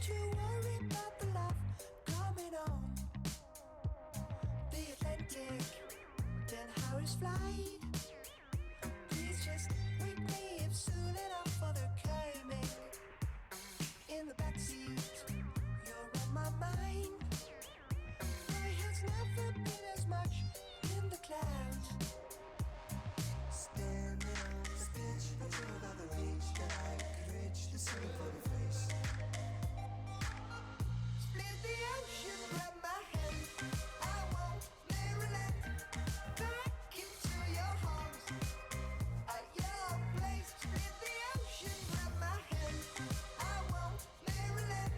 you worry about the love coming on the Atlantic 10 hours flight. Please just wake me up soon enough for the climbing. In the backseat, you're on my mind. My head's never been as much in the clouds. Standing on the beach, until about the reach that I could reach the city for the face. Split the ocean, grab my hand. I won't Maryland, back into your arms, at your place. Split the ocean, grab my hand. I won't Maryland.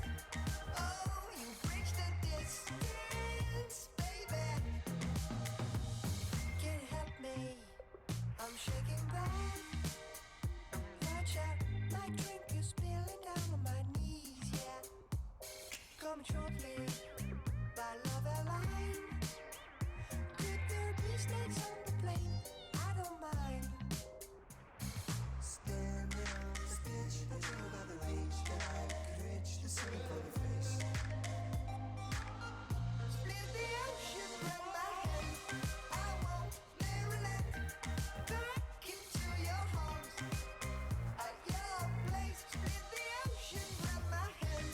Oh, you bridge the distance, baby. Can you help me? I'm shaking back. Watch out, my drink is spilling down on my knees, yeah. Coming shortly by Love Airline. Could there be snakes on the plane? I don't mind. Standing on the beach, until about the reach that I could reach the city for the face. Split the ocean, grab my hand. I won't Maryland, back into your arms, at your place. Split the ocean, grab my hand.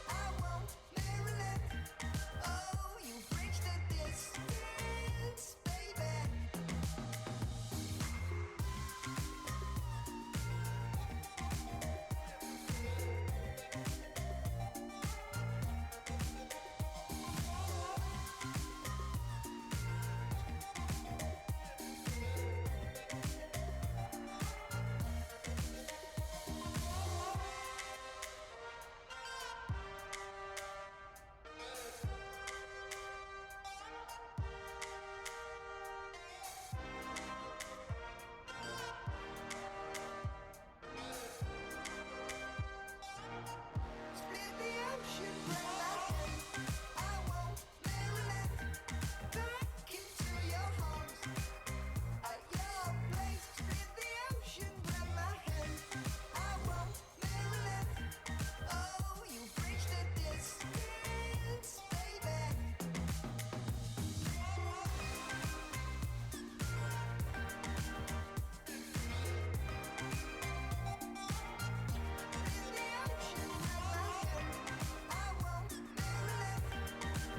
I won't Maryland. Oh, you bridge the distance, baby. Split the ocean, grab my hand. I won't Maryland, back into your arms, at your place. Split the ocean, grab my hand. I won't Maryland. Oh, you bridge the distance, baby. Split the ocean, grab my hand. I won't Maryland.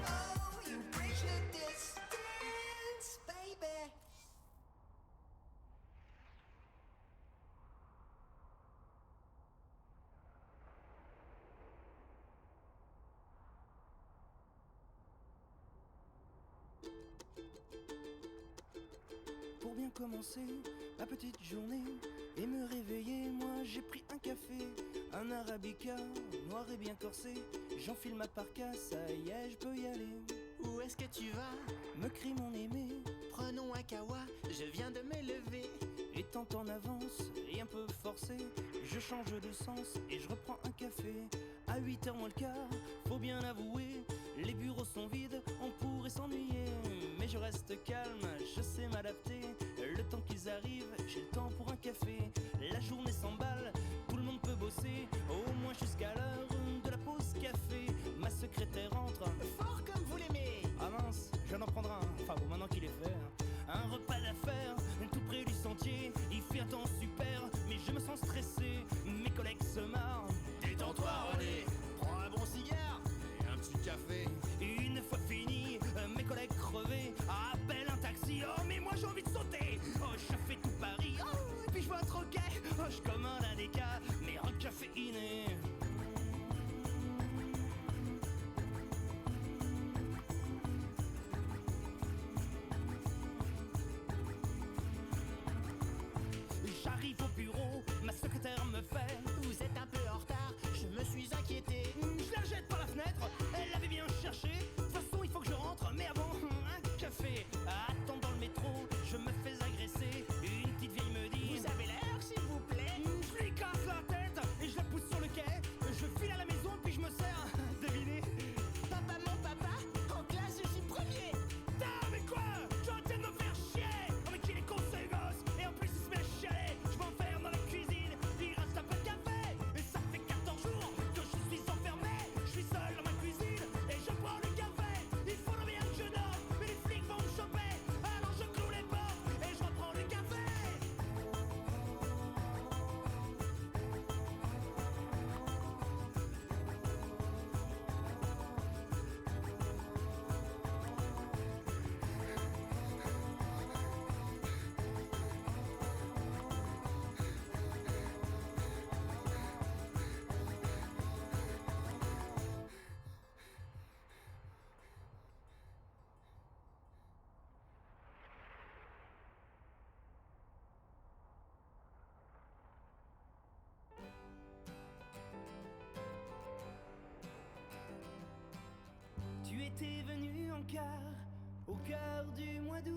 Oh, you bridge the distance, baby. Pour bien commencer ma petite journée et me réveiller, moi j'ai pris un café, un arabica, noir et bien corsé. J'enfile ma parka, ça y est, je peux y aller. Où est-ce que tu vas? Me crie mon aimé, Prenons un kawa, je viens de me lever. étant en avance et un peu forcé, je change de sens et je reprends un café. À 8h moins le quart, faut bien avouer, les bureaux sont vides, on pourrait s'ennuyer. Mais je reste calme, je sais m'adapter. Le temps qu'ils arrivent, j'ai le temps pour un café. La journée s'emballe, tout le monde peut bosser, au moins jusqu'à l'heure de la pause café. Ma secrétaire entre, Fort comme vous l'aimez. ah mince, je viens d'en prendre un, enfin bon maintenant qu'il est fait. Un repas d'affaires, tout près du sentier. Il fait un temps super, mais je me sens stressé. Mes collègues se marrent. Détends-toi René, prends un bon cigare et un petit café. Une fois fini, mes collègues crevés appellent un taxi. Oh mais moi j'ai envie de sauter. Oh je fais tout Paris. Oh et puis je vois un troquet. Oh je commande un déca, mais recaféiné. L'été venu en quart, au cœur du mois d'août.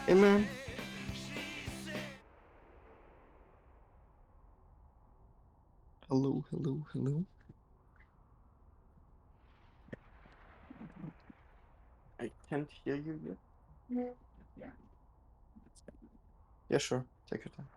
Hey man. Hello, hello, hello. I can't hear you yet. Yeah, sure. Take your time.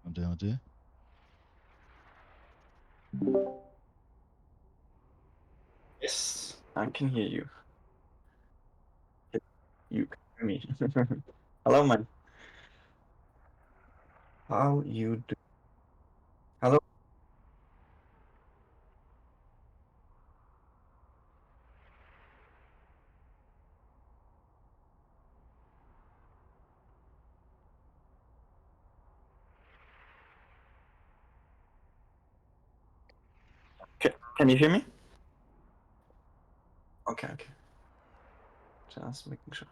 Un, deux. Yes, I can hear you. You can hear me. Hello, man. How you do? Hello. Can you hear me? Okay, okay. Just making sure.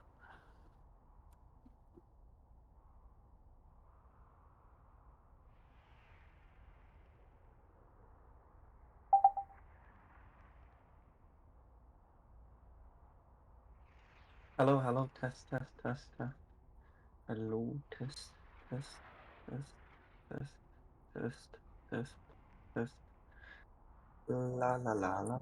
Hello, hello. Test, test, test, test. Hello, test, test, test, test, test, test, test. La la la la.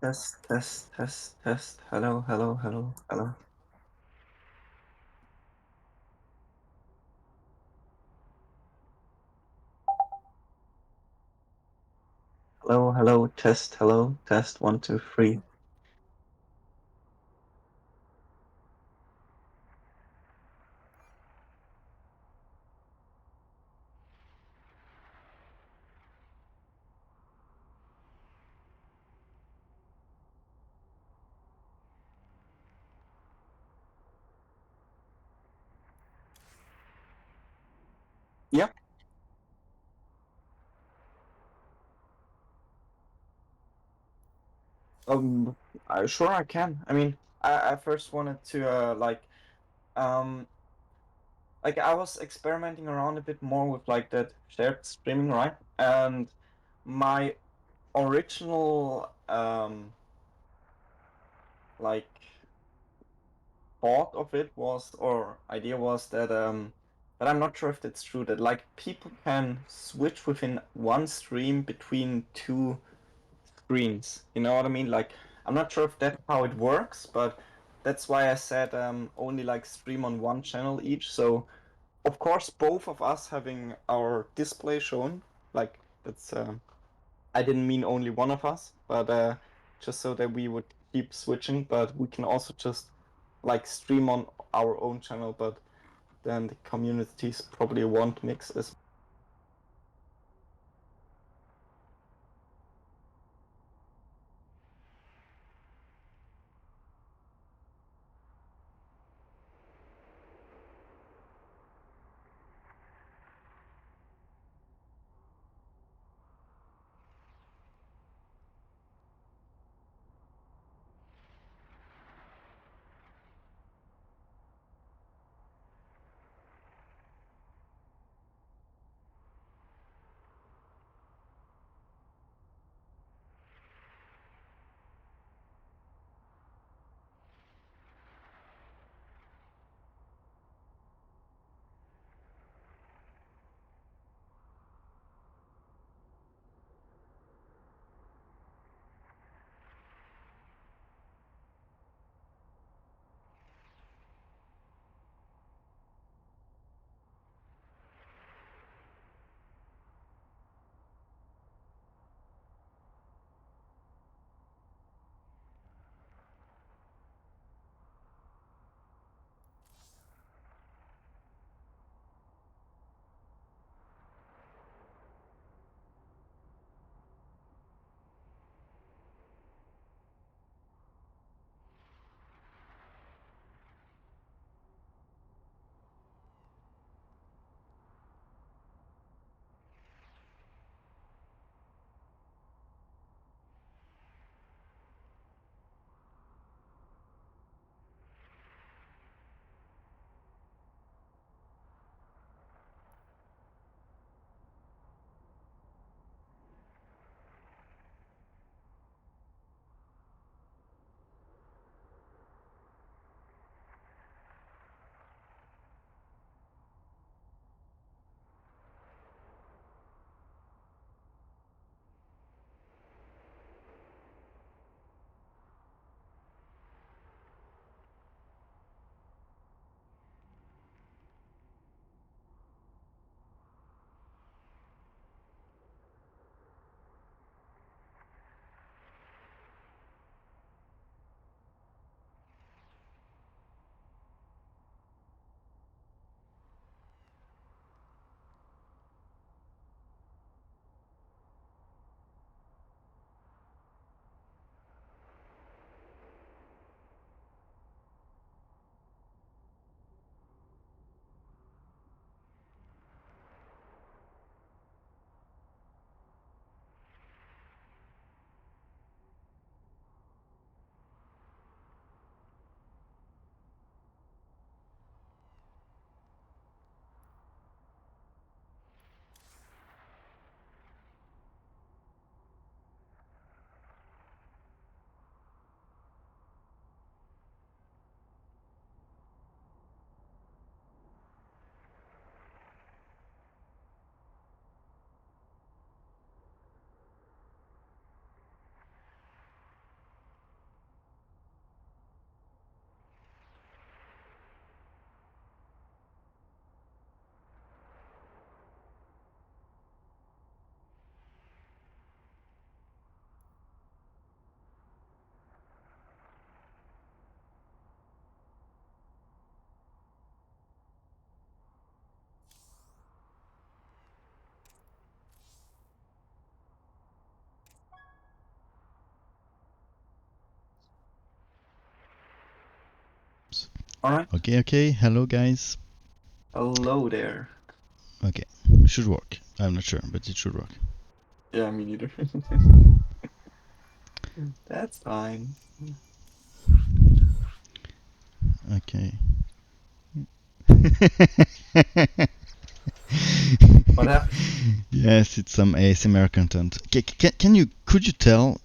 Test, test, test, test. Hello, hello, hello, hello. Hello, hello, test, hello, test, 1, 2, 3. Yep. Sure I can. I mean, I first wanted to like I was experimenting around a bit more with like that shared streaming, right? And my original like thought of it was, or idea was that but I'm not sure if that's true, that like people can switch within one stream between two screens. You know what I mean? Like I'm not sure if that's how it works, but that's why I said only like stream on one channel each. So of course both of us having our display shown, like that's I didn't mean only one of us, but just so that we would keep switching, but we can also just like stream on our own channel, but then the communities probably won't mix as. All right. Okay. Hello, guys. Hello there. Okay, should work. I'm not sure, but it should work. Yeah, me neither. That's fine. What happened? Yes, it's some ASMR content. Could you tell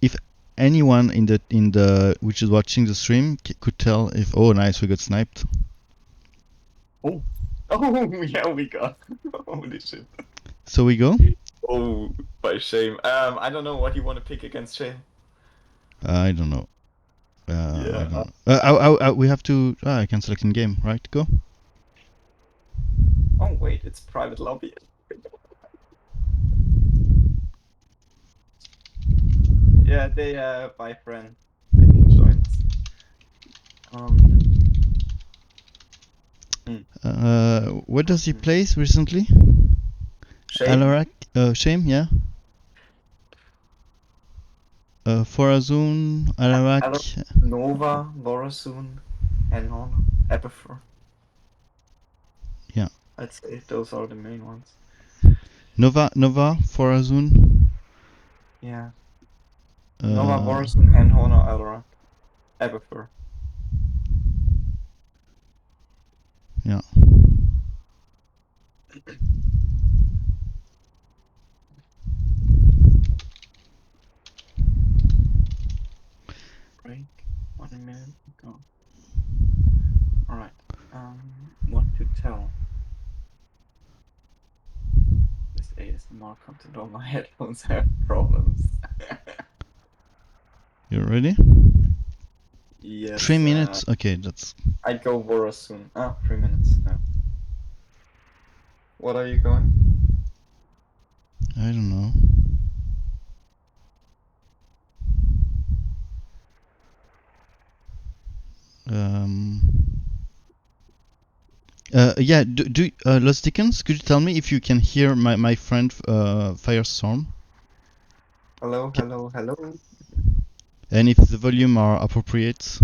if anyone in the which is watching the stream could tell if, oh nice, we got sniped. Oh, yeah, we got. Holy shit. So we go. Oh, by shame. I don't know what you want to pick against shame. I don't know. I Yeah. don't know. We have to. I can select in game, right? Go. Oh wait, it's private lobby. Yeah, they by friend. They can join us. Where does he place recently? Shame, Alarak, Shame, yeah. Forazun, Alarak. Nova, Vorasoon, Henon, Aberfor. Yeah. I'd say those are the main ones. Nova, Forazun. Yeah. Nova, Vorasoon, Henon, Alarak, Aberfor. Yeah. Break 1 minute ago. Alright. What to tell? This ASMR content on my headphones have problems. You ready? Yes. 3 minutes. Okay, that's. I'd go Vorasoon. 3 minutes. No. What are you going? I don't know. Yeah. Lost Dickens, could you tell me if you can hear my friend Firestorm, Hello, hello, hello. and if the volume are appropriate?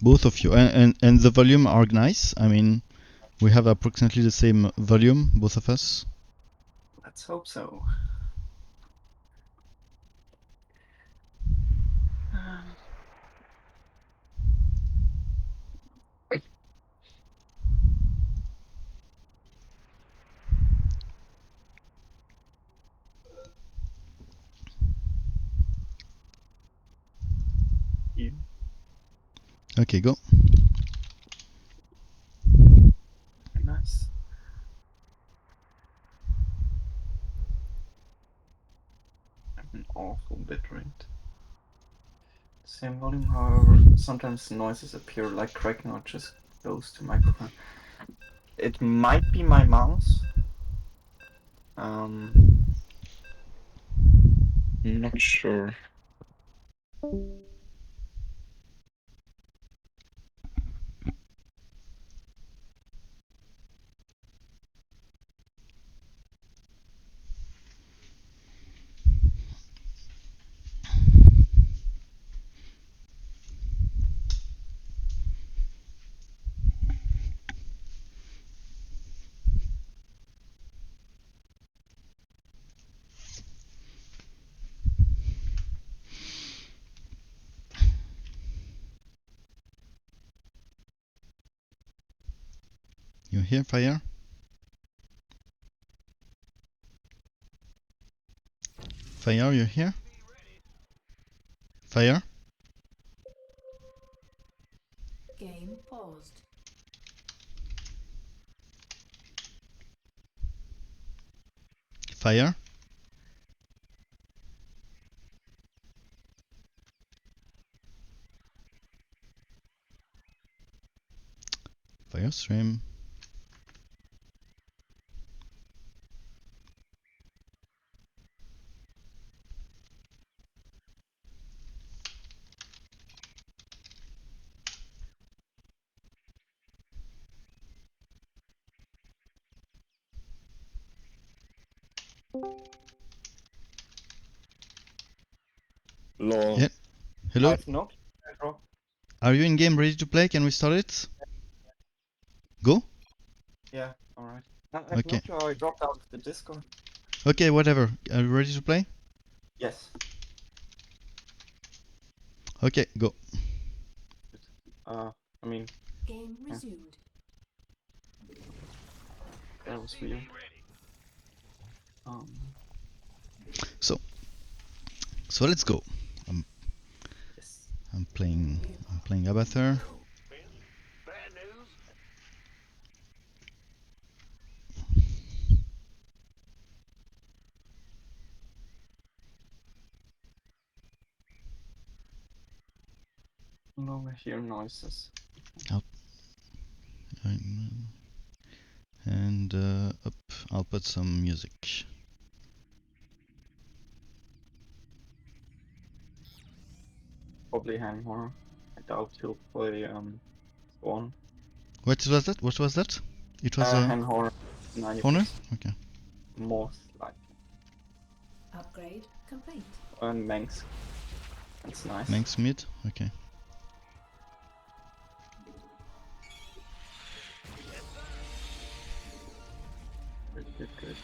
Both of you, and the volume are nice. I mean, we have approximately the same volume, both of us. Let's hope so. Yeah. Okay, go. Nice. I have an awful bitrate. Same volume, however, sometimes noises appear like cracking or just close to microphone. It might be my mouse. Not sure. You hear Fire? Fire, you here? Fire? Game paused. Fire? Fire stream. Lol. Yeah. Hello? I've knocked. Are you in game ready to play? Can we start it? Go? Yeah, alright. I've Okay. knocked you. I dropped out of the Discord. Okay, whatever. Are you ready to play? Yes. Okay, go. I mean, Game resumed. that was weird. So let's go. Yes. I'm playing Abathur. No, I hear noises. And up, I'll put some music. Probably Hanmore. I doubt he'll play Spawn. What was that? What was that? It was a Hanmore 90%. Honor? Okay. Most likely. Upgrade complete. And Manx. That's nice. Manx mid? Okay. Good.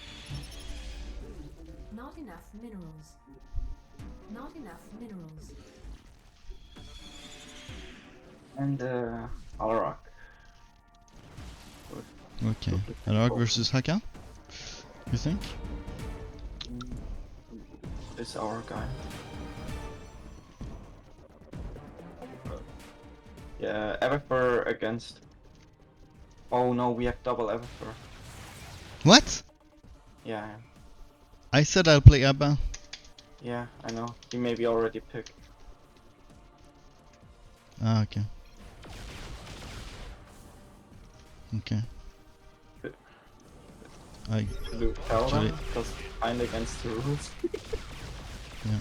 Not enough minerals. Not enough minerals. And Alarak. Okay. Alark versus Haka? You think? Is our guy. Yeah, Everfur against. Oh no, we have double Everfur. What? Yeah, I said I'll play Abba. yeah, I know. He maybe already picked. Ah, okay. Okay. I Should we tell Actually- them? Because kind against the rules. yeah.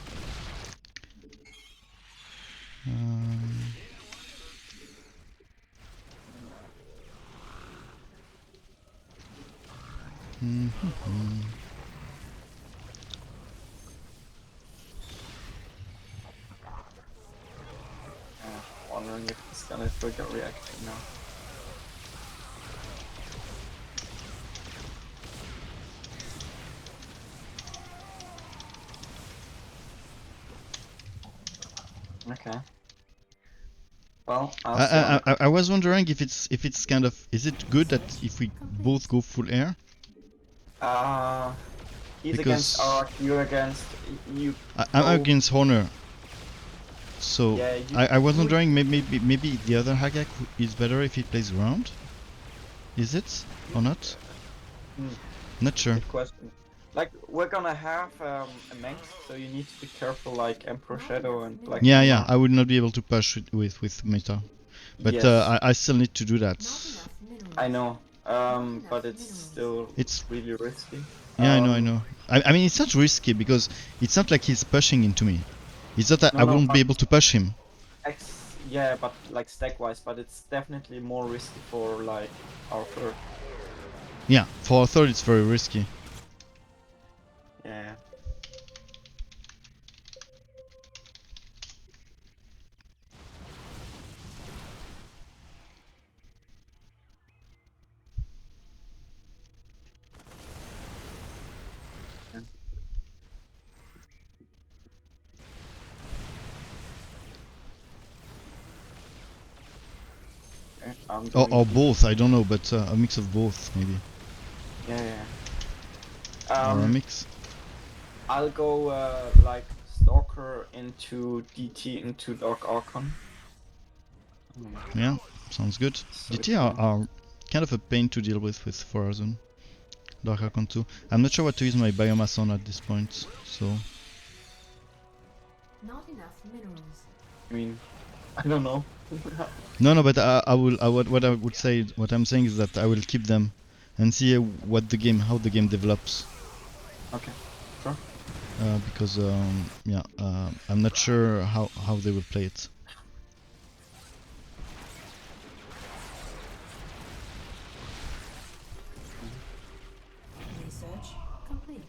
Mhm. Wondering if it's gonna trigger reaction now. Okay. Well, I'll see on the I was wondering if it's kind of, is it good that if we both go full air? He's Because- against Ark, you're against you. I'm go- against Honor. So Yeah, you I was could- wondering maybe the other Hagak is better if he plays around. Is it or not? Hmm. Not sure. Good question. Like we're gonna have a Manx, so you need to be careful, like Emperor Shadow and Black. Yeah, Hammer. yeah. I would not be able to push it with Meta, but Yes. I still need to do that. Not enough minerals. I know. But it's still It's really risky. yeah, I know. I mean, it's not risky because it's not like he's pushing into me. It's not that No, I no, won't be but- able to push him. Yeah, but like stack wise, but it's definitely more risky for like our third. Yeah, for a third, it's very risky. Yeah. Okay, I'm Or going both, I don't know, but a mix of both maybe. Yeah. Or a mix. I'll go like Stalker into DT into Dark Archon. Yeah, sounds good. So DT it's are kind of a pain to deal with Horizon. Dark Archon 2. I'm not sure what to use my biomass on at this point, so... Not enough minerals. I mean, I don't know. No, but what I would say, what I'm saying is that I will keep them and see how the game develops. Okay, sure. Because I'm not sure how they will play it. Research complete.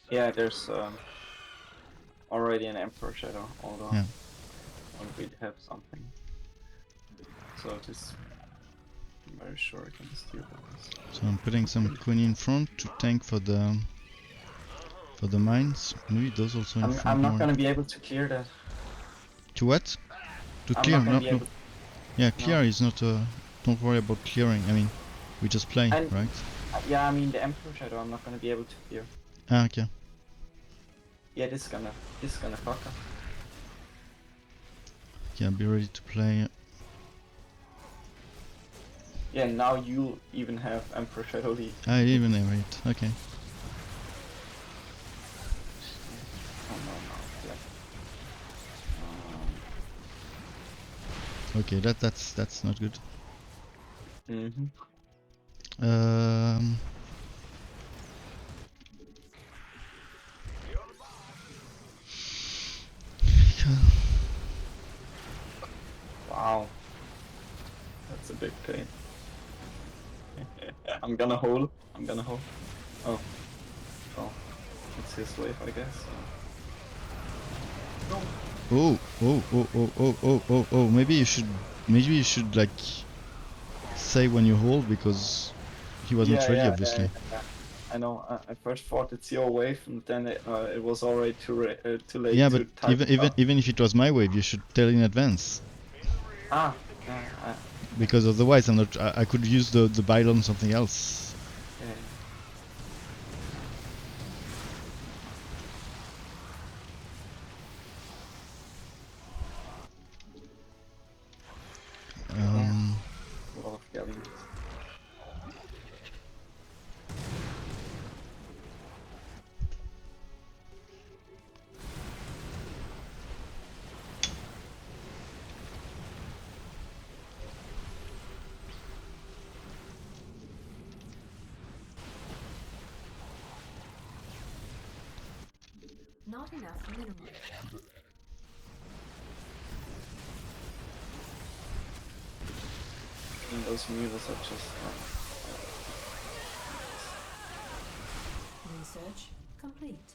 Yeah, there's already an Emperor Shadow. Hold on. Yeah. And we have something. So this, I'm very sure I can steal this. So I'm putting some queen in front to tank for the mines. Maybe those also in front I'm not more. gonna be able to clear that. To what? To I'm clear? not gonna No, be no. able. Yeah, No. clear is not. Don't worry about clearing. I mean, we just play, And right? yeah, I mean the Emperor Shadow. I'm not gonna be able to clear. Ah, okay. Yeah, this is gonna fuck up. Yeah, be ready to play. Yeah, now you even have Emperor Shadow lead. I even have it. Okay. Oh no, yeah. Okay, that's not good. Mm-hmm. Wow. That's a big pain. I'm gonna hold. Oh. Oh. It's his wave, I guess. No. Oh. Maybe you should like say when you hold because he was not ready, obviously. Yeah. I know. I first thought it's your wave, and then it was already too late Yeah, to but type. even if it was my wave, you should tell in advance. Ah. Because otherwise, I'm not. I could use the byte on something else. Yeah. A lot of galleons. Not enough minerals. And those mules are just. Research complete.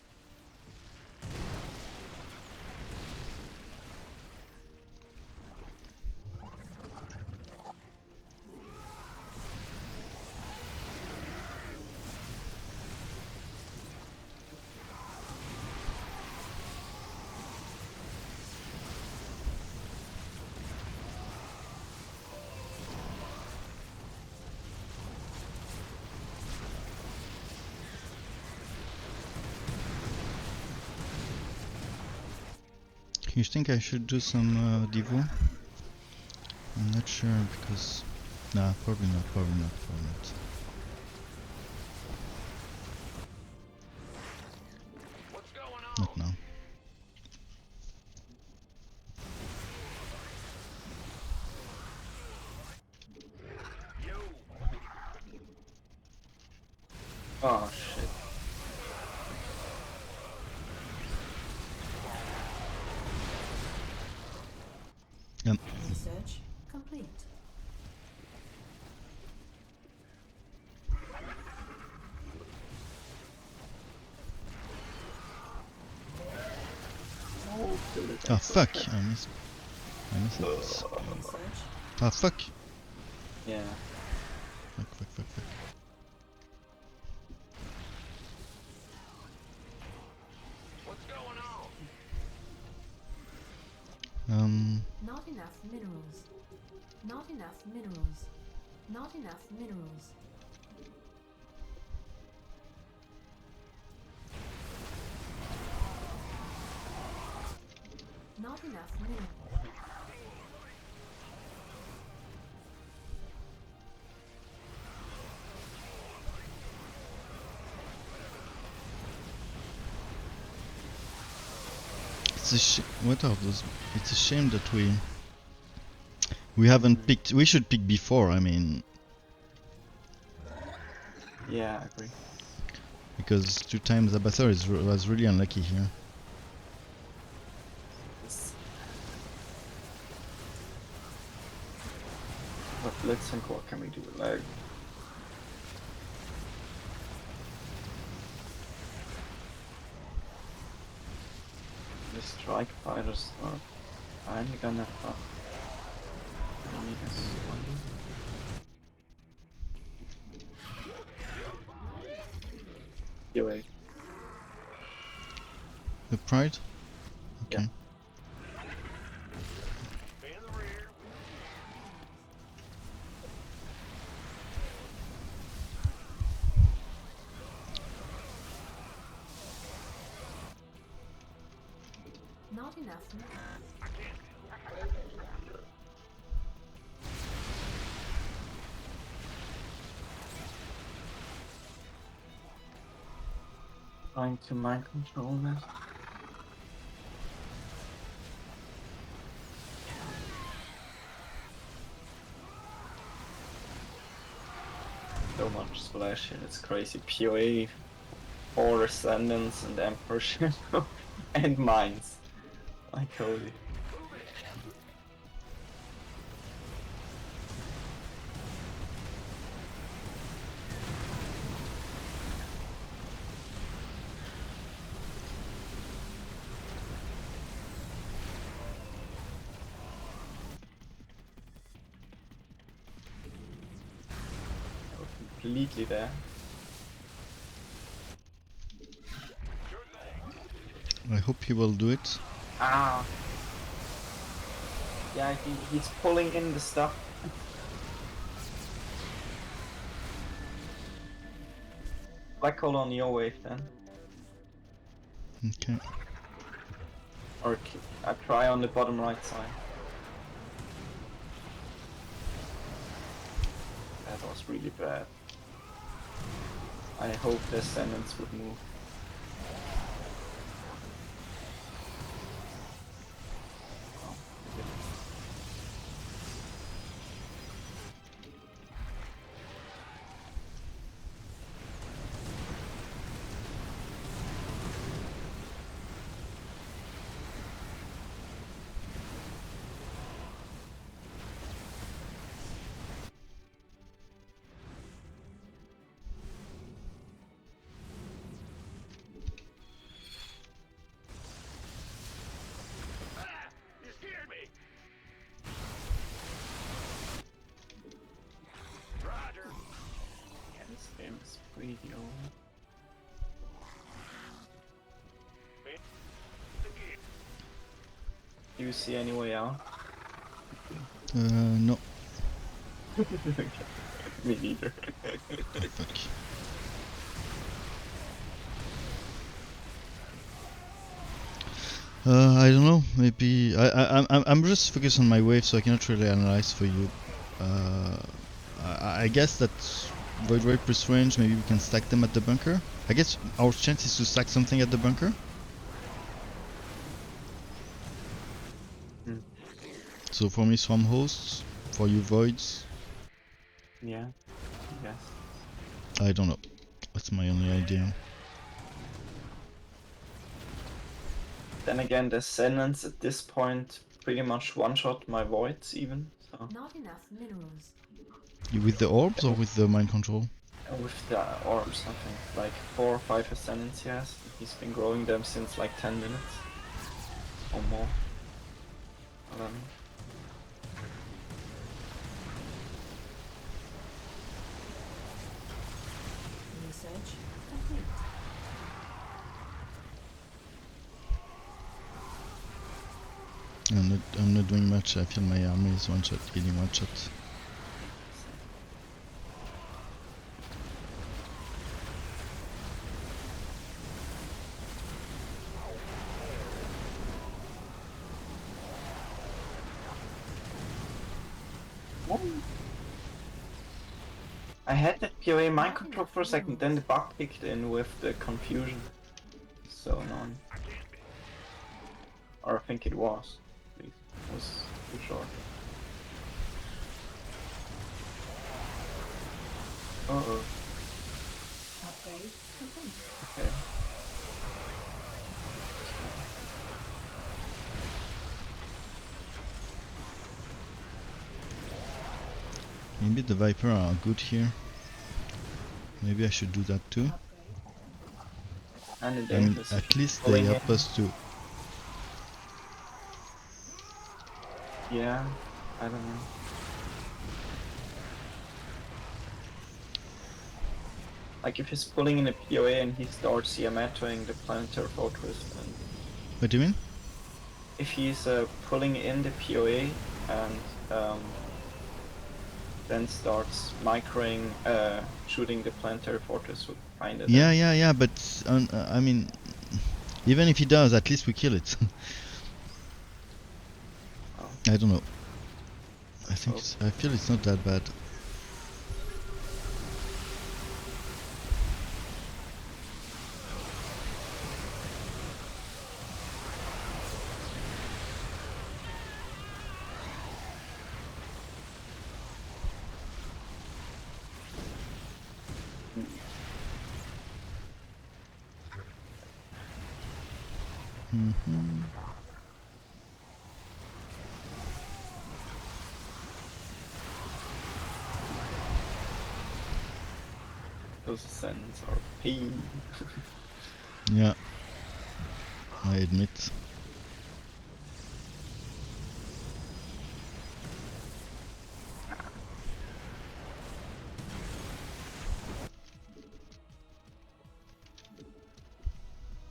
You think I should do some Divo? I'm not sure because. Nah, probably not. Not now. Oh shit. Yep. Research complete. Oh fuck! I missed it. Research. Ah fuck! Yeah. Fuck. Not enough minerals. Not enough minerals. Not enough minerals. Not enough minerals. What are those? It's a shame that we haven't picked. We should pick before. I mean, Yeah, I agree. because 2 times Abathur was really unlucky here. But let's think, what can we do? Like, strike fighters are finally gonna fuck me as well. Anyway, The pride? Yeah. Okay. Not enough. Trying to mind control that. So much splash here, it's crazy. POA, 4 Ascendants and Emperorship and Mines. Like holy. Completely there. I hope he will do it. Ah! Yeah, he's pulling in the stuff. Black hole on your wave then. Okay. Or I try on the bottom right side. That was really bad. I hope the Ascendants would move. Oh, they didn't. This game is pretty old. Do you see any way out? No. Me neither. Oh, fuck. I don't know. Maybe I'm just focused on my wave, so I cannot really analyze for you. I guess that Void Ray plus range. Maybe we can stack them at the bunker. I guess our chance is to stack something at the bunker. Hmm. So for me, Swarm Hosts. For you, Voids. Yeah, yes. I don't know. That's my only idea. Then again, the Ascendants at this point pretty much one-shot my Voids even, so... Not enough minerals. You with the orbs or with the mind control? With the orbs, I think. Like 4 or 5 Ascendants he has. He's been growing them since like 10 minutes. Or more. 11. Research complete. I'm not doing much. I feel my army is one shot, hitting one shot. I had that POA mind control for a second, then the bug kicked in with the confusion. So annoying. Or I think it was. It was too short. Uh-oh. Upgrade complete. Okay. Maybe the Viper are good here. Maybe I should do that too. Upgrade. And the I mean, Davis at least they pulling help in. us to. Yeah, I don't know. Like if he's pulling in a POA and he starts Yamatoing the planetary fortress, then What do you mean? if he's pulling in the POA and then starts microing, shooting the planetary fortress would find it. Yeah, but I mean, even if he does, at least we kill it. Oh, I don't know. I think hope. I feel it's not that bad. Those ascents are pain. Yeah, I admit.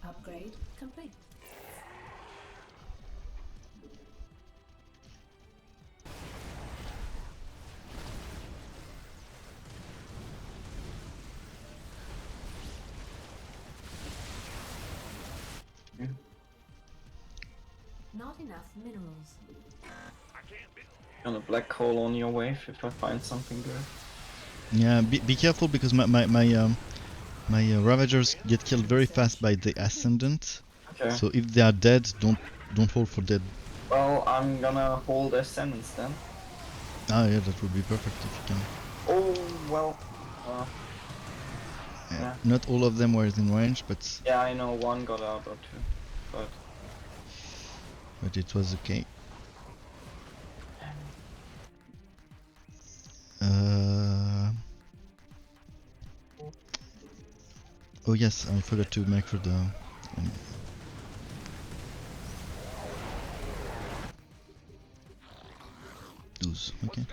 Upgrade complete. Yeah. Not enough minerals. On a black hole on your wave if I find something good. Yeah, be careful because my Ravagers get killed very fast by the Ascendant. Okay. So if they are dead, don't hold for dead. Well, I'm gonna hold Ascendance then. Ah, yeah, that would be perfect if you can. Oh, well. Yeah. Not all of them were in range, but Yeah, I know one got out or two. But it was okay. Oh yes, I forgot to macro the. Those, okay.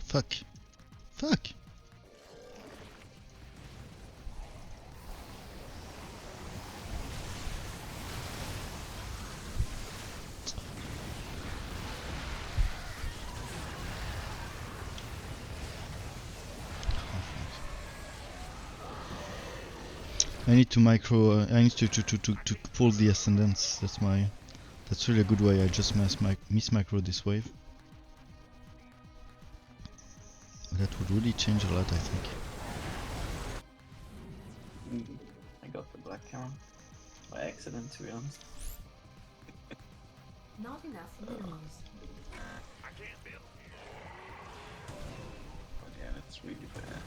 Fuck. Fuck. I need to micro. I need to pull the ascendants. That's my. That's really a good way. I just miss micro this wave. That would really change a lot, I think. I got the black count by accident, to be honest. Not enough minerals. But yeah, it's really bad.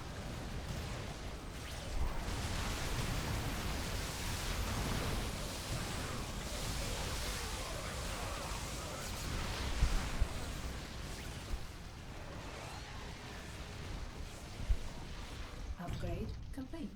Upgrade complete.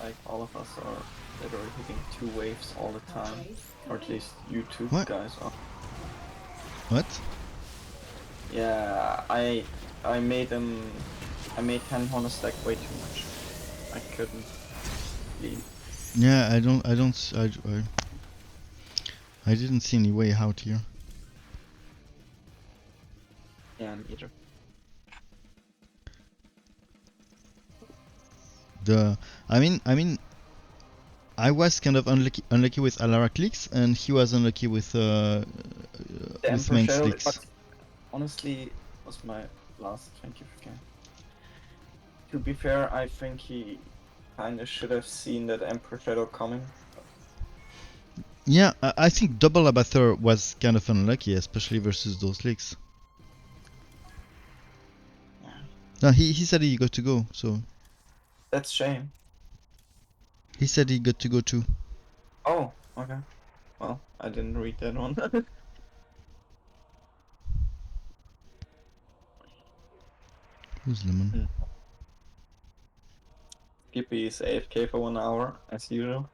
Like all of us are literally hitting 2 waves all the time. Upgrade Or at complete. least you two What? guys are. What? Yeah, I made 10 honor stack way too much. I couldn't leave. Yeah, I didn't see any way out here. Yeah, neither. I was kind of unlucky with Alara clicks, and he was unlucky with The Emperor main Shadow, clicks. but honestly, was my last 20 game. To be fair, I think he kinda should have seen that Emperor Shadow coming. Yeah, I think double Abathur was kind of unlucky, especially versus those leaks. Yeah. No, he said he got to go, so That's shame. he said he got to go too. Oh, okay. Well, I didn't read that one. Who's Lemon? Skippy is AFK for 1 hour, as usual.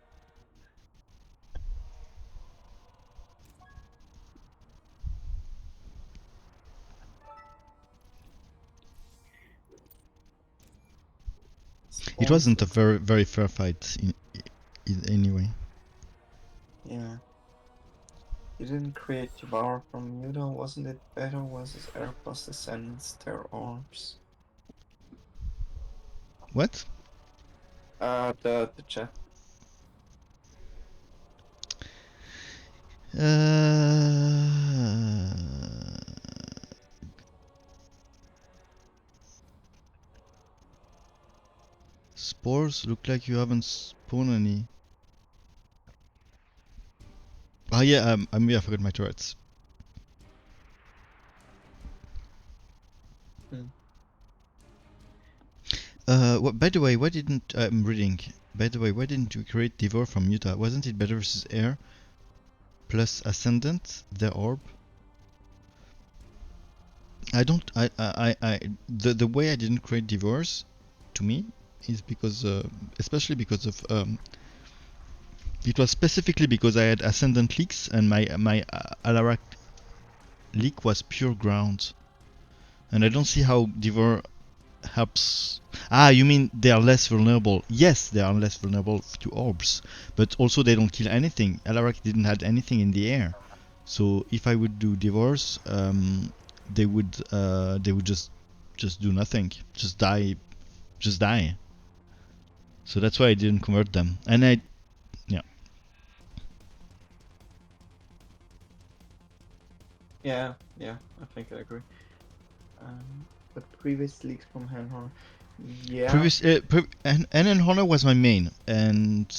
It wasn't a Spawns. very fair fight in anyway. Yeah. You didn't create Devour from Muda, wasn't it better versus Air plus Descendants, their orbs? What? The chat. Spores look like you haven't spawned any. Oh yeah, I forgot my turrets. By the way, why didn't I'm reading? By the way, why didn't you create Devour from Utah? Wasn't it better versus Air plus Ascendant, the orb? I don't. The way I didn't create Devours, to me, is because, especially because of it was specifically because I had Ascendant leaks and my Alarak leak was pure ground, and I don't see how Devour helps. Ah, you mean they are less vulnerable? Yes, they are less vulnerable to orbs, but also they don't kill anything. Alarak didn't have anything in the air, so if I would do Divorce, they would just do nothing, just die. So that's why I didn't convert them, and yeah. Yeah, I think I agree. But previous leaks from Hanhorn, yeah. And Honor was my main, and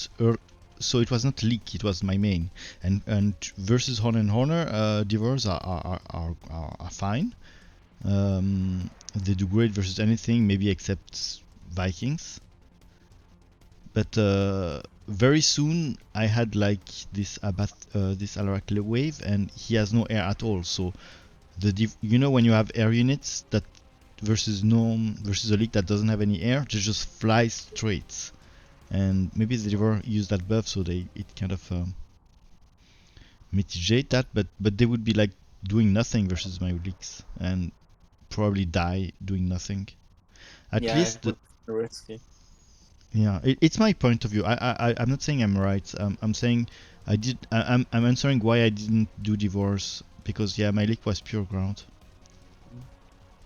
so it was not leak, it was my main, and versus Honor and Honor, Divers are fine. They do great versus anything, maybe except Vikings. But very soon I had like this this Alarak wave, and he has no air at all. So you know when you have air units that versus Gnome versus a league that doesn't have any air, they just fly straight. And maybe the river use that buff, so it kind of mitigate that. But they would be like doing nothing versus my leaks and probably die doing nothing. At Yeah, least it would be risky. yeah, it's my point of view. I'm not saying I'm right. I'm saying I'm answering why I didn't do divorce, because yeah, my leak was pure ground.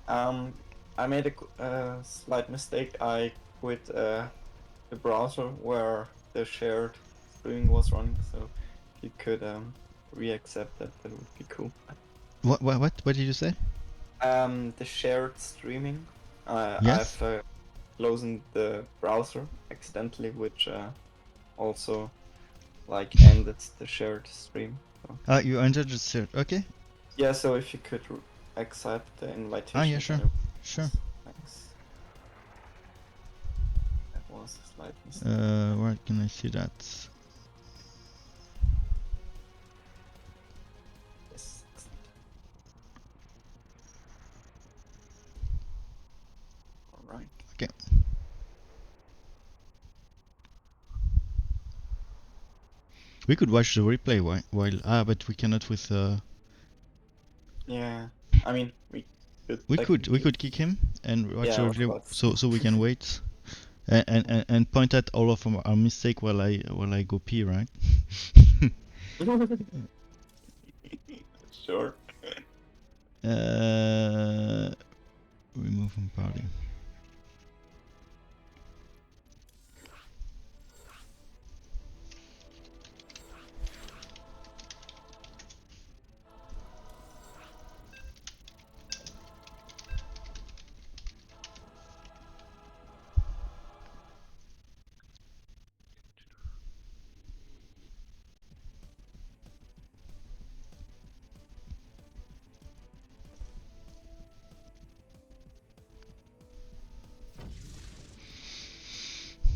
I made a slight mistake. I quit the browser where the shared streaming was running, so if you could re-accept that, that would be cool. What did you say? The shared streaming. Yes. I've closing the browser accidentally, which also like ended the shared stream. So. You entered the search. Okay. Yeah, so if you could accept the invitation. Yeah, sure, then sure. thanks. That was a slight mistake. Where can I see that? Yes. All right. Okay. We could watch the replay while but we cannot with. Yeah, I mean we could We technically. could kick him and watch Yeah, the I was replay, about to so we can wait and point at all of our mistake while I go pee, right? Sure. Remove from party.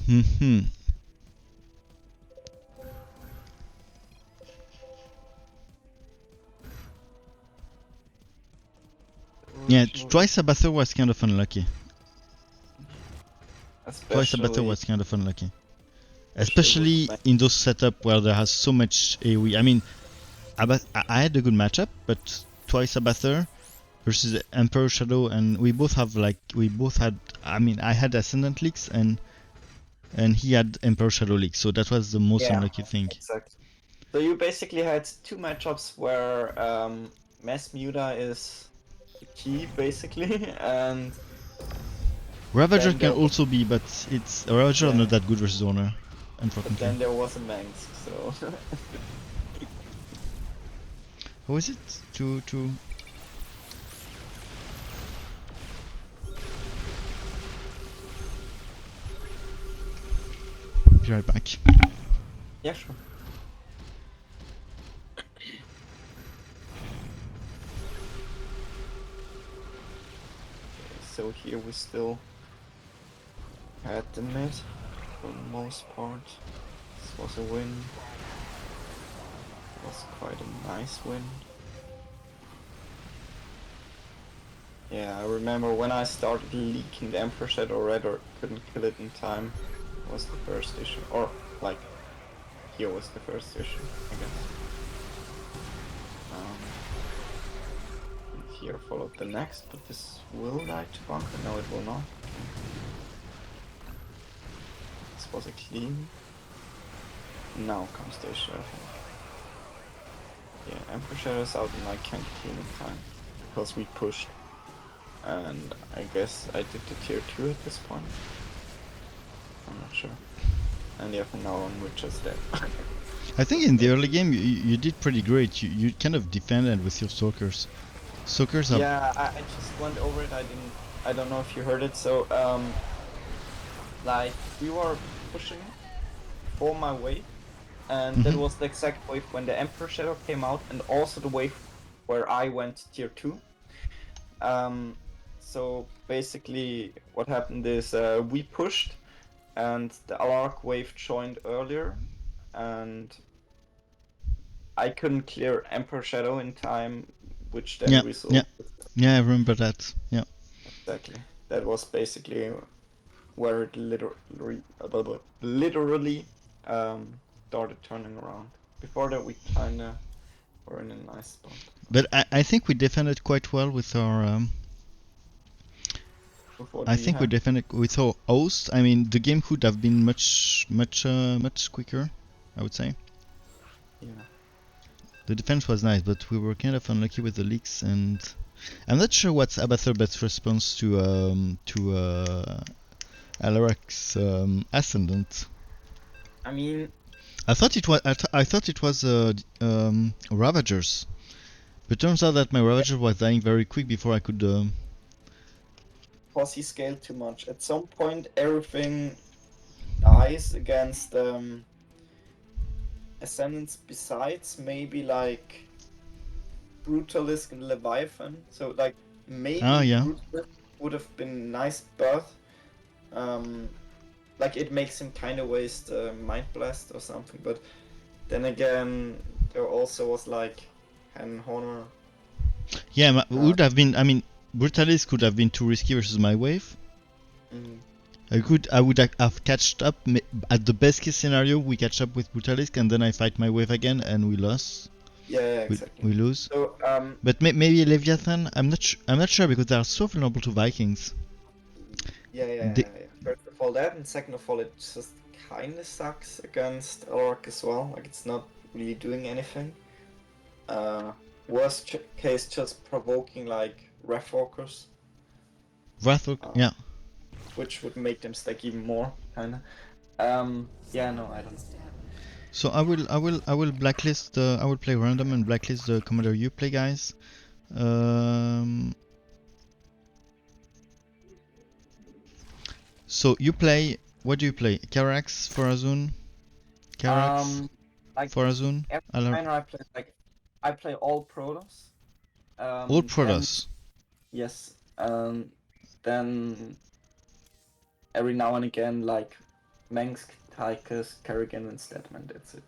Hmm. Yeah, Original, twice Abather was kind of unlucky. Twice Abather especially was kind of unlucky. with Especially Mac. in those setup where there has so much AoE. I mean, I had a good matchup, but twice Abather versus Emperor Shadow, and we both had. I mean, I had Ascendant Leaks and he had Emperor Shadow Leaks, so that was the most Yeah, unlucky thing. exactly. So you basically had two matchups where Mass Muta is the key, basically, and Ravager then can there, also be, but it's Ravager yeah, not that good versus Honor, but unfortunately. then there was a Manx, so How is it? To be right back. yeah, sure. So here we still had the mid for the most part. This was a win. It was quite a nice win. Yeah, I remember when I started leaking the Emperor Shadow Red or couldn't kill it in time was the first issue. Or, like, here was the first issue, I guess. And here followed the next, but this will die to bunker? No, it will not. This was a clean. Now comes the issue, I think. Yeah, Emperor Shadow is out and I can't clean in time. Because we pushed. And I guess I did the tier 2 at this point. I'm not sure. And yeah, from now on we're just dead. I think in the early game you did pretty great. You kind of defended with your Stalkers. Stalkers are. Yeah, I just went over it. I don't know if you heard it. So like we were pushing for my wave, and that was the exact wave when the Emperor Shadow came out, and also the wave where I went tier 2. So basically what happened is we pushed, and the Alark wave joined earlier, and I couldn't clear Emperor Shadow in time, which then Yeah, resulted. yeah, I remember that. Yeah. Exactly. That was basically where it literally started turning around. Before that, we kinda were in a nice spot. But I think we defended quite well with our. With what I we think we had. defended with our host. I mean, the game could have been much quicker, I would say. Yeah. The defense was nice, but we were kind of unlucky with the leaks, and I'm not sure what's Abathur's best response to Alarak's Ascendant. I mean, I thought it was Ravagers, but turns out that my Ravager was dying very quick before I could. because he scaled too much. At some point, everything dies against Ascendants besides maybe like Brutalisk and Leviathan. So like maybe Yeah. Brutalisk would have been nice birth. Like it makes him kind of waste Mind Blast or something, but then again, there also was like Hen Honor. Yeah, would have been. I mean, Brutalis could have been too risky versus my wave. Mm, I would have catched up. At the best case scenario, we catch up with Brutalisk, and then I fight my wave again, and we lose. yeah, exactly. We lose. So But maybe Leviathan. I'm not sure because they are so vulnerable to Vikings. yeah. First of all that, and second of all, it just kind of sucks against Alorc as well. Like it's not really doing anything. Worst case, just provoking like Wrathwalkers. Wrathwalk, yeah. Which would make them stack even more, kinda. Yeah, no, I don't know. So I will blacklist. I will play random and blacklist the commander you play, guys. So you play. What do you play? Carax, Forazun, Carax, Like Forazun, every minor I play, like I play all Protoss. all Then Protoss. yes, then every now and again, like Mengsk, Tychus, Kerrigan, and Stedman. That's it.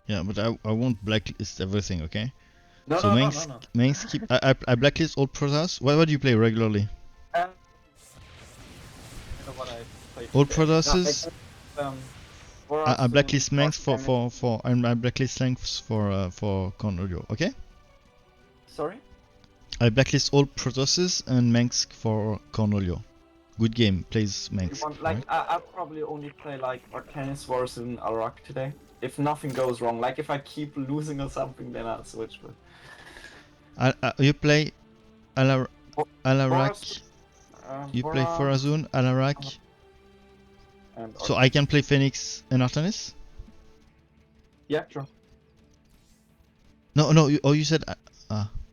Yeah, but I won't blacklist everything, okay? No, So no, no, Mengsk, no, no. Mengsk keep. I blacklist all Protoss. What do you play regularly? You know what I played All today? Protosses. I blacklist Mengsk for and I blacklist Lengths for Cornelio, okay? Sorry? I blacklist all Protosses and Mengsk for Cornelio. Good game, plays You Mengsk, want, like, right? I probably only play like Arcanis Wars in Arak today. If nothing goes wrong, like if I keep losing or something, then I'll switch. But You play Alarak. Boras, You play Bora, Forazun, Alarak. and So I can play Phoenix and Artanis? yeah, sure. No, you said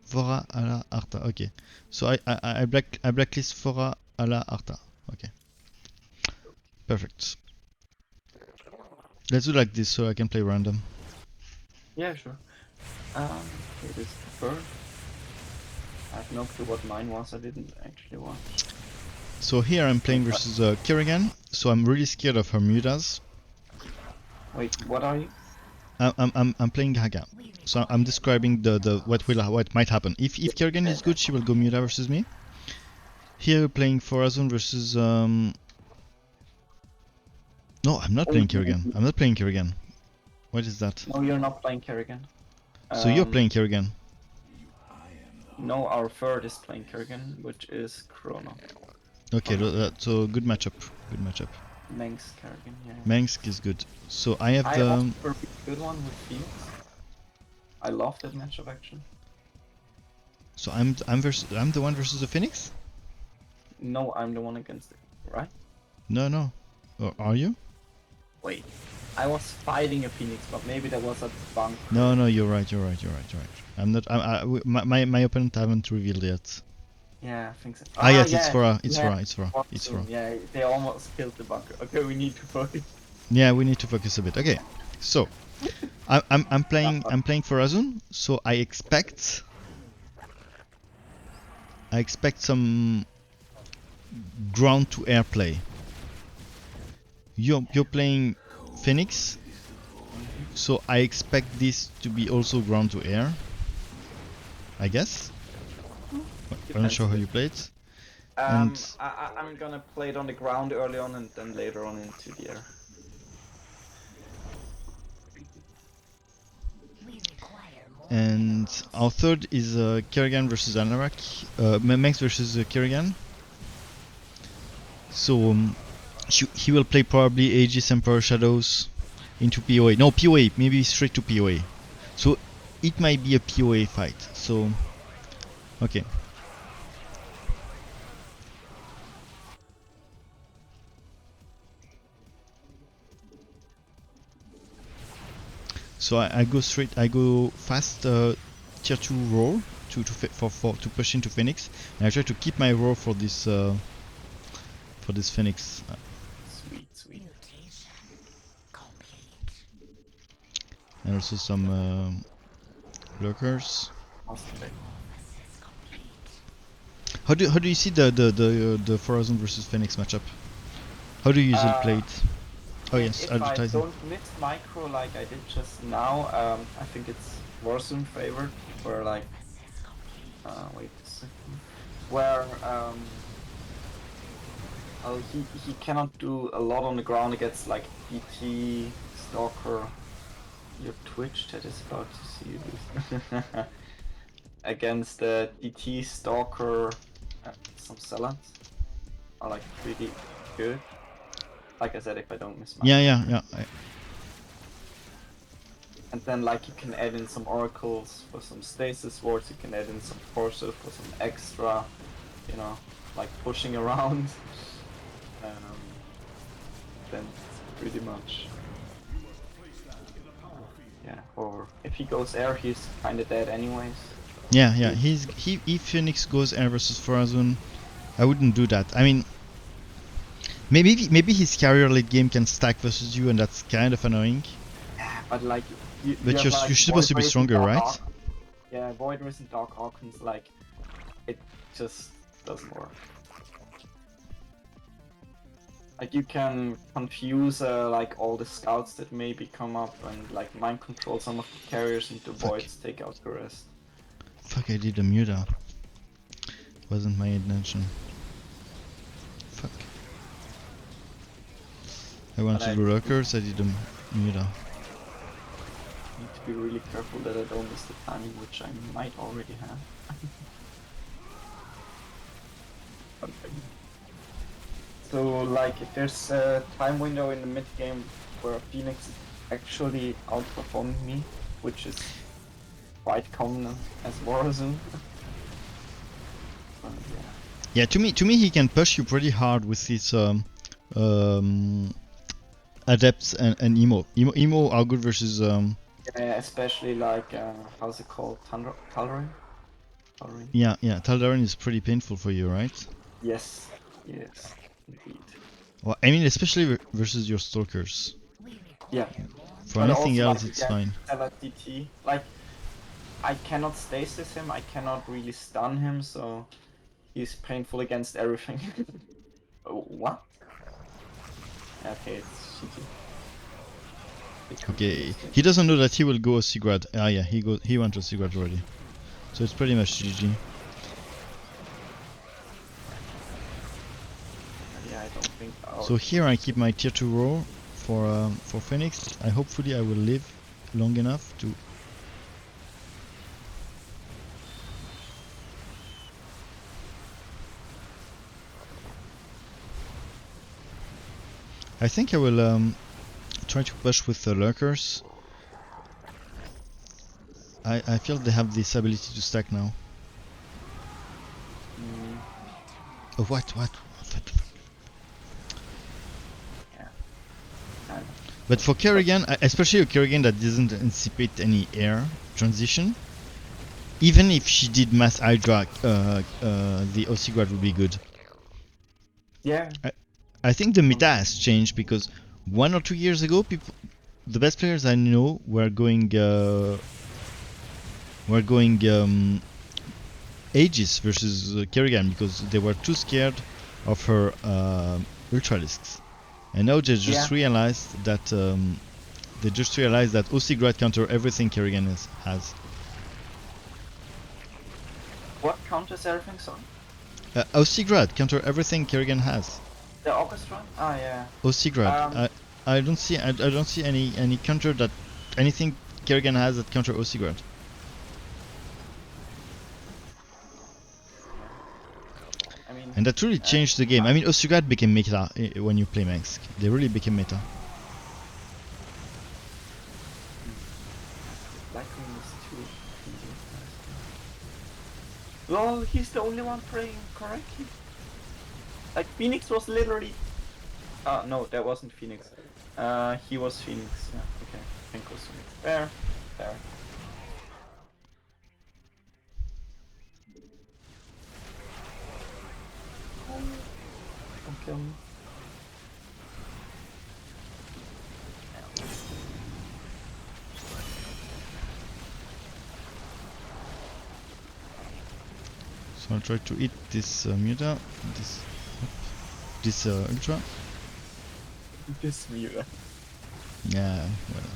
Fora, Ala, Arta. Okay. So I blacklist Fora, Ala, Arta. Okay. Perfect. Let's do like this so I can play random. Yeah, sure. Okay, this is the bird. I have no clue what mine was. I didn't actually watch. So here I'm playing versus Kerrigan. So I'm really scared of her mutas. Wait, what are you? I'm playing Haga. So I'm describing what might happen. If Kerrigan is good, she will go muta versus me. Here we're playing Forazun versus No, I'm not playing Kerrigan. I'm not playing Kerrigan. What is that? No, you're not playing Kerrigan. So you're playing Kerrigan. No, our third is playing Kerrigan, which is Chrono. Okay, so good matchup. Good matchup. Mengsk Kerrigan, yeah. Mengsk is good. So I have I the. also a good one with Phoenix. I love that matchup actually. So I'm the one versus the Phoenix? No, I'm the one against it, right? No. Or are you? Wait, I was fighting a Phoenix, but maybe there was a bunk. No, you're right. I'm not. My opponent haven't revealed yet. Yeah, I think so. Yes, yeah. It's Fora. Yeah, they almost killed the bunker. Okay, we need to focus. Yeah, we need to focus a bit. Okay, so I'm playing Forazun, so I expect some ground to air play. You're playing Phoenix, so I expect this to be also ground to air. I guess. I'm not sure how you play it. I'm gonna play it on the ground early on and then later on into the air. And our third is Kerrigan versus Alarak. Mengsk versus Kerrigan. So he will play probably Aegis Emperor Shadows into POA. No, POA, maybe straight to POA. So it might be a POA fight. So okay. So I go fast tier 2 roar to push into Phoenix, and I try to keep my roar for this Phoenix. Sweet. And also some lurkers. How do you see the Forazon versus Phoenix matchup? How do you usually play it? Oh yes, if advertising. I don't miss micro like I did just now, I think it's Warzone favored, where like, wait a second, where he cannot do a lot on the ground against like DT, Stalker, your Twitch chat is about to see you this. Against the DT, Stalker, some Sellans are like pretty good. Like I said, if I don't miss my Yeah. And then like you can add in some oracles for some stasis wards, you can add in some forces for some extra, you know, like pushing around. Then it's pretty much, yeah. Or if he goes air, he's kind of dead anyways. Yeah. If Phoenix goes air versus Forazon, I wouldn't do that. I mean, maybe his carrier late game can stack versus you, and that's kind of annoying. But like, you're you're supposed to be stronger, right? Yeah, Void Race and Dark Hawkins, like, it just doesn't work. Like you can confuse like all the scouts that maybe come up and like mind control some of the carriers and the Fuck. voids take out the rest. Fuck, I did a muta. Wasn't my intention. Fuck. I wanted to do lurkers, I did a muta. Need to be really careful that I don't miss the timing, which I might already have. Okay. So like if there's a time window in the mid game where Phoenix is actually outperforming me, which is quite common as Warzone. Yeah. Yeah, to me he can push you pretty hard with his adepts and emo. Emo are good versus Yeah, especially like how's it called? Tal'Darim? Tal'Darim? yeah, Tal'Darim is pretty painful for you, right? Yes, yes, indeed. Well, I mean especially versus your stalkers. Yeah. For But anything also, else like, it's again, fine. LTT, like I cannot stasis him, I cannot really stun him, so he's painful against everything. Oh, what? Okay, it's GG. Okay, he doesn't know that he will go Sigurd. Ah yeah, he went to Sigurd already. So it's pretty much GG. Yeah, I don't think. So here I keep my tier 2 row for Phoenix. Hopefully I will live long enough to. I think I will try to push with the lurkers. I feel they have this ability to stack now. Oh what the fuck? Yeah. But for Kerrigan, especially a Kerrigan that doesn't anticipate any air transition, even if she did mass Hydra, the Osigrat would be good. Yeah. I think the meta has changed because 1 or 2 years ago, the best players I know were going Aegis versus Kerrigan because they were too scared of her Ultralisks, and now they just realized that Osigrat counter everything Kerrigan has. What counters everything, sorry? Osigrat counter everything Kerrigan has. The orchestra? Ah, yeah. Osigrat. I don't see any counter that anything Kerrigan has that counter Osigrat. I mean, And that really changed the game. I mean, Osigrat became meta when you play Max. They really became meta. Well, he's the only one playing correctly. Like Phoenix was literally. No, that wasn't Phoenix. He was Phoenix. Yeah, okay. I think it was Phoenix. There. Don't kill me. So I'll try to hit this muta, this ultra. This muta. Yeah, well.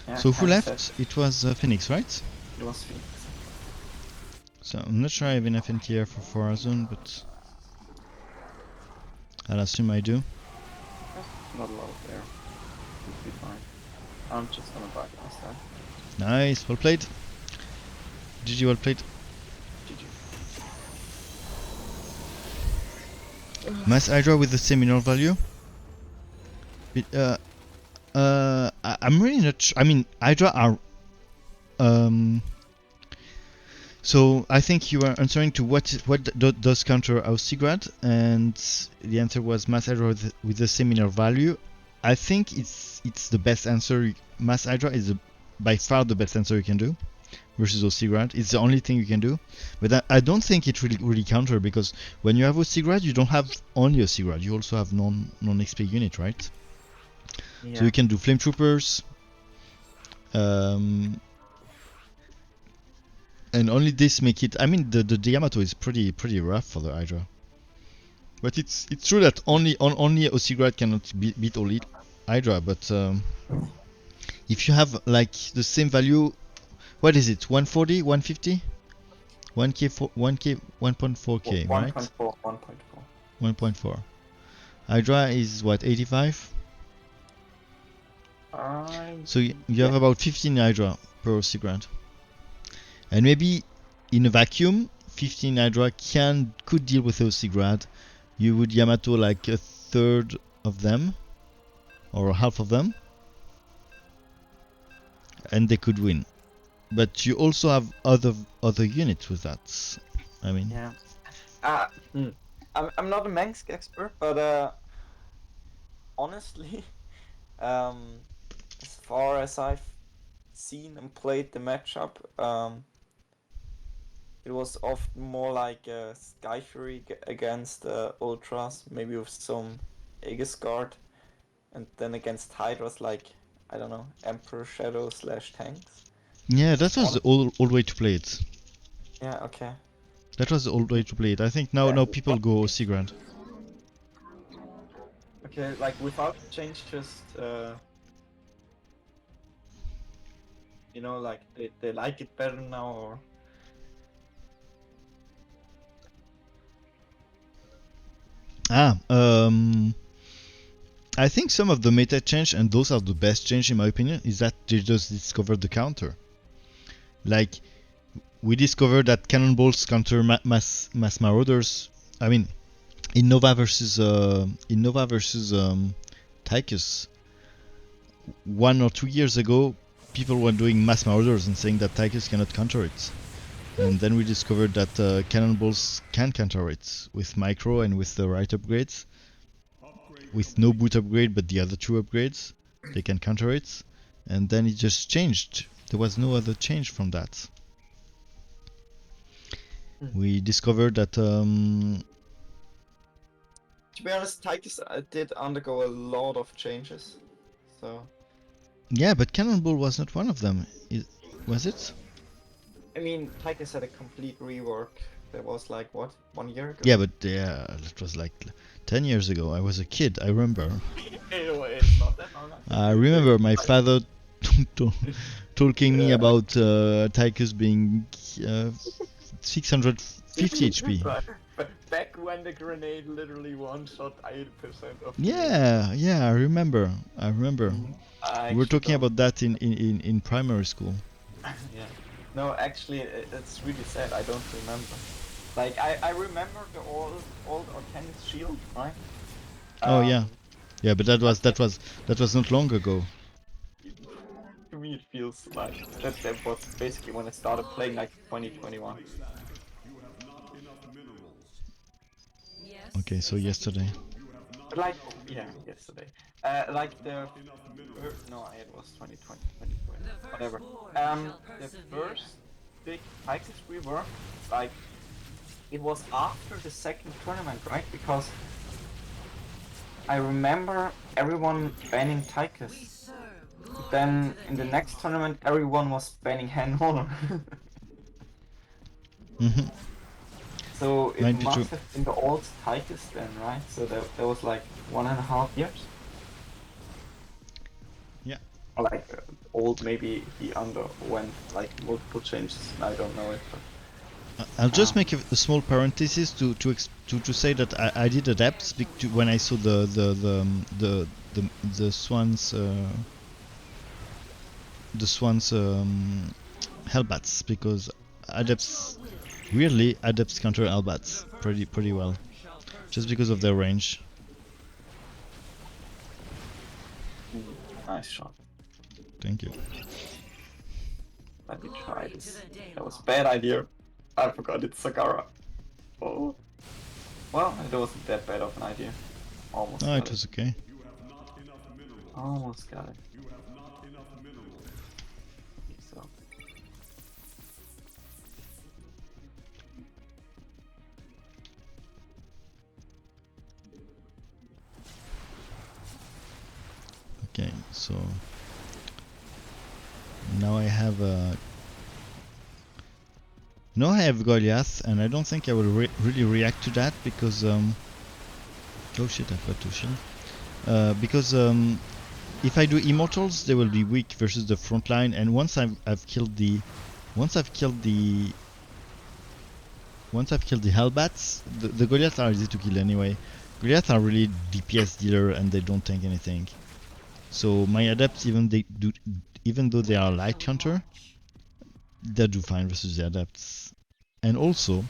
Yeah, so who left? It was Phoenix, right? It was Phoenix. So I'm not sure I have enough NTR for Horizon, but I'll assume I do. Not a lot of there. Should be fine. I'm just gonna buy my stuff. Nice, well played. GG, well played. GG. Mass Hydra with the same mineral value. I'm really not sure. I mean, Hydra are. So I think you are answering to what does counter Austigrad, and the answer was Mass Hydra with the same mineral value. I think it's the best answer. Mass Hydra is by far the best answer you can do versus Austigrad. It's the only thing you can do, but I don't think it really counter, because when you have Austigrad, you don't have only Austigrad. You also have non-XP unit, right? Yeah. So you can do Flame Troopers. And only this make it. I mean, the Yamato is pretty rough for the Hydra. But it's true that only Osigrad cannot beat only Hydra. But if you have like the same value, what is it? 140, 150, 1k, 1k, 1.4k, right? 1.4, 1.4. 1.4. Hydra is what, 85? So you have about 15 Hydra per Osigrad. And maybe in a vacuum, 15 Hydra could deal with Osigrad. You would Yamato like a third of them, or half of them, and they could win. But you also have other units with that. I mean, Yeah. I'm not a Mengsk expert, but honestly, as far as I've seen and played the matchup, it was often more like Sky Fury against Ultras, maybe with some Aegis Guard, and then against Hydras like, I don't know, Emperor Shadow / tanks. yeah, that was the old way to play it. Yeah, okay. That was the old way to play it. I think now people go Osigrad. Okay, like without change, just you know, like they like it better now, or I think some of the meta change, and those are the best change in my opinion, is that they just discovered the counter. Like, we discovered that cannonballs counter mass marauders. I mean, in Nova versus Tychus, 1 or 2 years ago, people were doing mass marauders and saying that Tychus cannot counter it. And then we discovered that cannonballs can counter it with micro and with the right upgrades. With no boot upgrade, but the other 2 upgrades, they can counter it. And then it just changed. There was no other change from that. We discovered that to be honest, Tychus did undergo a lot of changes. So yeah, but Cannonball was not one of them, was it? I mean, Tychus had a complete rework. That was like what, 1 year ago? Yeah, but it was like 10 years ago. I was a kid. I remember. It's not that long. I remember my father talking me about Tychus being 650 HP. Right. But back when the grenade literally one-shot 80% of Yeah, I remember. We were talking don't. about that in primary school. Yeah. No, actually, it's really sad. I don't remember. Like, I remember the old Arcanist shield, right? Oh yeah, but that was not long ago. To me, it feels like that was basically when I started playing, like 2021. Okay, so yesterday. Like, yeah, yesterday. Like the no, it was 2020, 2020, whatever. The first big Tychus rework, like, it was after the second tournament, right? Because I remember everyone banning Tychus. Then in the next tournament, everyone was banning Hand Honor. Mm-hmm. So it 92. must have been the old Tychus then, right? So that was like 1.5 years. Yeah. Or like old, maybe he underwent like multiple changes. I don't know it. But I'll just make a small parenthesis to say that I did adapt when I saw the Swans Hellbats, because adepts counter Hellbats pretty well, just because of their range. nice shot. Thank you. Let me try this. That was a bad idea. I forgot it's Sagara. Oh. Well, it wasn't that bad of an idea. Almost. Oh, it was okay. Almost got it. So. Okay, so now I have Now I have Goliath, and I don't think I will really react to that because oh shit, I've got 2 shield. Because if I do Immortals, they will be weak versus the front line, and once I've killed the Hellbats, the Goliaths are easy to kill anyway. Goliaths are really DPS dealer and they don't tank anything. So my Adepts, even though they are light hunter, they do fine versus the Adepts. And also,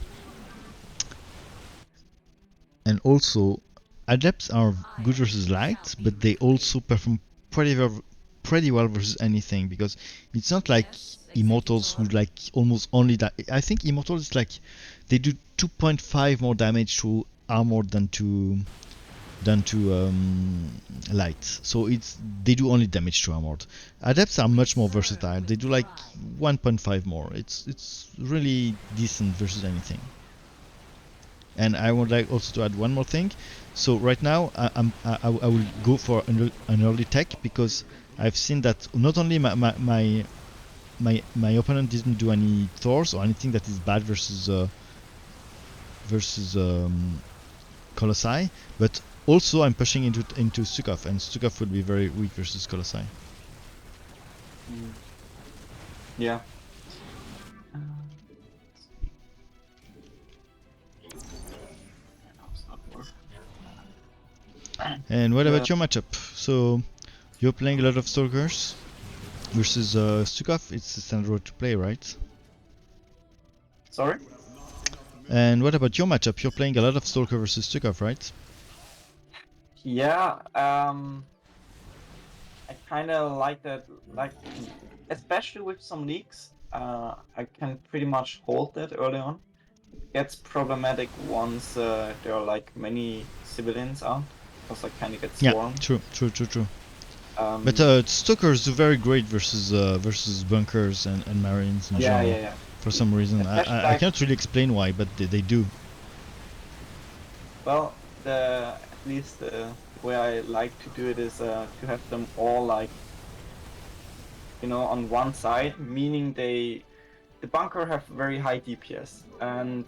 Adepts are good versus light, but they also perform pretty well versus anything, because it's not like Immortals who like almost only that. I think Immortals is like they do 2.5 more damage to armor than to light. So they do only damage to armored. Adepts are much more versatile. They do like 1.5 more. It's really decent versus anything. And I would like also to add one more thing. So right now I will go for an early tech, because I've seen that not only my opponent didn't do any Thors or anything that is bad versus Colossi, but also I'm pushing into Stukov, and Stukov will be very weak versus Colossi. Yeah. And what about your matchup? So you're playing a lot of Stalkers versus Stukov. It's a standard road to play, right? Sorry? And what about your matchup? You're playing a lot of Stalker versus Stukov, right? Yeah, I kind of like that, like, especially with some leaks, I can pretty much hold that early on. It gets problematic once there are like many civilians out, because I kind of get swarmed. Yeah, true. But Stalkers do very great versus bunkers and marines in general. Yeah. For some reason, I can't really explain why, but they do. Well, at least the way I like to do it is to have them all like, on one side, meaning the bunker have very high DPS, and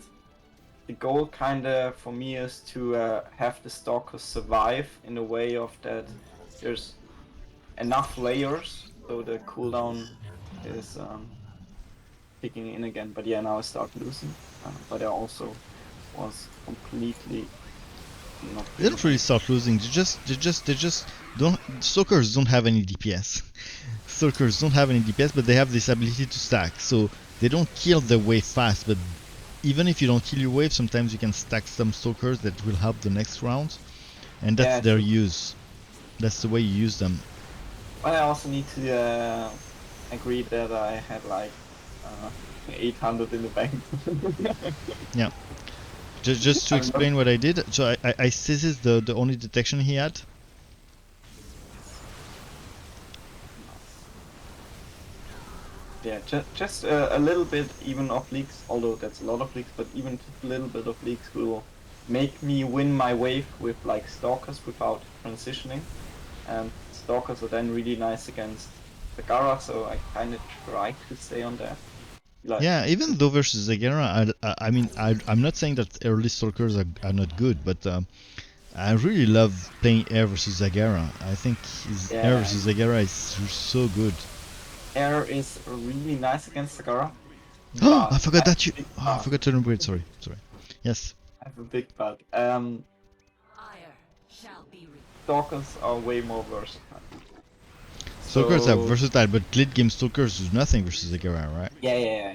the goal kinda for me is to have the stalkers survive in a way of that there's enough layers so the cooldown is kicking in again. But yeah, now I start losing, but I also was completely not. They don't really start losing. They just don't. Stalkers don't have any DPS. Stalkers don't have any DPS, but they have this ability to stack. So they don't kill the wave fast, but even if you don't kill your wave, sometimes you can stack some Stalkers that will help the next round, and that's their use. That's the way you use them. But I also need to agree that I had like 800 in the bank. Yeah. Just to explain what I did, so this is the only detection he had. Yeah, just a little bit even of leaks, although that's a lot of leaks, but even just a little bit of leaks will make me win my wave with like Stalkers without transitioning. And Stalkers are then really nice against Zagara, so I kind of try to stay on that. Like, yeah, even though versus Zagara, I mean, I'm not saying that early Stalkers are not good, but I really love playing Air versus Zagara. I think Air versus Zagara is so good. Air is really nice against Zagara. Oh, I forgot that I forgot to remember it. Sorry. Yes. I have a big bug. Stalkers are way more versatile. Stalkers are versatile, but late game Stalkers do nothing versus Zagara, right? Yeah.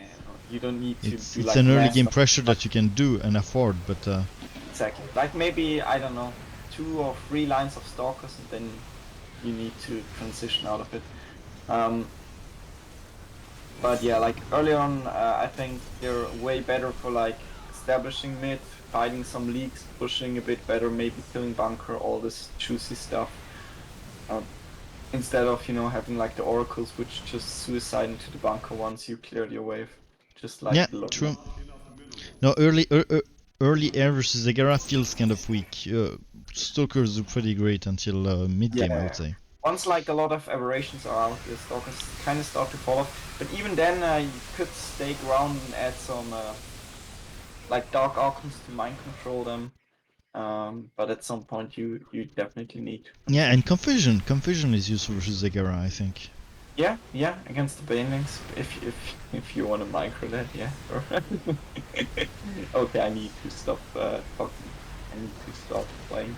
You don't need to. It's an early game pressure that you can do and afford, but. Exactly. Like maybe, I don't know, 2 or 3 lines of Stalkers, and then you need to transition out of it. But yeah, like early on, I think they're way better for like establishing mid, fighting some leaks, pushing a bit better, maybe killing bunker, all this juicy stuff. Instead of, having like the oracles which just suicide into the bunker once you cleared your wave. Just like true. No, early Air versus Zagara feels kind of weak. Stalkers are pretty great until mid game, I would say. once like a lot of aberrations are out, the stalkers kind of start to fall off. But even then, you could stay around and add some like dark archons to mind control them. But at some point, you definitely need. Yeah, and confusion is useful versus Zegara, I think. Yeah, against the banelings, if you want to micro that, yeah. Okay, I need to stop talking. I need to stop playing.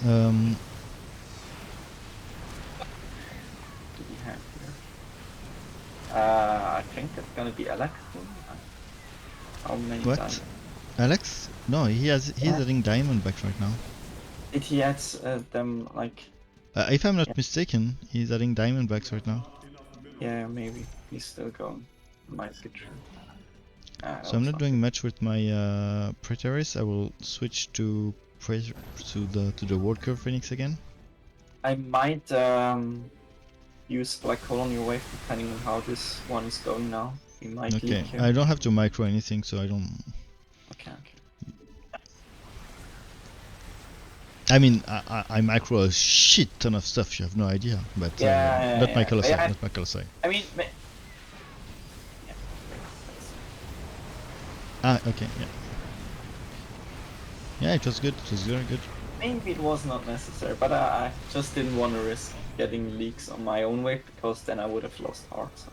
Um, Do we have here? I think it's gonna be Alex. How many what? times? Alex? No, he's Yeah. adding Diamondbacks right now. Did he add them like? If I'm not Yeah. mistaken, he's adding Diamondbacks right now. Yeah, maybe he's still going. Might be true. So I'm not doing much with my Praetorius. I will switch to the World Curve Phoenix again. I might use Black Hole on your wave depending on how this one is going now. We might Okay, leak here. I don't have to micro anything, so I don't. Okay. I mean, I micro a shit ton of stuff. You have no idea, but not my color side. Yeah. Not my color side. I mean, Okay, yeah. Yeah, it was good. It was very good. maybe it was not necessary, but I just didn't want to risk getting leaks on my own wave because then I would have lost heart. So.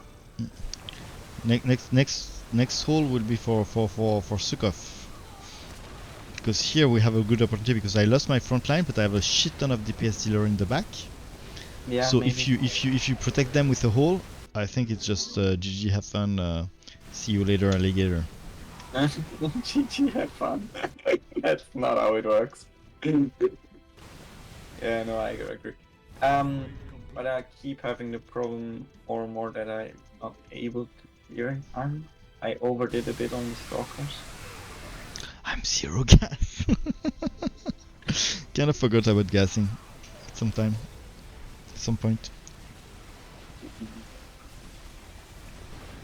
Next hole will be for Sukov. Because here we have a good opportunity because I lost my front line, but I have a shit ton of DPS dealer in the back. Yeah. So maybe. if you protect them with a hole, I think it's just GG, have fun, see you later, alligator. GG, have fun. That's not how it works. Yeah, no, I agree. But I keep having the problem more and more that I'm not able to clear in time. I overdid a bit on the stalkers. I'm zero gas. Kinda forgot about gassing at some point.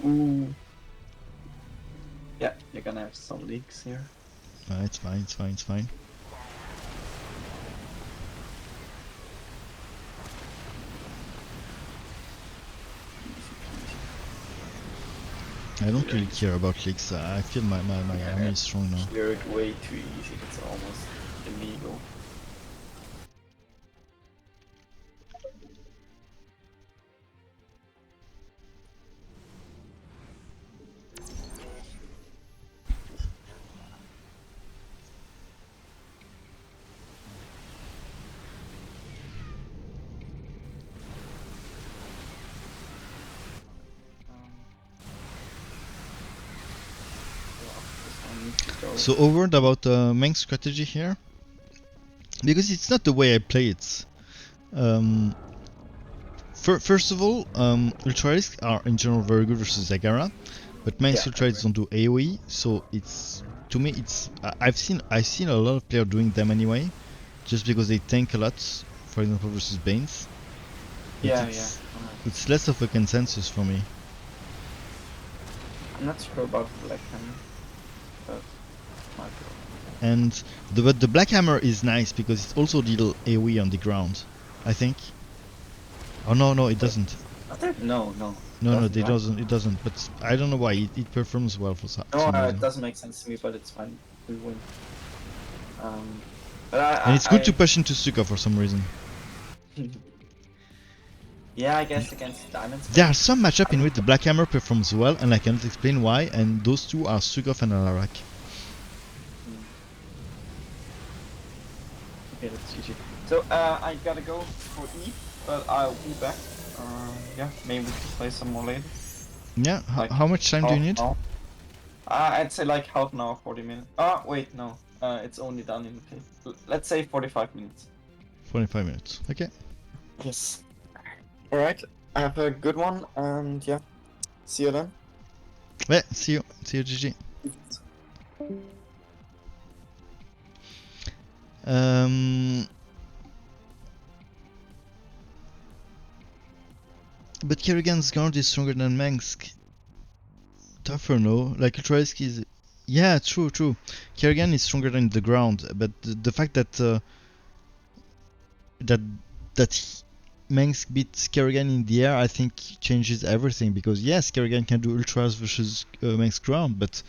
Ooh. Yeah, you're gonna have some leaks here. It's fine. I don't really care about leaks. I feel my army is strong now. Clear it way too easy. It's almost illegal. So a word about Meng's strategy here, because it's not the way I play it. First of all, Ultralisks are in general very good versus Zagara, but Meng's Ultralisks don't do AoE, so it's, to me, it's I've seen a lot of players doing them anyway, just because they tank a lot. For example, versus Banes. It's less of a consensus for me. I'm not sure about Black Hammer, but might be. And the Black Hammer is nice because it also deals AoE on the ground, I think. Oh no, it doesn't. No, it doesn't. But I don't know why it performs well for some reason. it doesn't make sense to me, but it's fine. We win. And it's good to push into Suka for some reason. Yeah, I guess against diamonds. There are some matchups in which the Black Hammer performs well, and I cannot explain why. And those two are Sukov and Alarak. Okay, that's GG. So I gotta go for E, but I'll be back. Yeah, maybe we can play some more later. Yeah, Like how much time do you need? I'd say like half an hour, 40 minutes. Oh, wait, no. It's only done in the let's say 45 minutes. 45 minutes, okay. Yes. Alright, have a good one, and yeah, see you then. Yeah, see you, GG. But Kerrigan's guard is stronger than Mengsk. Tougher, no? Like Ultralisk is... Yeah, true. Kerrigan is stronger than the ground, but the fact that Mengsk beats Kerrigan in the air, I think changes everything, because yes, Kerrigan can do ultras versus Mengsk ground, but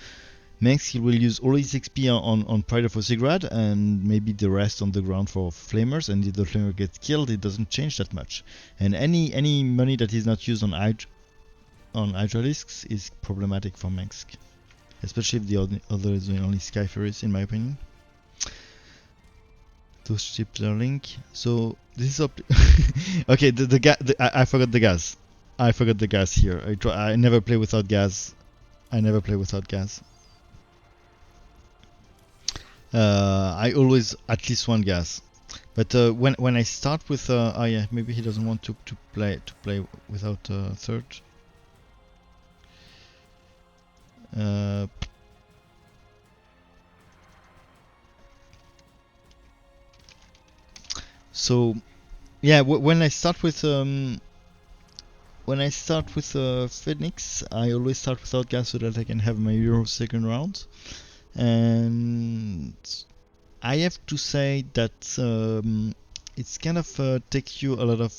Mengsk he will use all his XP on Pride of Osigrad and maybe the rest on the ground for Flamers, and if the Flamer gets killed, it doesn't change that much. And any money that is not used on Hydralisks is problematic for Mengsk, especially if the other is doing only Skyferries, in my opinion. Those chips are linked. So this is up. Okay, I forgot the gas. I forgot the gas here. I never play without gas. I never play without gas. I always at least one gas. But when I start with oh yeah, maybe he doesn't want to play without third. So yeah, when I start with Phoenix, I always start without gas so that I can have my Euro second round. And I have to say that it's kind of take you a lot of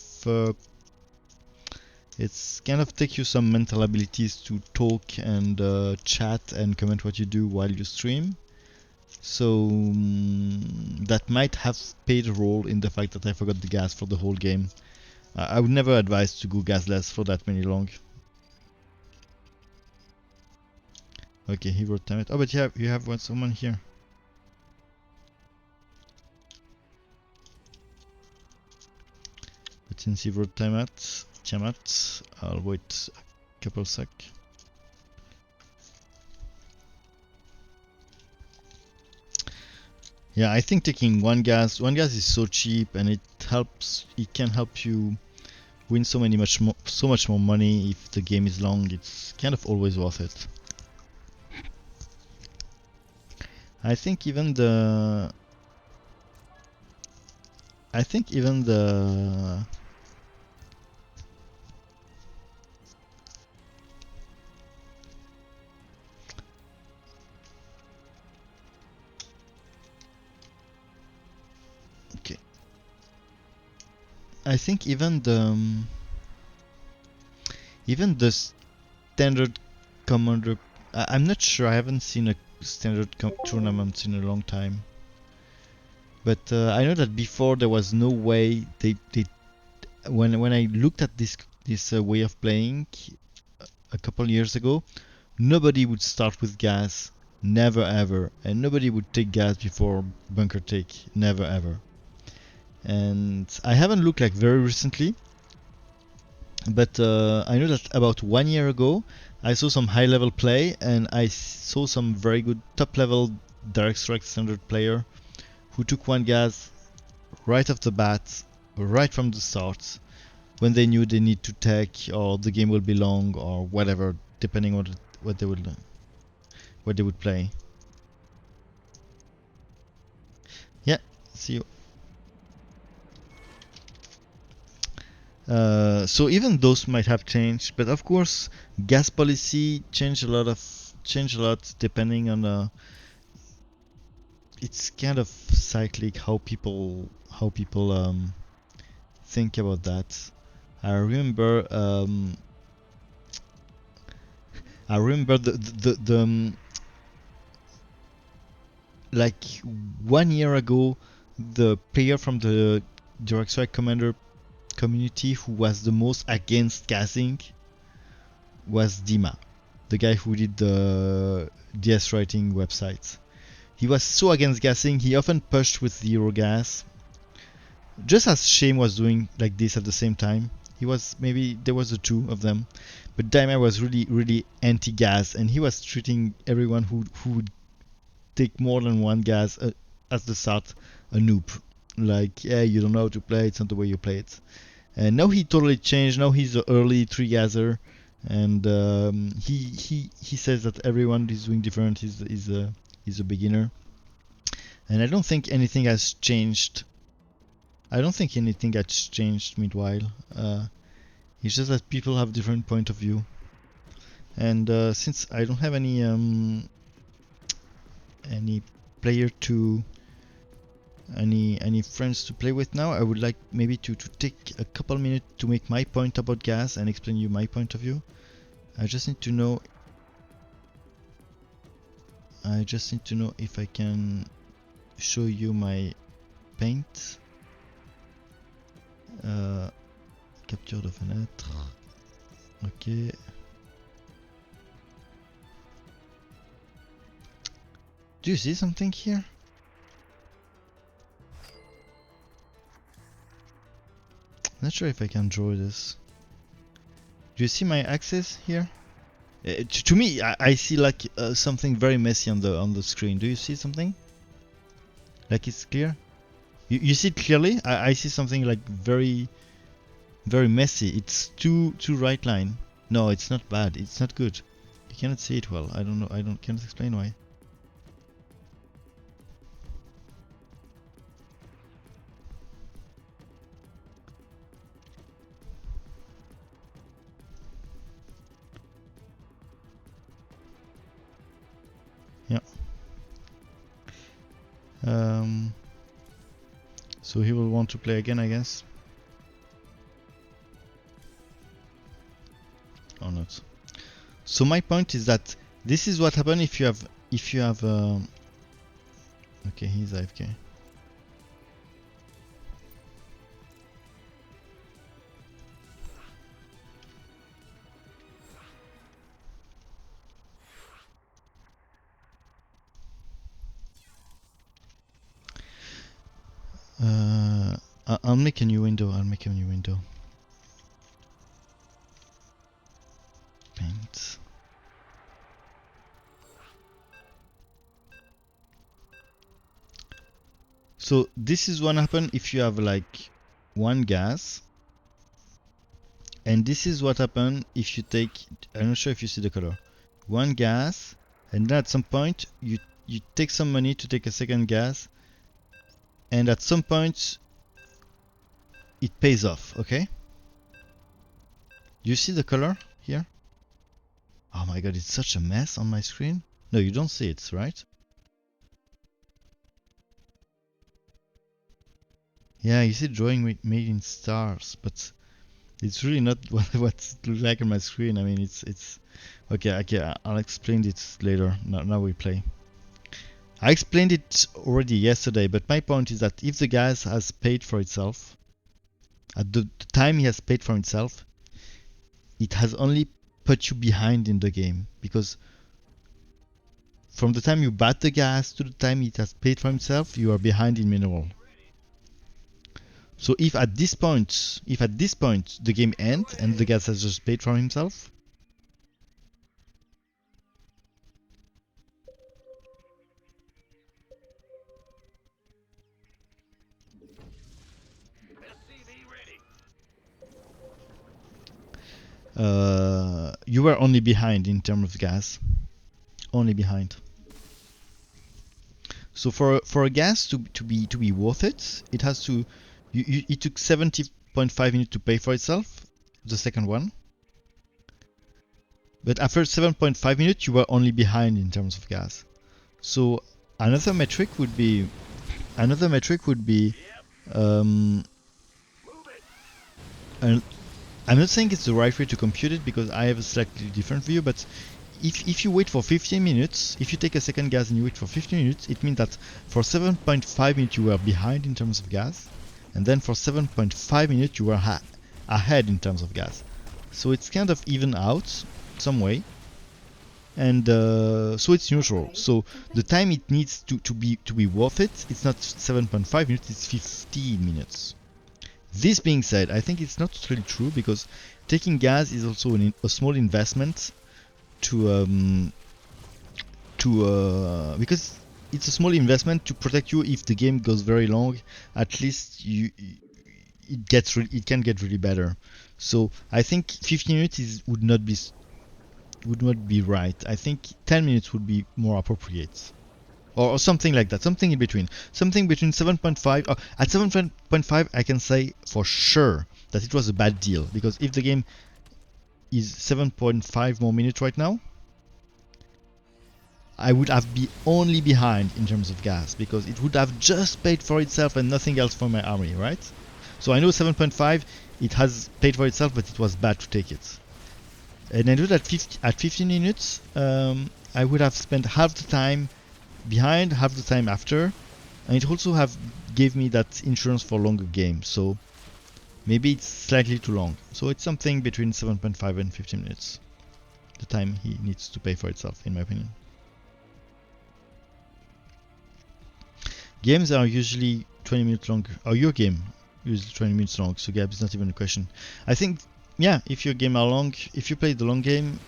it's kind of take you some mental abilities to talk and chat and comment what you do while you stream. So that might have played a role in the fact that I forgot the gas for the whole game. I would never advise to go gasless for that many long. Okay, he wrote time it. Oh, but you have someone here. But since he wrote Tiamat, I'll wait a couple sec. Yeah, I think taking one gas is so cheap, and it can help you win so much more money if the game is long. It's kind of always worth it. I think even the okay. I think even the standard commander. I'm not sure. I haven't seen a standard tournament in a long time. But I know that before there was no way when I looked at this way of playing a couple years ago, nobody would start with gas, never ever, and nobody would take gas before bunker take, never ever. And I haven't looked like very recently, but I know that about 1 year ago I saw some high level play, and I saw some very good top level direct strike standard player who took one gas right off the bat, right from the start, when they knew they need to take or the game will be long or whatever, depending on what they would play. Yeah, see you. So even those might have changed, but of course, gas policy changed a lot depending on. It's kind of cyclic how people think about that. I remember the like 1 year ago, the player from the Direct Strike Commander community who was the most against gassing was Dima, the guy who did the DS writing website. He was so against gassing, he often pushed with zero gas. Just as Shame was doing like this at the same time. There was the two of them. But Dima was really anti-gas, and he was treating everyone who would take more than one gas at the start a noob. Like, yeah, you don't know how to play, it's not the way you play it. And now he totally changed. Now he's an early 3-gasser, and he says that everyone is doing different. He's a beginner, and I don't think anything has changed. Meanwhile. It's just that people have different point of view, and since I don't have any player to any friends to play with now. I would like maybe to take a couple minutes to make my point about gas and explain you my point of view. I just need to know if I can show you my paint. Capture de fenêtre. Ok. Do you see something here? Not sure if I can draw this. Do you see my axis here? To me, I see like something very messy on the screen. Do you see something? Like it's clear? You see it clearly? I see something like very messy. It's too right line. No, it's not bad. It's not good. You cannot see it well. I don't know. Can't explain why. Yeah. So he will want to play again, I guess. Or not. So my point is that this is what happens if you have okay, he's AFK. I'll make a new window. Paint. So this is what happens if you have like one gas, and this is what happens if you take, I'm not sure if you see the color, one gas, and then at some point you take some money to take a second gas, and at some point it pays off. Okay, you see the color here? Oh my god, it's such a mess on my screen. No, you don't see it, right? Yeah, you see drawing made in stars, but it's really not what it looks like on my screen. I mean, it's okay. I'll explain it later. Now we play. I explained it already yesterday, but my point is that if the gas has paid for itself, at the time he has paid for himself, it has only put you behind in the game, because from the time you bought the gas to the time it has paid for himself, you are behind in mineral. So if at this point the game ends and the gas has just paid for himself, you were only behind in terms of gas. Only behind. So for a gas to be worth it, it has to it took 70.5 minutes to pay for itself, the second one. But after 7.5 minutes, you were only behind in terms of gas. So another metric would be and I'm not saying it's the right way to compute it, because I have a slightly different view, but if you wait for 15 minutes, if you take a second gas and you wait for 15 minutes, it means that for 7.5 minutes you were behind in terms of gas, and then for 7.5 minutes you were ahead in terms of gas. So it's kind of even out some way, and so it's neutral. So the time it needs to be worth it, it's not 7.5 minutes, it's 15 minutes. This being said, I think it's not really true, because taking gas is also a small investment because it's a small investment to protect you if the game goes very long. At least it can get really better. So I think 15 minutes would not be right. I think 10 minutes would be more appropriate. Or something like that, something in between. Something between 7.5. At 7.5, I can say for sure that it was a bad deal, because if the game is 7.5 more minutes right now, I would have been only behind in terms of gas, because it would have just paid for itself and nothing else for my army, right? So I know 7.5, it has paid for itself, but it was bad to take it. And I know that at 15 minutes, I would have spent half the time behind, half the time after, and it also have gave me that insurance for longer games. So maybe it's slightly too long. So it's something between 7.5 and 15 minutes. The time he needs to pay for itself, in my opinion. Games are usually 20 minutes long, or your game usually 20 minutes long, so gap is not even a question. I think, yeah, if your game are long, if you play the long game,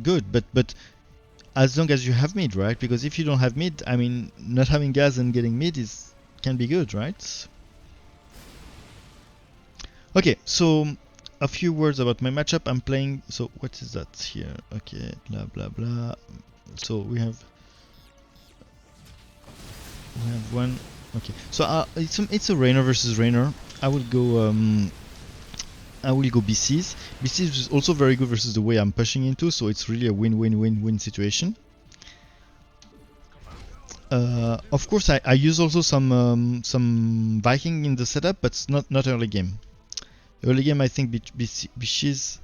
good, but as long as you have mid, right? Because if you don't have mid, I mean, not having gas and getting mid can be good, right? Okay, so a few words about my matchup. I'm playing, so what is that here? Okay, blah blah blah. So we have one. Okay, so it's a Rainer versus Rainer. I will go BCs. BCs is also very good versus the way I'm pushing into, so it's really a win-win-win-win situation. Of course, I use also some Viking in the setup, but not early game. Early game, I think BCs.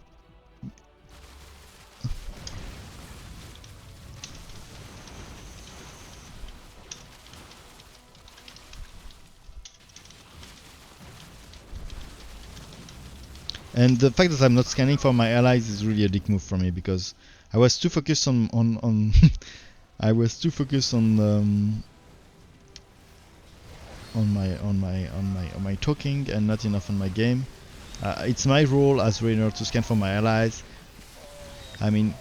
And the fact that I'm not scanning for my allies is really a dick move for me, because I was too focused on I was too focused on my talking and not enough on my game. It's my role as Rainer to scan for my allies. I mean,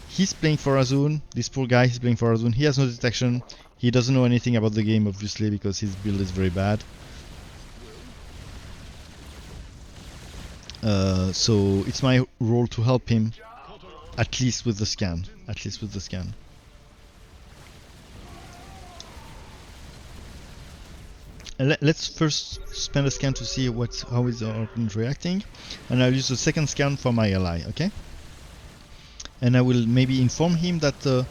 he's playing for Azun. This poor guy, he's playing for Azun. He has no detection. He doesn't know anything about the game, obviously, because his build is very bad. So it's my role to help him, at least with the scan. And let's first spend a scan to see how is our opponent reacting, and I'll use the second scan for my ally, okay? And I will maybe inform him that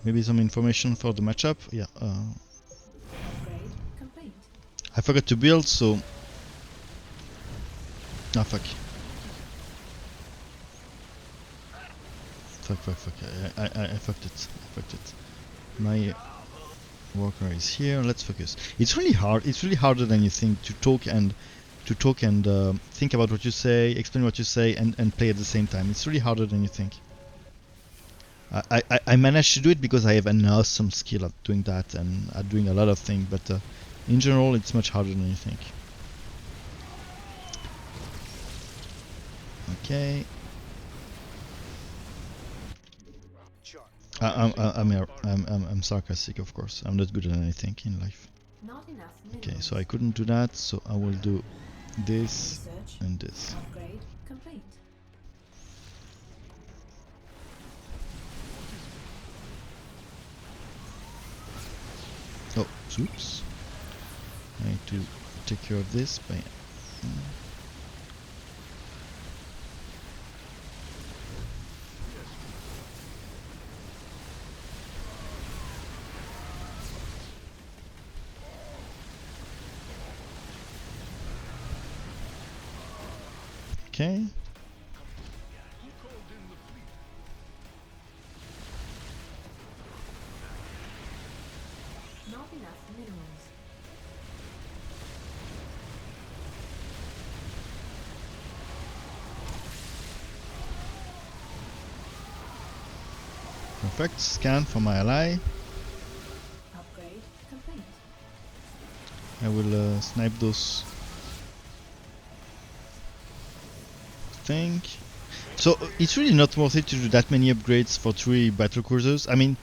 maybe some information for the matchup. Yeah. I forgot to build, so. Ah, fuck. Fuck. I fucked it. My worker is here. Let's focus. It's really hard. It's really harder than you think to talk and think about what you say, explain what you say, and play at the same time. It's really harder than you think. I managed to do it because I have an awesome skill at doing that and at doing a lot of things, but in general it's much harder than you think. Okay. I'm sarcastic, of course. I'm not good at anything in life. Okay, so I couldn't do that, so I will do this and this. Oh, oops. I need to take care of this by... Okay. Not enough minerals. Perfect. Scan for my ally. Upgrade complete. I will snipe those thing. So it's really not worth it to do that many upgrades for 3 battle cruisers. I mean,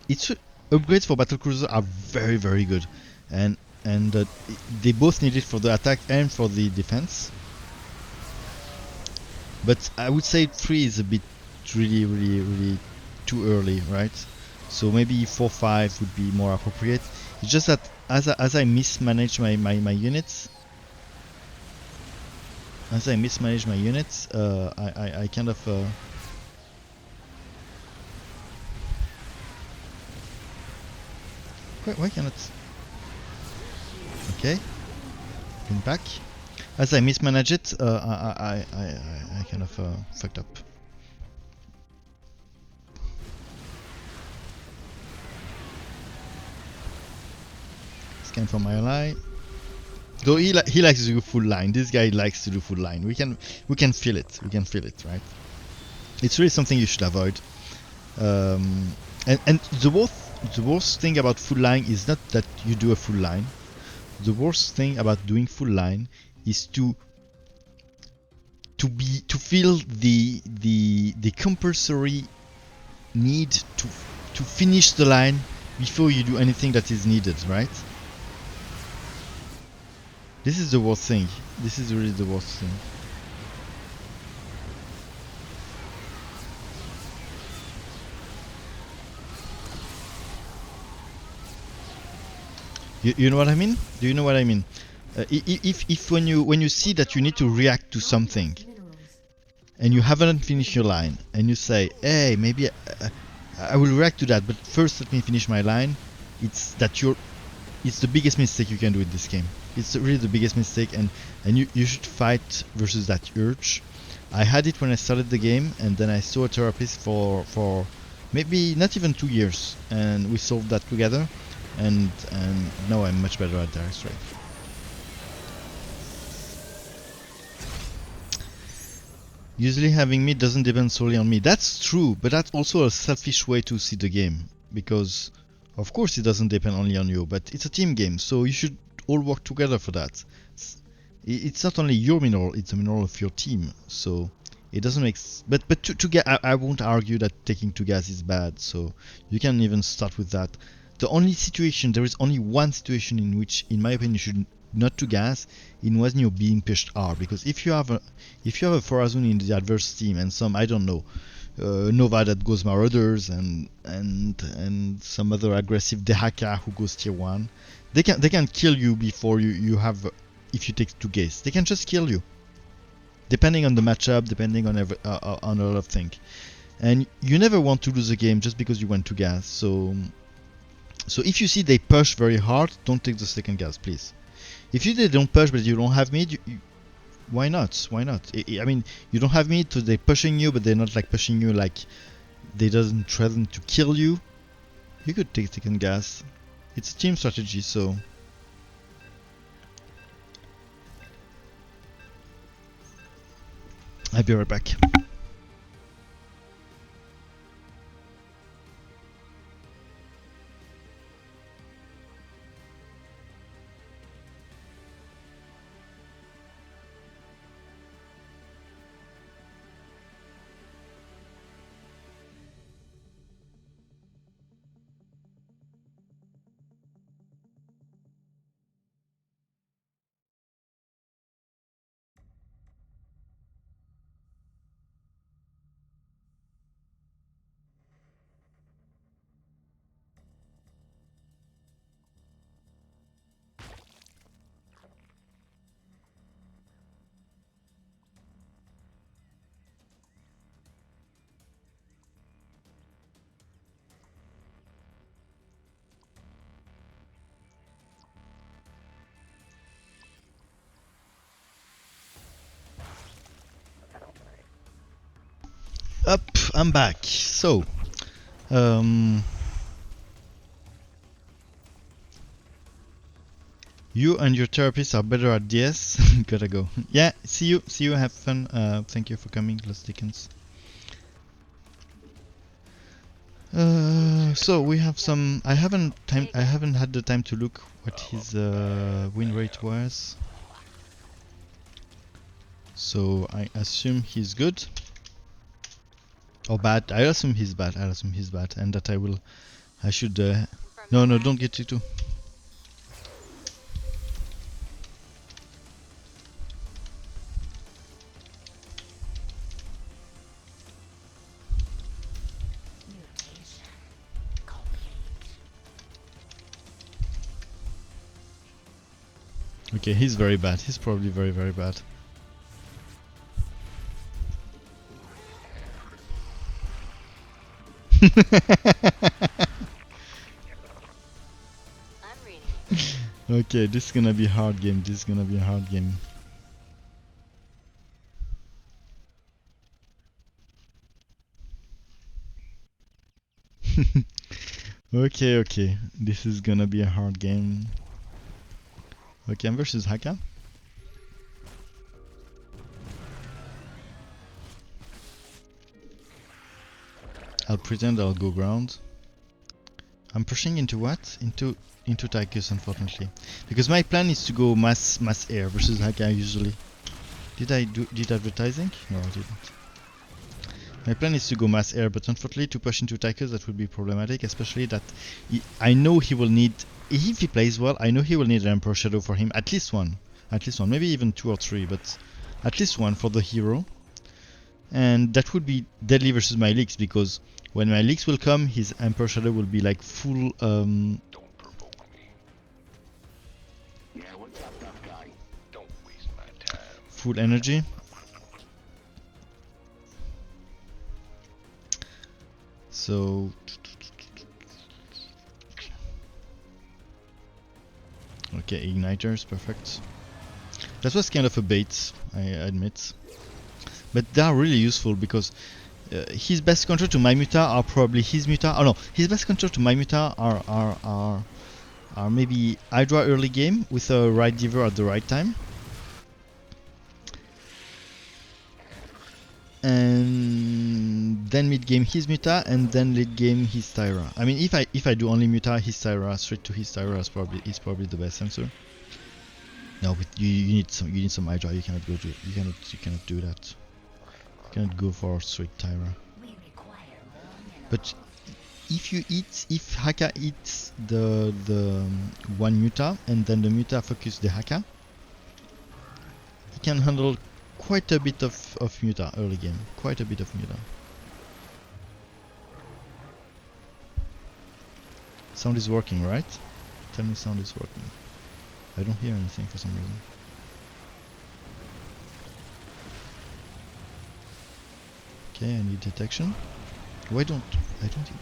upgrades for battle cruisers are very good, and they both need it for the attack and for the defense. But I would say 3 is a bit it's really too early, right? So maybe 4-5 would be more appropriate. It's just that as I mismanage my units, I kind of why cannot? Okay, bring back. As I mismanage it, I kind of fucked up. Scan for my ally. Though he likes to do full line. This guy likes to do full line. We can feel it. We can feel it, right? It's really something you should avoid. And the worst thing about full line is not that you do a full line. The worst thing about doing full line is to feel the compulsory need to finish the line before you do anything that is needed, right? This is the worst thing. This is really the worst thing. You know what I mean? Do you know what I mean? If when you see that you need to react to something and you haven't finished your line and you say, hey, maybe I will react to that, but first let me finish my line, it's the biggest mistake you can do in this game. It's really the biggest mistake, and you should fight versus that urge. I had it when I started the game, and then I saw a therapist for maybe not even 2 years, and we solved that together, and now I'm much better at direct strike. Usually having me doesn't depend solely on me. That's true, but that's also a selfish way to see the game, because of course it doesn't depend only on you, but it's a team game, so you should all work together for that. It's not only your mineral, it's the mineral of your team, so it doesn't make but to get I won't argue that taking 2 gas is bad, so you can even start with that. The only situation, there is only one situation in which, in my opinion, you should not to gas, in when you're being pushed hard, because if you have a Forazun in the adverse team and some, I don't know, Nova that goes Marauders and some other aggressive Dehaka who goes tier 1, they can kill you before you have, if you take 2 gas, they can just kill you, depending on the matchup, depending on on a lot of things, and you never want to lose a game just because you went to gas. So if you see they push very hard, don't take the second gas, please. If they don't push but you don't have meat, why not? Why not? I mean, you don't have meat, so they're pushing you, but they're not like pushing you like they doesn't threaten to kill you. You could take second gas. It's a team strategy, so. I'll be right back. Up, I'm back. So, you and your therapist are better at DS. Gotta go. Yeah, see you. Have fun. Thank you for coming, Lost Dickens. So we have some. I haven't had the time to look what his win rate was. So I assume he's good or bad. I assume he's bad. And that I should. No, don't get it too. Okay, he's very bad. He's probably very, very bad. Okay, this is gonna be a hard game. This is gonna be a hard game. Okay, okay. This is gonna be a hard game. Okay, I'm versus Haka. I'll pretend I'll go ground. I'm pushing into what? Into Tychus, unfortunately, because my plan is to go mass air versus Haka usually. Did I did advertising? No, I didn't. My plan is to go mass air, but unfortunately to push into Tychus that would be problematic, especially that I know he will need, if he plays well, I know he will need an Emperor Shadow for him, at least one, maybe even 2 or 3, but at least one for the hero. And that would be deadly versus my leaks, because when my leaks will come, his Emperor Shadow will be like full full energy. So okay, igniters, perfect. That was kind of a bait, I admit, but they are really useful because his best counter to my muta are probably his muta. Oh no, his best counter to my muta are maybe Hydra early game with a right diver at the right time, and then mid game his muta, and then late game his Tyra. I mean, if I do only muta his Tyra, straight to his Tyra is probably the best answer. No, but you need some Hydra. You cannot do that. You cannot go for straight Tyra. But if Haka eats the one muta and then the muta focus the Haka, he can handle quite a bit of muta early game. Quite a bit of muta. Sound is working, right? Tell me sound is working. I don't hear anything for some reason. Okay, I need detection. Why don't I don't okay.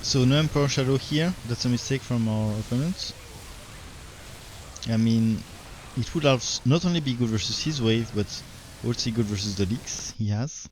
So no Emperor Shadow here, that's a mistake from our opponents. I mean, it would have not only be good versus his wave, but also good versus the leaks he has.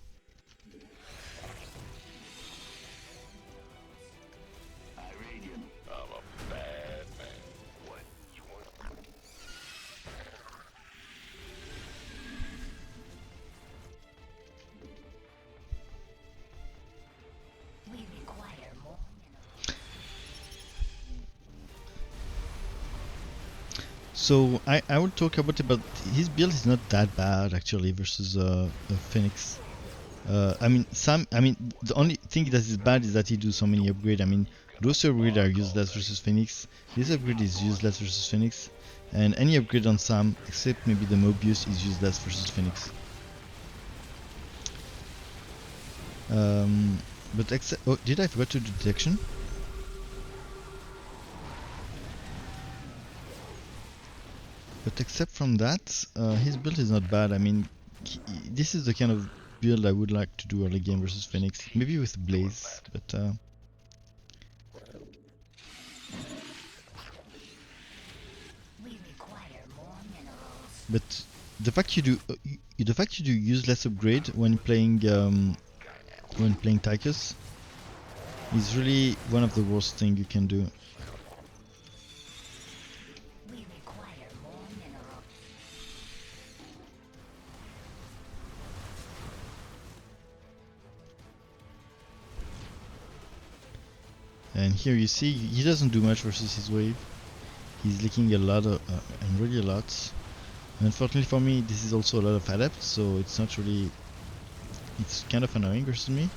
So I will talk about it, but his build is not that bad actually versus Phoenix. I mean, the only thing that is bad is that he do so many upgrades. I mean, those upgrades are useless versus Phoenix. This upgrade is useless versus Phoenix, and any upgrade on Sam, except maybe the Mobius, is useless versus Phoenix. But except, oh, did I forget to do detection? But except from that, his build is not bad. I mean, this is the kind of build I would like to do early game versus Phoenix. Maybe with Blaze, but But the fact you do useless upgrade when playing Tychus is really one of the worst thing you can do. We require more minerals. And here you see he doesn't do much versus his wave. He's leaking a lot and really a lot. Unfortunately for me, this is also a lot of adepts, so it's not really. It's kind of annoying versus me.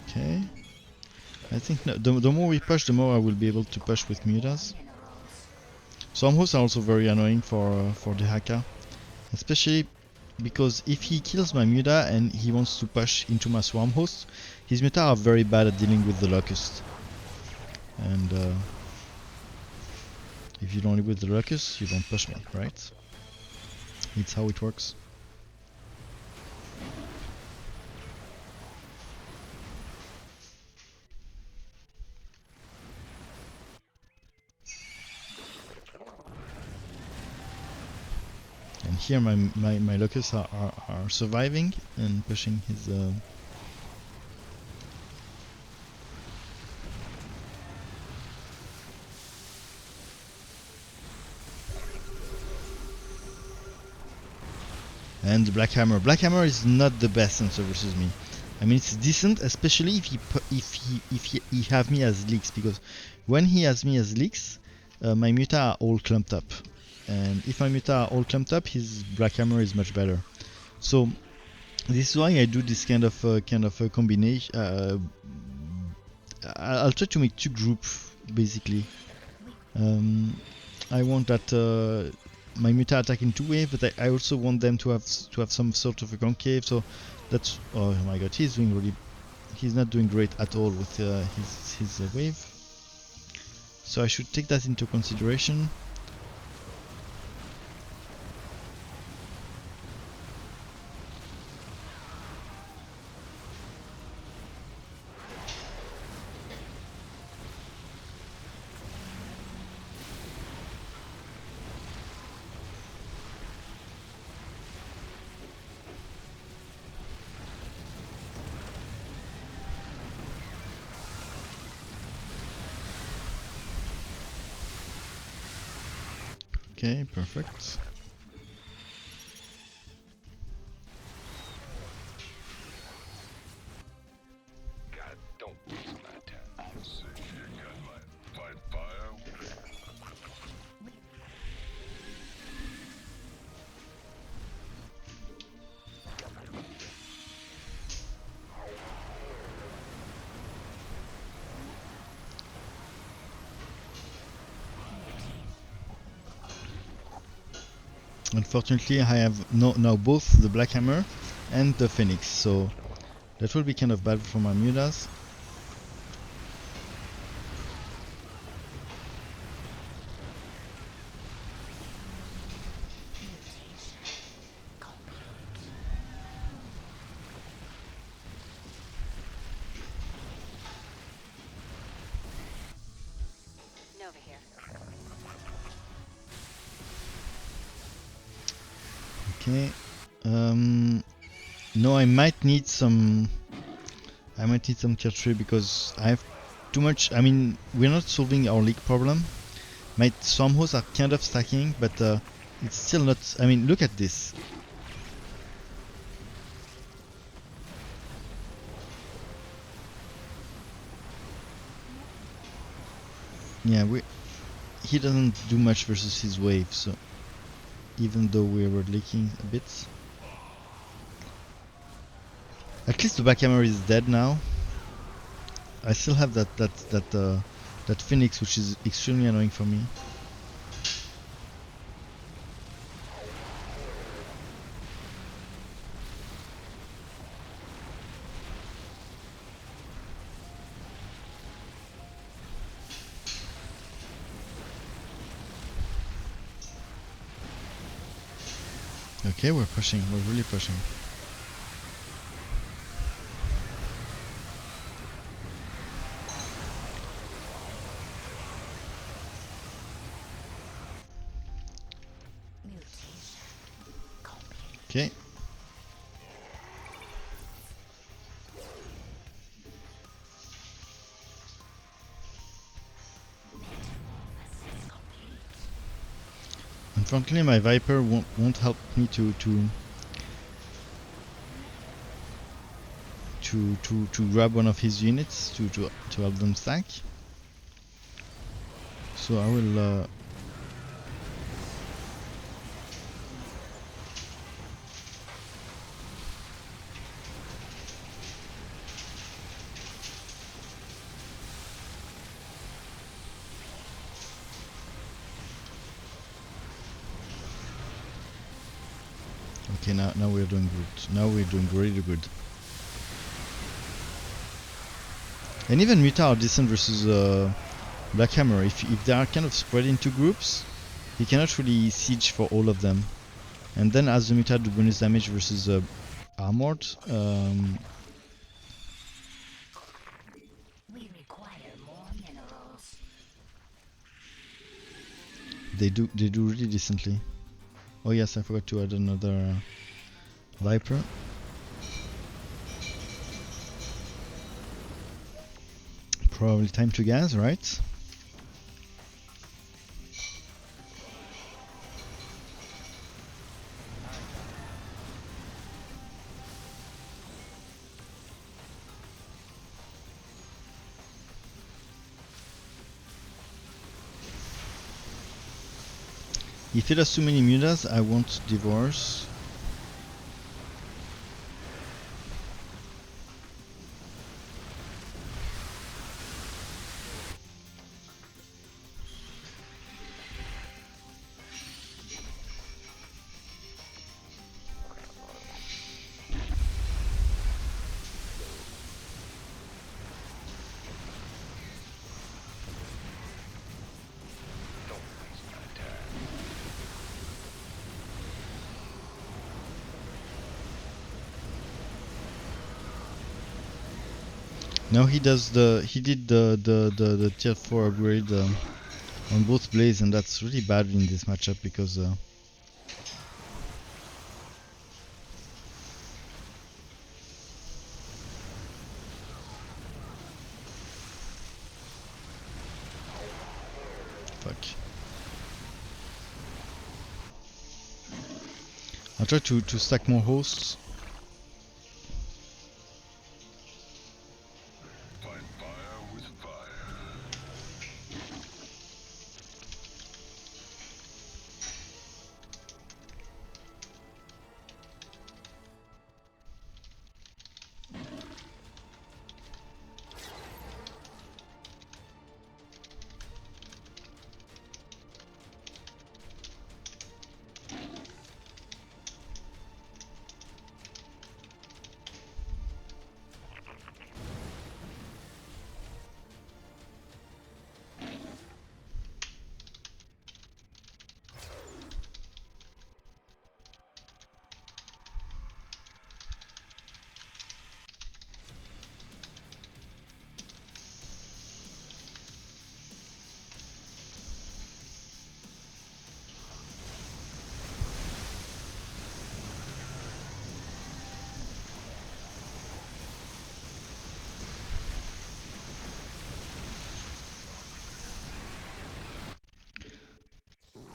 Okay. I think the more we push, the more I will be able to push with mutas. Swarm hosts are also very annoying for the Haka, especially because if he kills my muta and he wants to push into my swarm host, his muta are very bad at dealing with the locust. And if you don't live with the locust, you don't push me, right? It's how it works. And here my locusts are surviving and pushing his and the Black Hammer. Black Hammer is not the best answer versus me. I mean, it's decent, especially if he have me as leaks, because when he has me as leaks, my muta are all clumped up, and if my muta are all clumped up, his Black Hammer is much better. So this is why I do this kind of a combination. I'll try to make two groups basically. I want that my muta attack in two waves, but I also want them to have some sort of a concave. So that's, oh my god, he's not doing great at all with his wave. So I should take that into consideration. Okay, perfect. Unfortunately, I have now both the Black Hammer and the Phoenix, so that will be kind of bad for my mutas. Nova here. Okay. No, I might need some tier 3 because I have too much. I mean, we're not solving our leak problem. My swarm hosts are kind of stacking, but it's still not. I mean, look at this. Yeah, he doesn't do much versus his wave, so even though we were leaking a bit. At least the backhammer is dead now. I still have that Phoenix, which is extremely annoying for me. Okay, we're pushing. We're really pushing. Okay. Unfortunately, my Viper won't help me to grab one of his units to help them stack. So I will. Okay, now we're doing good. Now we're doing really good. And even Muta are decent versus Black Hammer. If they are kind of spread into groups, he cannot really siege for all of them. And then as the Muta do bonus damage versus Armored, We require more minerals. they do really decently. Oh yes, I forgot to add another Viper. Probably time to gas, right? If it has too many mutas, I won't divorce. Now he did the tier 4 upgrade on both blades, and that's really bad in this matchup because fuck. I'll try to stack more hosts.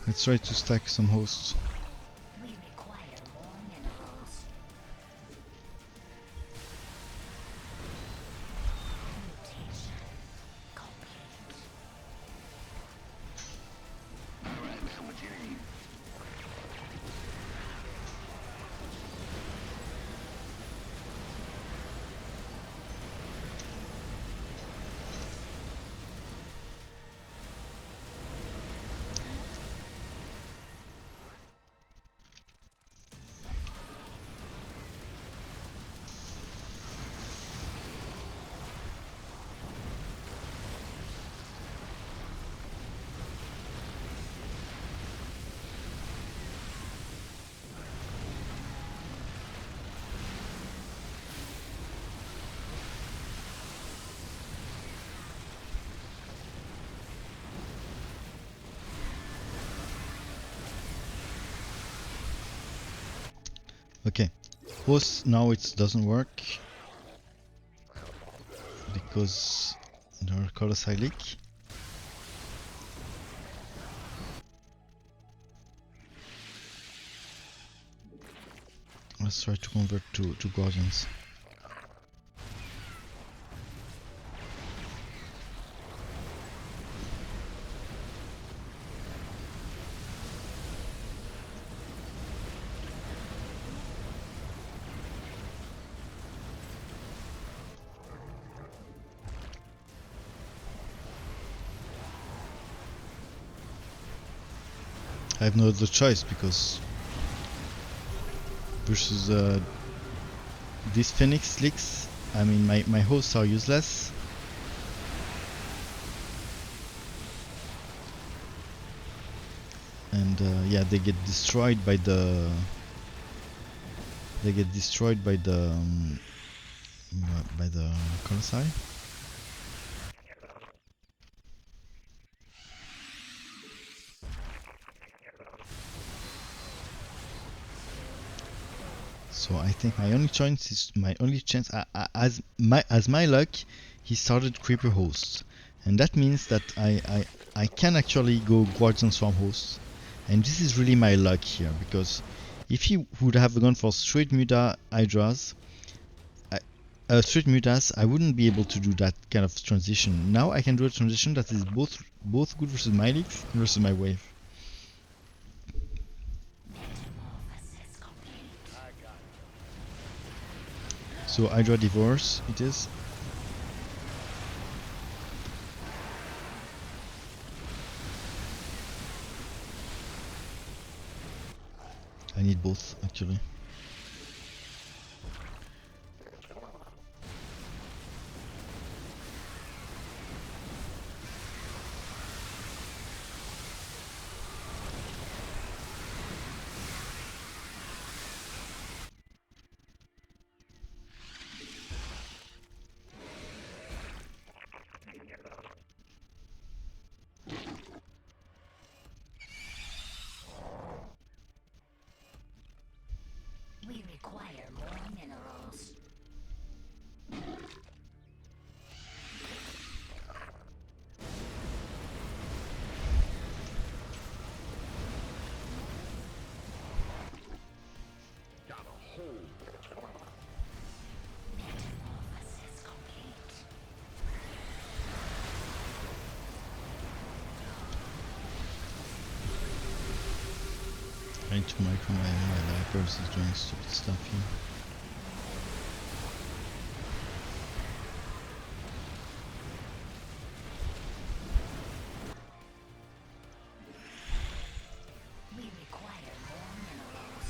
Let's try to stack some hosts. We require more minerals. Mutation complete. Okay, host now it doesn't work because there are colossi leak. Let's try to convert to guardians. I have no other choice because versus these Phoenix leaks, I mean my hosts are useless. And yeah, they get destroyed by the colossi. So I think my only chance as my luck, he started creeper hosts, and that means that I can actually go guardians from hosts, and this is really my luck here because if he would have gone for straight muta hydras, straight mutas, I wouldn't be able to do that kind of transition. Now I can do a transition that is both good versus my leaks and versus my wave. Metamorphosis complete. So Hydra Divorce it is. I need both actually. We require more minerals. Metamorphosis complete. I need to micro my vipers is doing stupid stuff here. We require more minerals.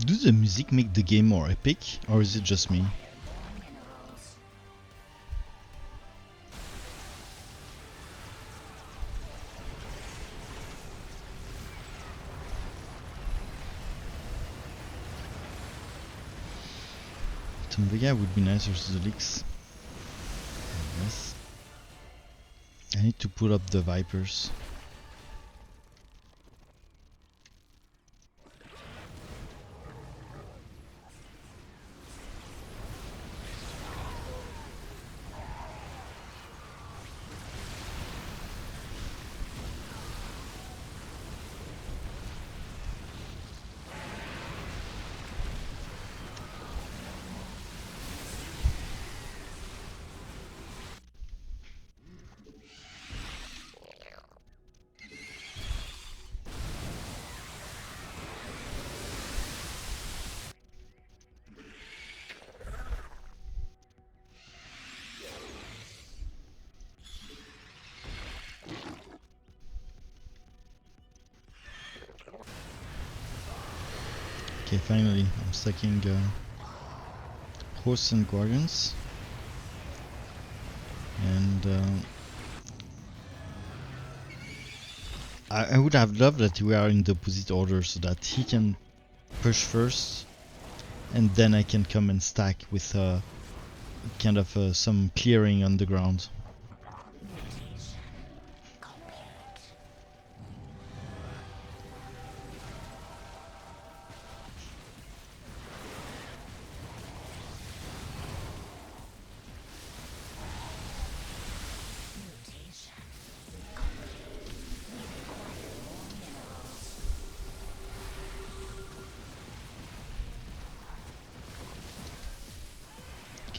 Does the music make the game more epic, or is it just me? More minerals. Some Vega would be nice versus the leaks. Yes. I need to pull up the vipers. Okay, finally, I'm stacking Horse and Guardians. And I would have loved that we are in the opposite order so that he can push first and then I can come and stack with kind of some clearing on the ground. Mutation complete.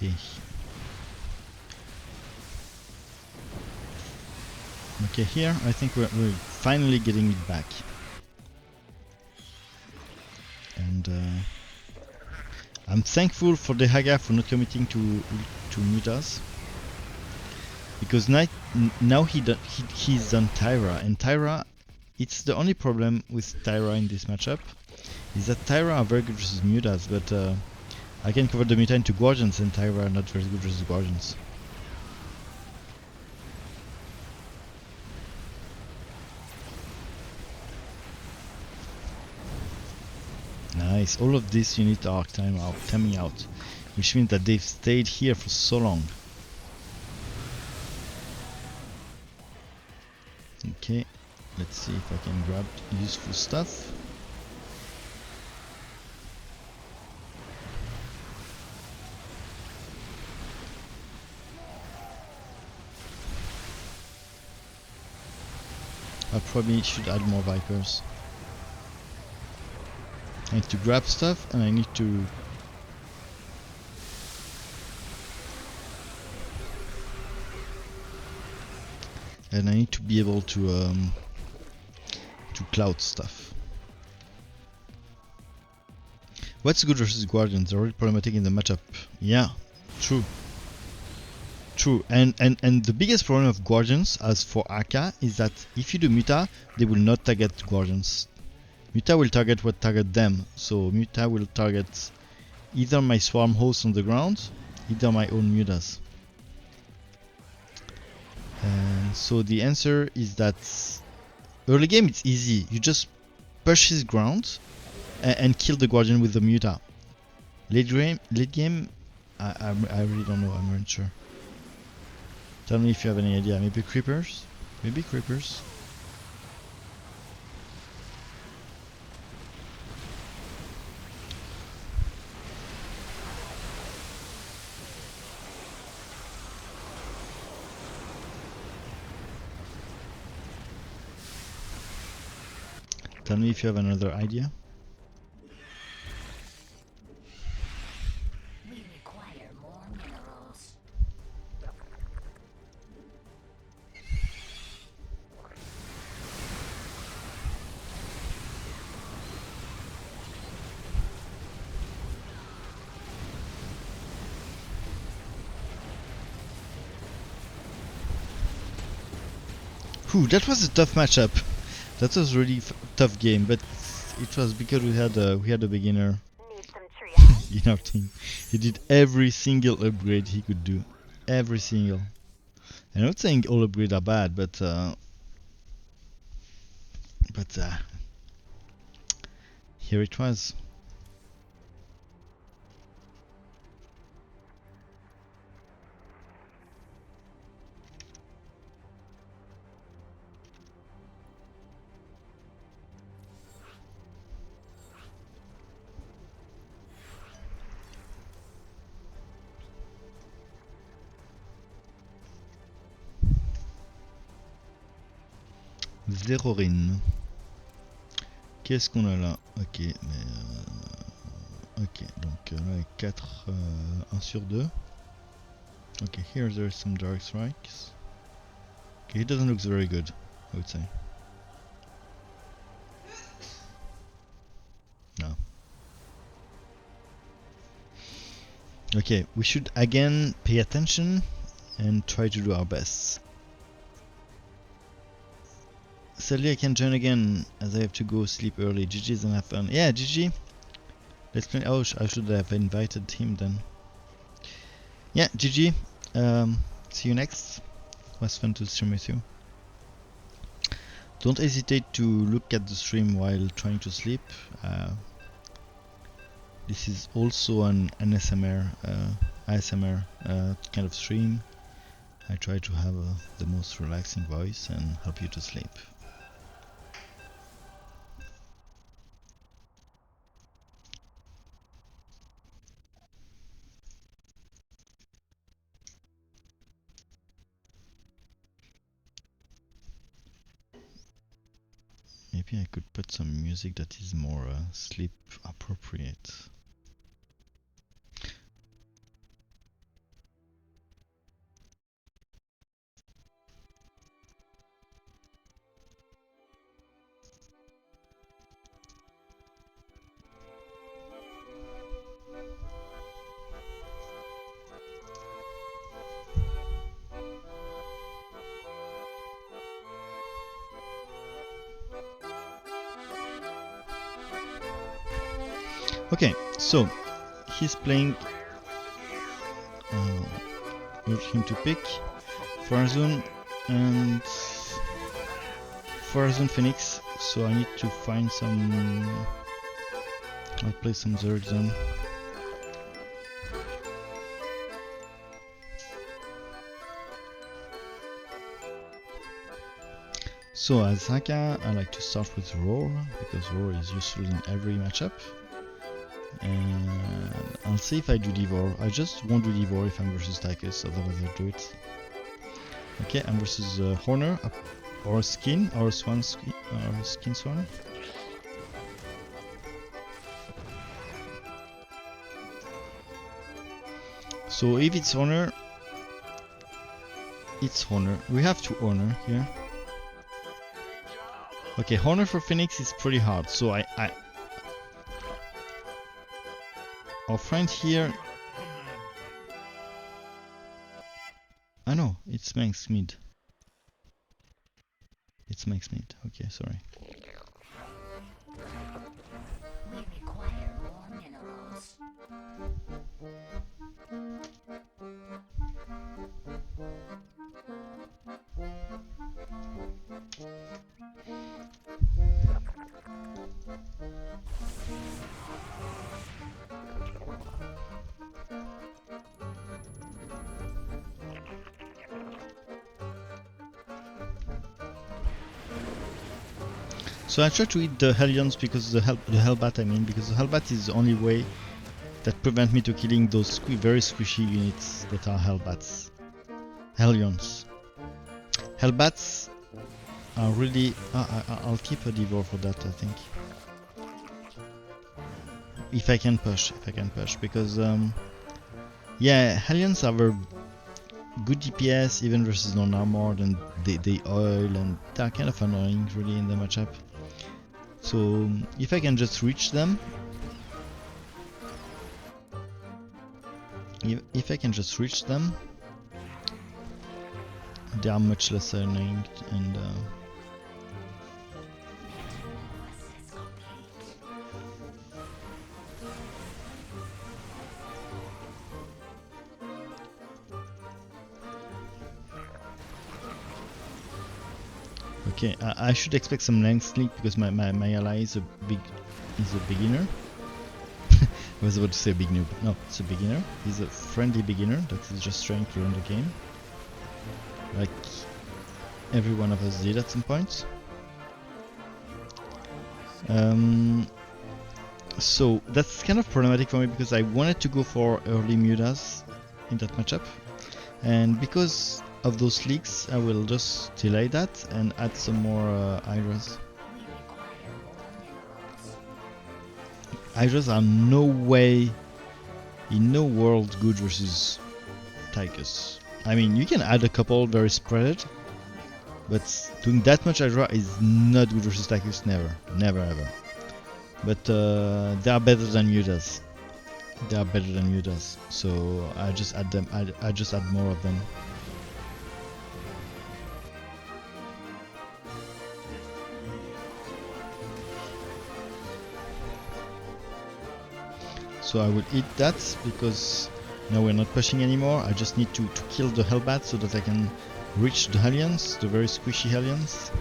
Okay. Okay, here I think we're finally getting it back. And I'm thankful for the Haga for not committing to mutas. Because now he's on Tyra, and Tyra, it's the only problem with Tyra in this matchup, is that Tyra are very good versus mutas, but I can convert the muta into guardians, and Tyra are not very good versus guardians. Nice, all of this unit are timing out, which means that they've stayed here for so long. Okay, let's see if I can grab useful stuff. I probably should add more Vipers. I need to grab stuff and I need to be able to cloud stuff. What's good versus Guardians? They're already problematic in the matchup. Yeah, true. True, and the biggest problem of Guardians, as for Aka, is that if you do Muta, they will not target Guardians. Muta will target what target them, so Muta will target either my Swarm host on the ground, either my own Mutas. So the answer is that early game it's easy, you just push his ground and kill the Guardian with the Muta. Late game, I really don't know, I'm not sure. Tell me if you have any idea. Maybe creepers? Maybe creepers. Tell me if you have another idea. We require more minerals. Whew, that was a tough matchup. That was really tough game, but it was because we had a beginner in our team. He did every single upgrade he could do, every single. I'm not saying all upgrades are bad, but here it was. Zérorin. Qu'est-ce qu'on a là? Ok, mais ok, donc là 4, 1 sur 2. Ok, here there's some dark strikes. Okay, he doesn't look very good, I would say. No. Okay, we should again pay attention and try to do our best. Sadly I can't join again as I have to go sleep early. GG doesn't have fun. Yeah, GG. Let's play. Oh, I should have invited him then. Yeah, GG. See you next. It was fun to stream with you. Don't hesitate to look at the stream while trying to sleep. This is also an ASMR kind of stream. I try to have the most relaxing voice and help you to sleep. Maybe I could put some music that is more sleep appropriate. Okay, so he's playing. Urge him to pick Farazun and Farazun Phoenix. So I need to find some. I'll play some Zerg then. So as Haka, I like to start with Roar because Roar is useful in every matchup. And I'll see if I do Devour. I just won't do Devour if I'm versus Tychus, otherwise I'll do it. Okay, I'm versus Horner or Skin or Swan or Skin Swan. So if it's Honor, it's Honor. We have two Honor here. Okay, Honor for Phoenix is pretty hard, so our friend here. I know, it's Manx Mid. It's Manx Mid. Okay, sorry. We require more minerals. So I try to eat the Hellions because the Hellbat, I mean, because the Hellbat is the only way that prevent me to killing those very squishy units that are Hellbats. Hellions. Hellbats are really... I'll keep a Devour for that, I think. If I can push, because yeah, Hellions are very good DPS even versus non-armored, and they oil, and they're kind of annoying really in the matchup. So if I can just reach them, if I can just reach them, they are much less annoying. And okay, I should expect some length leak because my ally is a beginner. I was about to say big noob. No, it's a beginner. He's a friendly beginner that is just trying to learn the game, like every one of us did at some point. So that's kind of problematic for me because I wanted to go for early Mutas in that matchup, and because of those leaks, I will just delay that and add some more Hydras. Hydras are no way, in no world, good versus Tychus. I mean, you can add a couple very spread, but doing that much Hydra is not good versus Tychus, never ever. But they are better than Mutas. So I just add them. I just add more of them. So I will eat that because now we're not pushing anymore. I just need to kill the Hellbat so that I can reach the Hellions, the very squishy Hellions.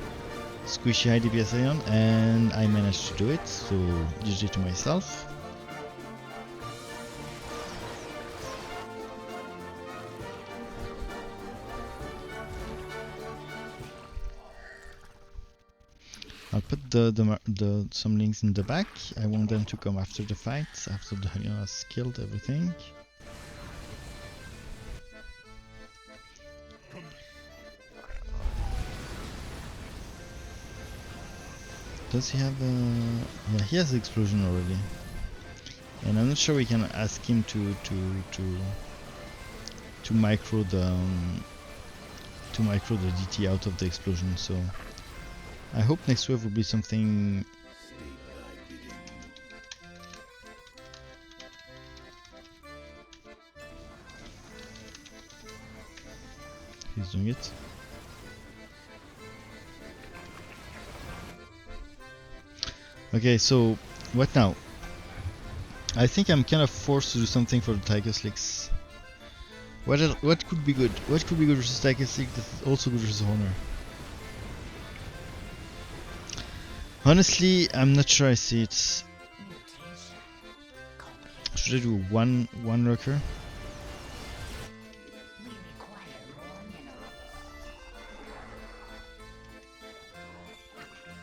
Squishy high DPS Hellion, and I managed to do it, so GG to myself. I'll put some links in the back. I want them to come after the fight, after the Hellion has killed everything. Does he have a... yeah, he has explosion already. And I'm not sure we can ask him to micro the DT out of the explosion, so I hope next wave will be something. He's doing it. Okay, so what now? I think I'm kind of forced to do something for the Tiger Slicks. What could be good? What could be good versus Tiger Slick that's also good versus Honor? Honestly, I'm not sure I see it. Should I do one lurker? We require more minerals. Metamorphosis complete.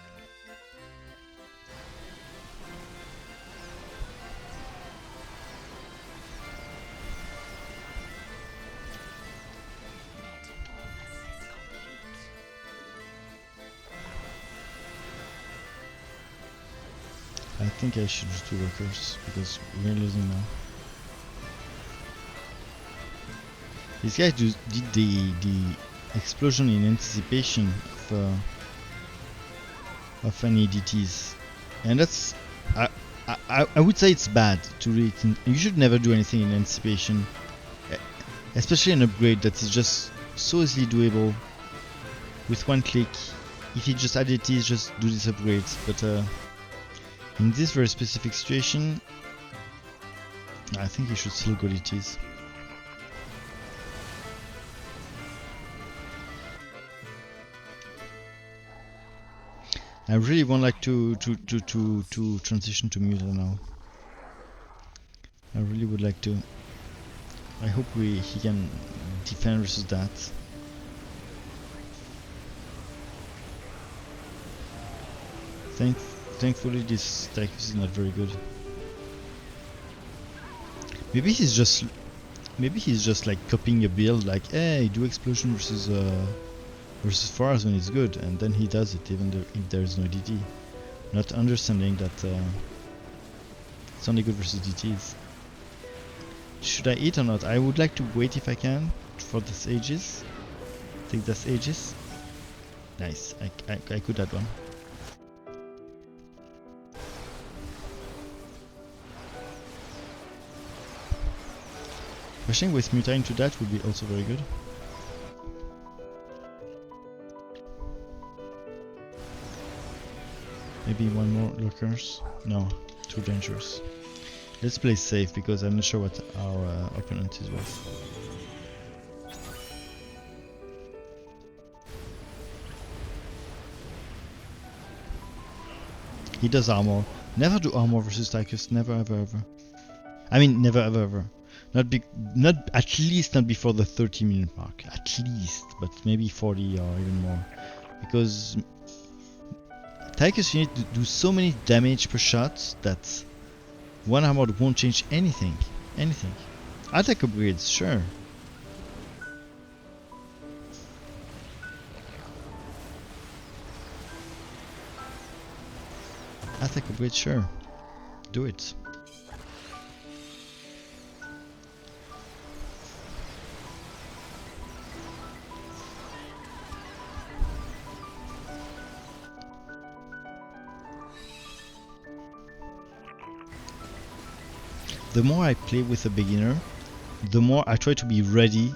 I think I should just do lurkers because we're losing now. These guys did the explosion in anticipation of any DTs, and that's I would say it's bad to do it. You should never do anything in anticipation, especially an upgrade that is just so easily doable with one click. If you just add DTs, just do this upgrade. But in this very specific situation, I think you should still go DTs. I really would like to transition to Muta now. I really would like to. I hope he can defend versus that. Thankfully this Tychus is not very good. Maybe he's just like copying a build like, hey, do explosion versus forest when it's good, and then he does it even if there is no DT. Not understanding that it's only good versus DTs. Should I eat or not? I would like to wait if I can for this Aegis. Take this Aegis. Nice, I could add one. Rushing with Muta into that would be also very good. Maybe one more lurkers? No, too dangerous. Let's play safe because I'm not sure what our opponent is worth. He does armor. Never do armor versus Tychus. Never ever ever. I mean, never ever ever. Not at least not before the 30-minute mark. At least, but maybe 40 or even more. Because Tychus, you need to do so many damage per shot that one armor won't change anything. Anything. Attack upgrades, sure. Attack upgrades, sure. Do it. The more I play with a beginner, the more I try to be ready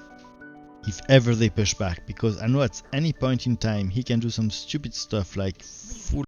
if ever they push back, because I know at any point in time he can do some stupid stuff like full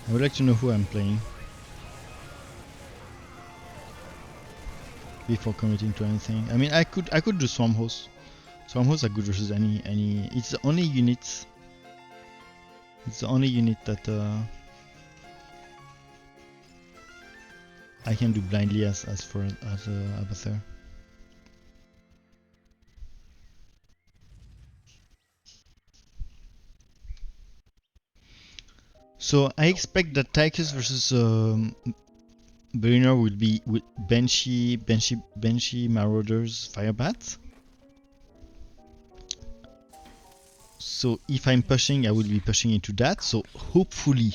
I would like to know who I'm playing before committing to anything. I mean, I could do Swarm Host. Swarm Hosts are good versus any. It's the only unit. It's the only unit that I can do blindly as Abathur. So I expect that Tychus versus Mariner will be with Banshee Marauders Firebat. So if I'm pushing, I will be pushing into that. So hopefully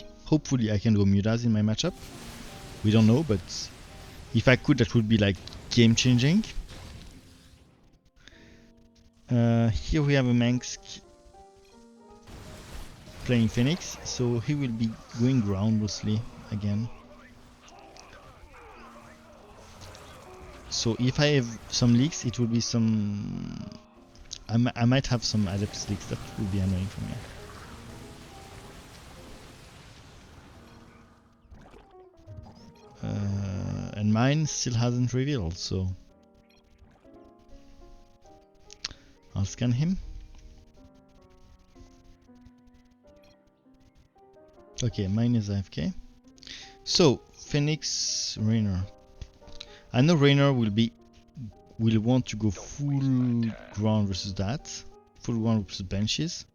I can go Mutas in my matchup. We don't know, but if I could, that would be like game changing. Here we have a Manx playing Phoenix, so he will be going ground mostly again. So if I have some leaks, it will be some. I might have some Adept leaks that will be annoying for me. And mine still hasn't revealed, so I'll scan him. Okay, mine is AFK. So Phoenix Rainer. I know Rainer will want to go full ground versus that. Full ground versus Banshees.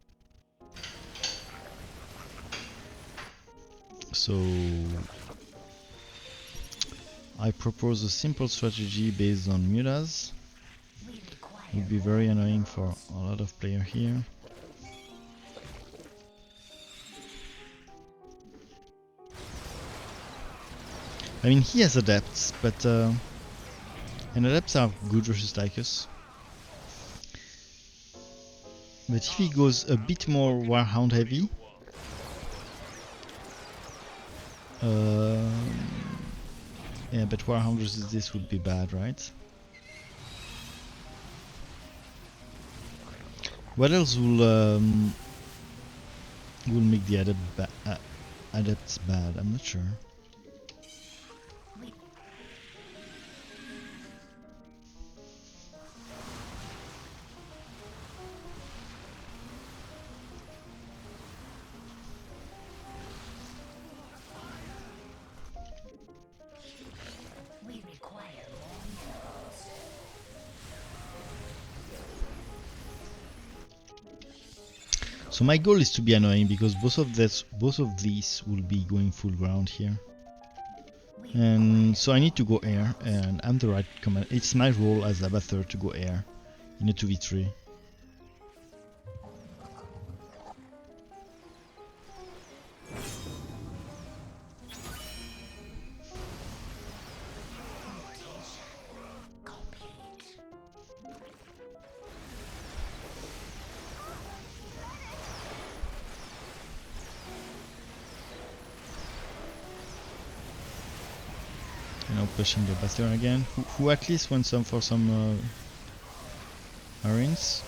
So I propose a simple strategy based on Mutas. It would be very annoying for a lot of players here. I mean, he has Adepts, but and Adepts are good versus Tychus. But if he goes a bit more Warhound heavy, yeah, but Warhound versus this would be bad, right? What else will make the Adepts bad? I'm not sure. So my goal is to be annoying because both of these will be going full ground here. And so I need to go air, and I'm the right command. It's my role as Abathur to go air in a 2v3. Now pushing the Bastion again, who at least went for some Marines.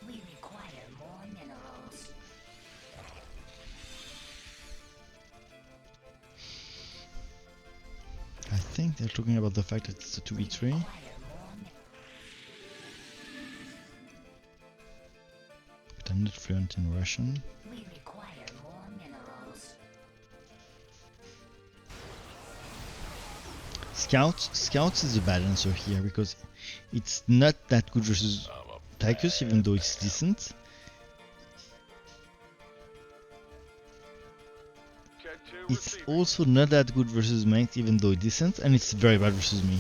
We require more minerals. I think they're talking about the fact that it's a 2v3. But I'm not fluent in Russian. We require more minerals. Scouts is a bad answer here because it's not that good versus Tychus, even though it's decent. It's also not that good versus Manx, even though it's decent, and it's very bad versus me.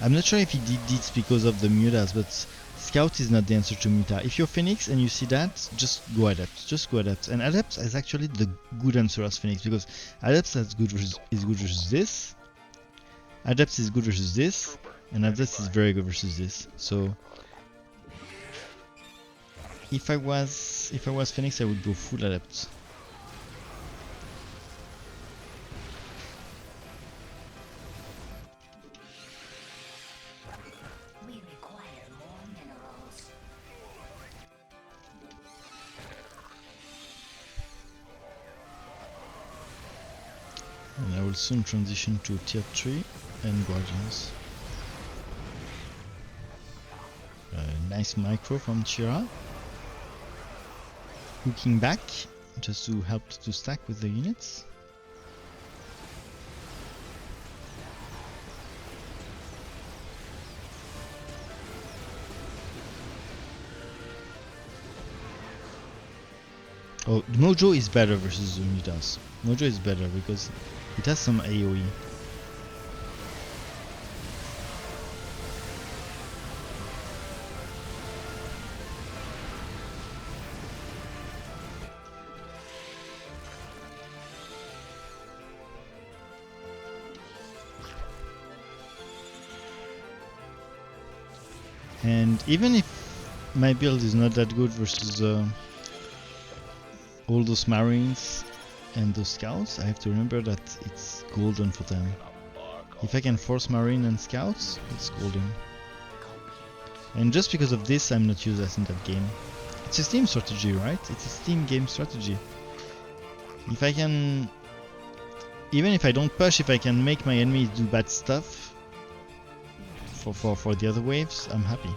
I'm not sure if he did this because of the Mutas, but Scout is not the answer to Muta. If you're Phoenix and you see that, just go Adept. Just go Adept. And Adept is actually the good answer as Phoenix because Adept is good versus this. Adept is good versus this, and Adept is very good versus this. So if I was Phoenix, I would go full Adept. soon transition to tier 3 and Guardians. Nice micro from Chira. Hooking back just to help to stack with the units. Oh, Mojo is better versus Unitas. Mojo is better because it has some AoE. And even if my build is not that good versus all those Marines and those Scouts, I have to remember that it's golden for them. If I can force Marine and Scouts, it's golden. And just because of this, I'm not useless in that game. It's a Steam strategy, right? It's a Steam game strategy. If I can... Even if I don't push, if I can make my enemies do bad stuff for the other waves, I'm happy.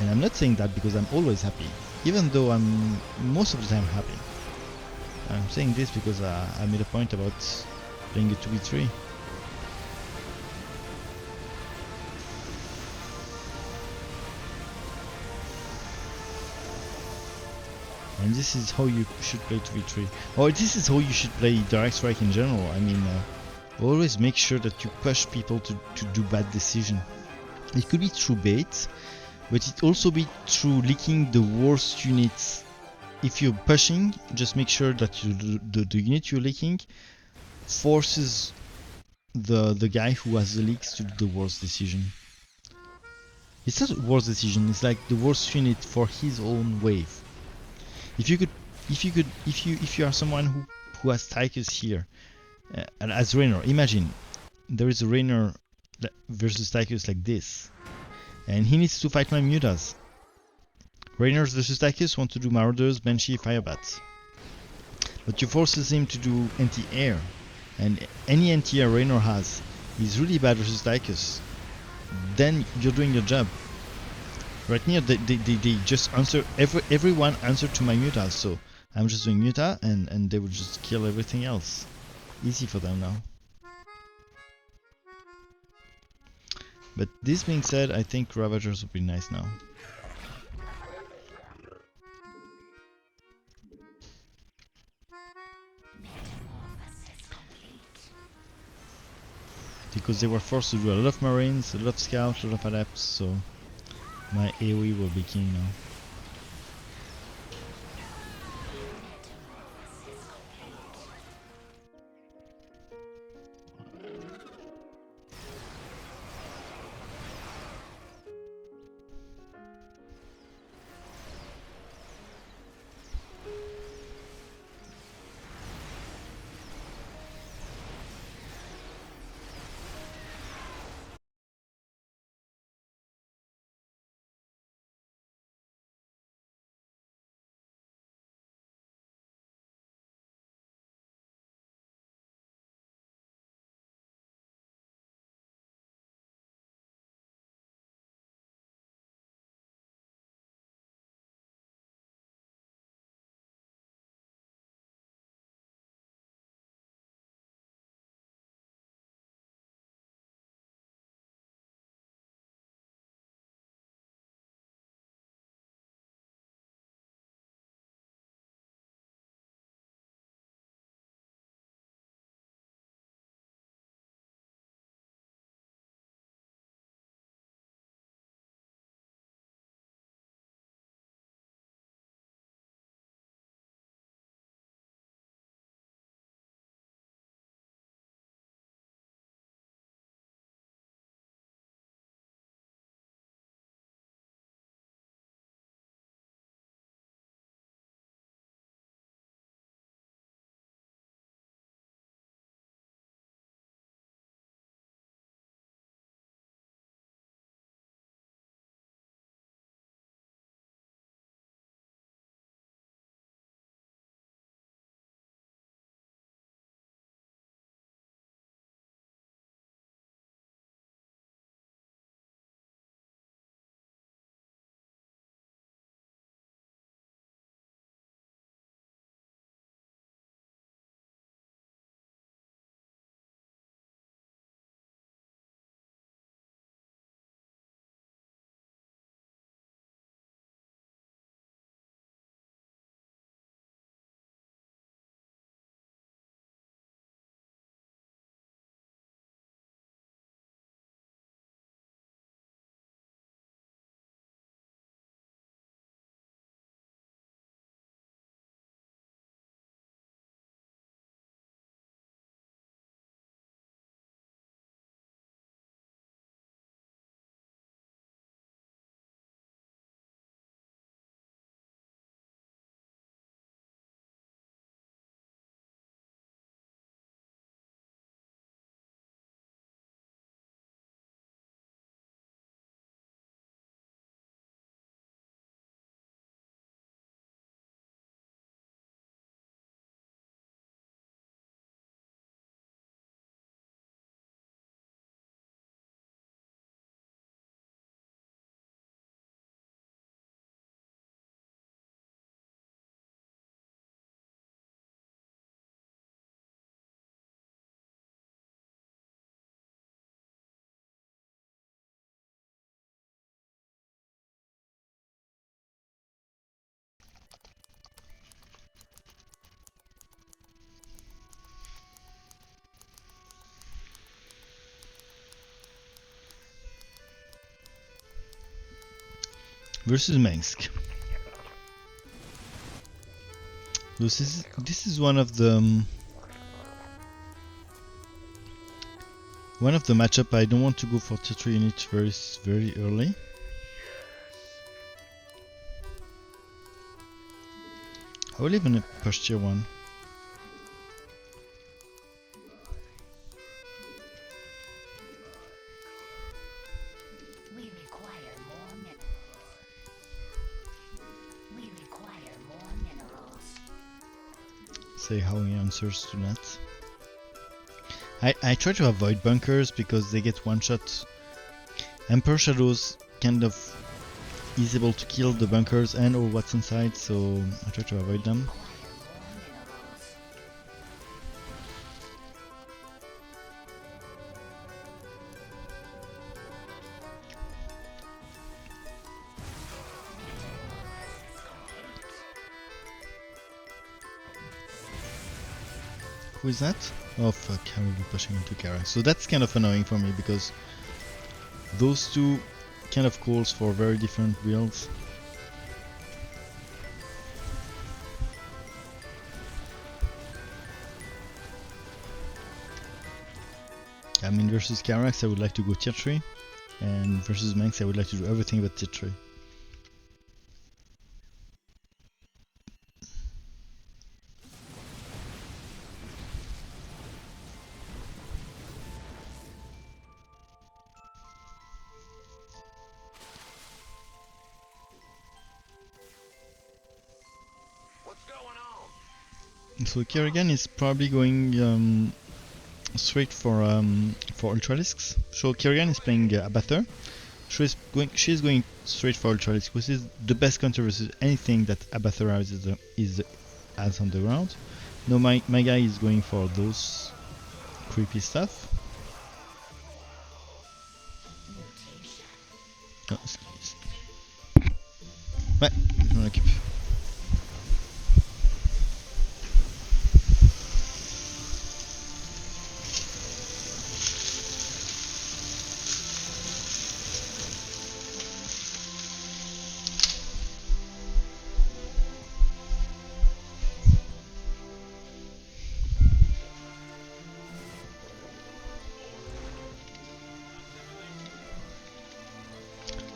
And I'm not saying that because I'm always happy, even though I'm most of the time happy. I'm saying this because I made a point about playing a 2v3. And this is how you should play 2v3. Or this is how you should play Direct Strike in general. I mean, always make sure that you push people to do bad decisions. It could be through bait, but it also be through leaking the worst units. If you're pushing, just make sure that the unit you're leaking forces the guy who has the leaks to do the worst decision. It's not a worst decision, it's like the worst unit for his own wave. If you are someone who has Tychus here, and as Raynor, imagine there is a Raynor versus Tychus like this, and he needs to fight my Mutas. Raynors versus Tychus want to do Marauders, Banshee, Firebats, but you forces him to do anti-air, and any anti-air Raynor has is really bad versus Tychus. Then you're doing your job. Right now they just answer, everyone answered to my Mutas, so I'm just doing Muta and they will just kill everything else. Easy for them now. But this being said, I think Ravagers would be nice now. Because they were forced to do a lot of Marines, a lot of Scouts, a lot of Adepts, so my AoE will be king now. versus Minsk. This is one of the matchup I don't want to go for tier 3 unit very early. I will even push tier 1. We require more minerals. Say how he answers to that. I try to avoid bunkers because they get one shot. Emperor Shadows kind of is able to kill the bunkers and or what's inside, so I try to avoid them. Who is that? Oh fuck, I will be pushing into Kara. So that's kind of annoying for me because those two kind of calls for very different builds. I mean, versus Karax I would like to go tier 3, and versus Manx I would like to do everything but tier 3. So Kerrigan is probably going straight for Ultralisks. So Kerrigan is playing Abathur. She's going straight for Ultralisk, which is the best counter versus anything that Abathur has on the ground. No, my guy is going for those creepy stuff. Oh, ouais, je m'en occupe.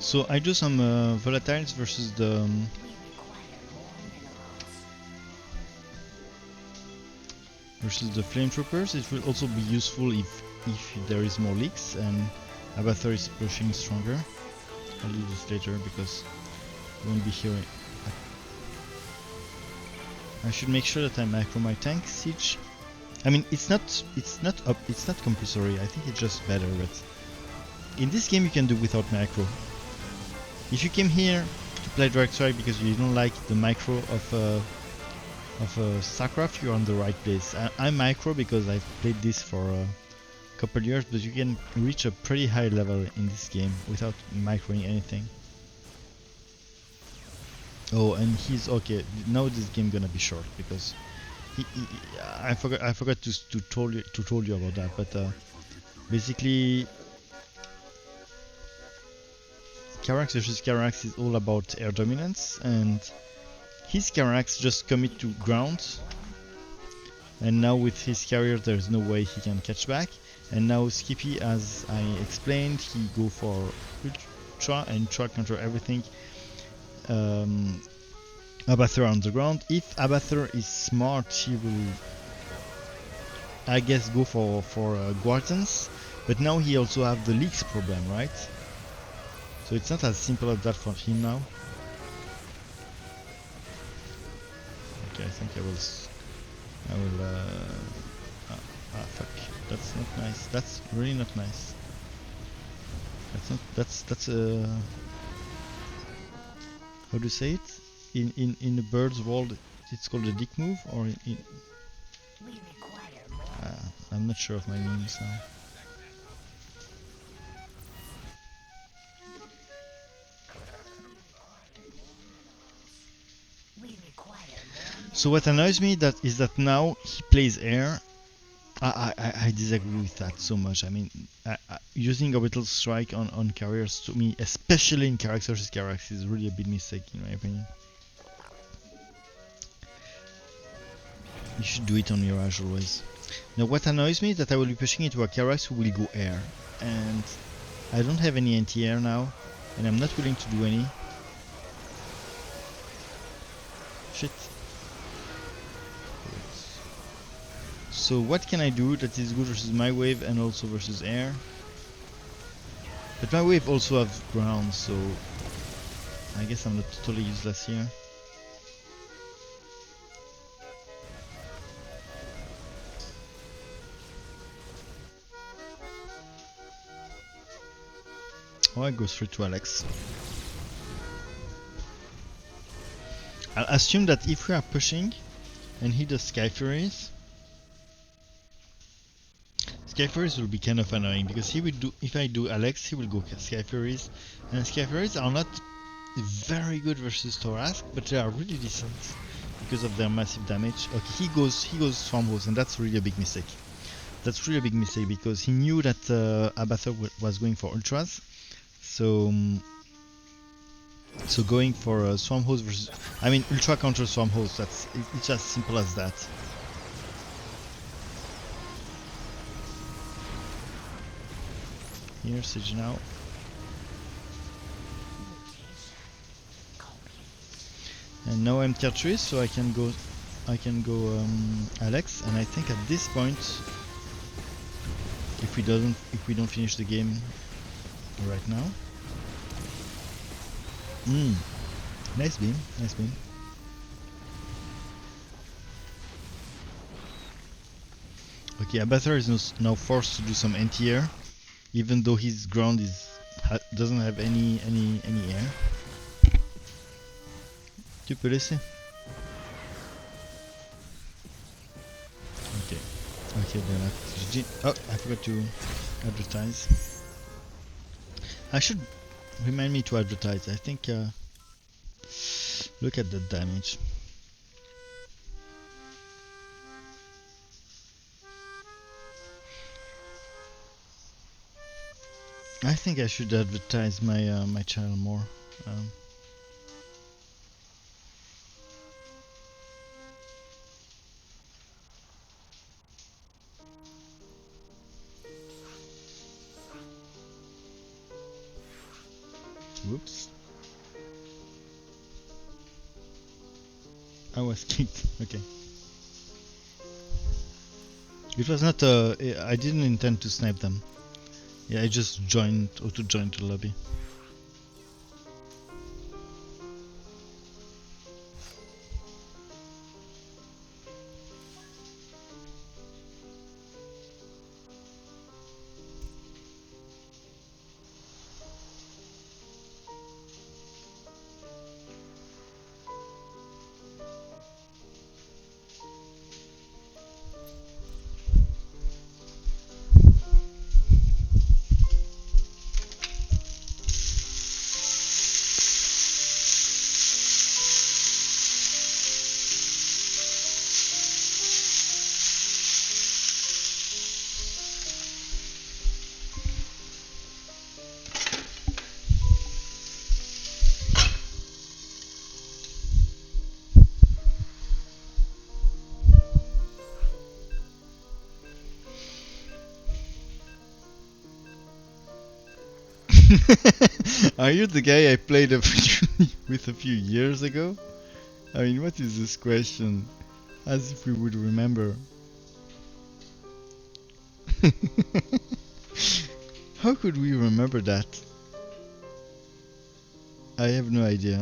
So I do some volatiles versus the flame troopers. It will also be useful if there is more leaks and Abathur is pushing stronger. I'll do this later because I won't be here. I should make sure that I macro my tank siege. I mean, it's not compulsory. I think it's just better, but in this game you can do without macro. If you came here to play Direct Strike because you don't like the micro of StarCraft, you're on the right place. I'm micro because I've played this for a couple years, but you can reach a pretty high level in this game without microing anything. Oh, and he's okay. Now this game gonna be short because I forgot to told you about that, but basically. Carax versus Carax is all about air dominance, and his Carax just commit to ground, and now with his carrier there's no way he can catch back, and now Skippy, as I explained, he go for Ultra and try counter everything Abathur on the ground. If Abathur is smart, he will, I guess, go for Guardians, but now he also have the leaks problem, right? So it's not as simple as that for him now. Okay, I think I will fuck. That's not nice. That's really not nice. That's how do you say it? In the bird's world it's called a dick move, or in I'm not sure of my memes now. So what annoys me is that now he plays air I disagree with that so much. I mean, using orbital strike on carriers, to me, especially in characters versus characters, is really a big mistake in my opinion. You should do it on Mirage always. Now what annoys me is that I will be pushing into a Karax who will go air, and I don't have any anti-air now, and I'm not willing to do any. Shit. So what can I do that is good versus my wave and also versus air? But my wave also have ground, so I guess I'm not totally useless here. Oh, I go straight to Alex. I'll assume that if we are pushing and he does Sky Furies, Sky Furies will be kind of annoying because he will do, if I do Alex, he will go Sky Furies, and Sky Furies are not very good versus Thorask, but they are really decent because of their massive damage. Okay, he goes Swarmhose, and that's really a big mistake. That's really a big mistake because he knew that Abathur was going for Ultras, so so going for Swarmhose versus, I mean, Ultra counter Swarmhose, it's as simple as that. Here, Siege now. And now I'm tier 3, so I can go Alex, and I think at this point, if we don't finish the game right now. Nice beam, nice beam. Okay, Abathur is now forced to do some anti-air, even though his ground doesn't have any air. Tu peux laisser. Okay. Okay, then oh, I forgot to advertise. I should remind me to advertise. I think look at the damage. I think I should advertise my my channel more. Whoops. I was kicked. Okay. It was not I didn't intend to snipe them. Yeah, I just joined auto-joined the lobby. Are you the guy I played with a few years ago? I mean, what is this question? As if we would remember. How could we remember that? I have no idea.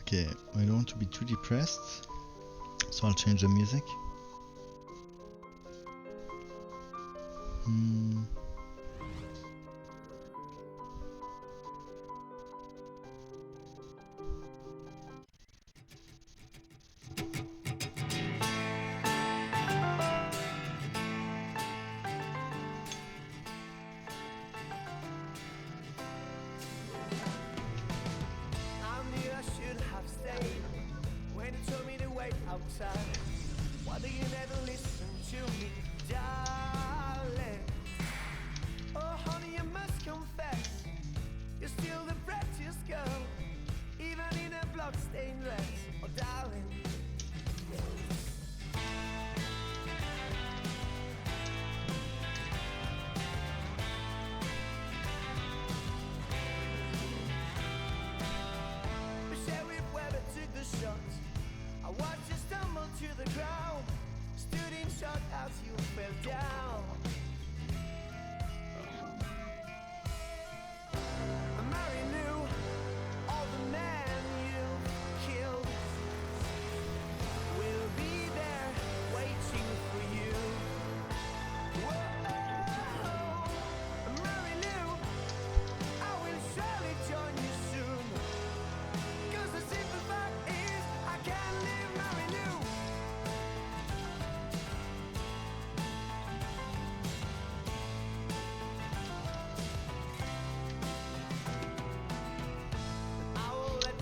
Okay, I don't want to be too depressed, so I'll change the music. inside. Why do you never listen to me, darling? Oh, honey, you must confess, you're still the prettiest girl, even in a blood-stained dress. Oh, darling. Took the shot. I watched you stumble to the ground, stood in shock as you fell down. I married you, all the men you killed will be there waiting for you. Whoa, I married you, I will surely join you soon. 'Cause the simple fact is, I can't live marrying you.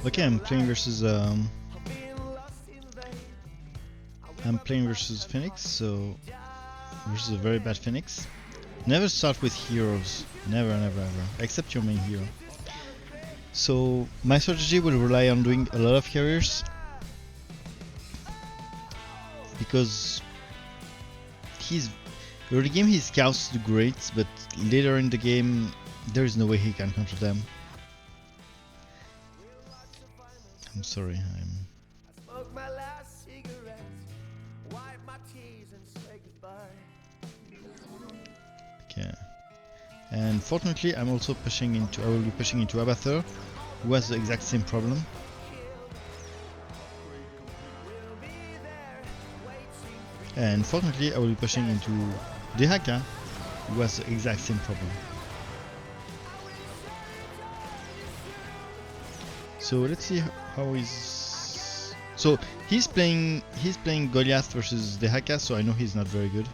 Okay, I'm playing versus Phoenix, so versus a very bad Phoenix. Never start with heroes, never, never, ever, except your main hero. So my strategy will rely on doing a lot of carriers, because early game he scouts the greats, but later in the game there is no way he can control them. I'm sorry, Smoke my last cigarette, wipe my tears and say goodbye. okay. And fortunately I will be pushing into Abathur, who has the exact same problem. And fortunately I will be pushing into Dehaka, who has the exact same problem. So let's see how he's... So he's playing Goliath versus Dehaka, so I know he's not very good.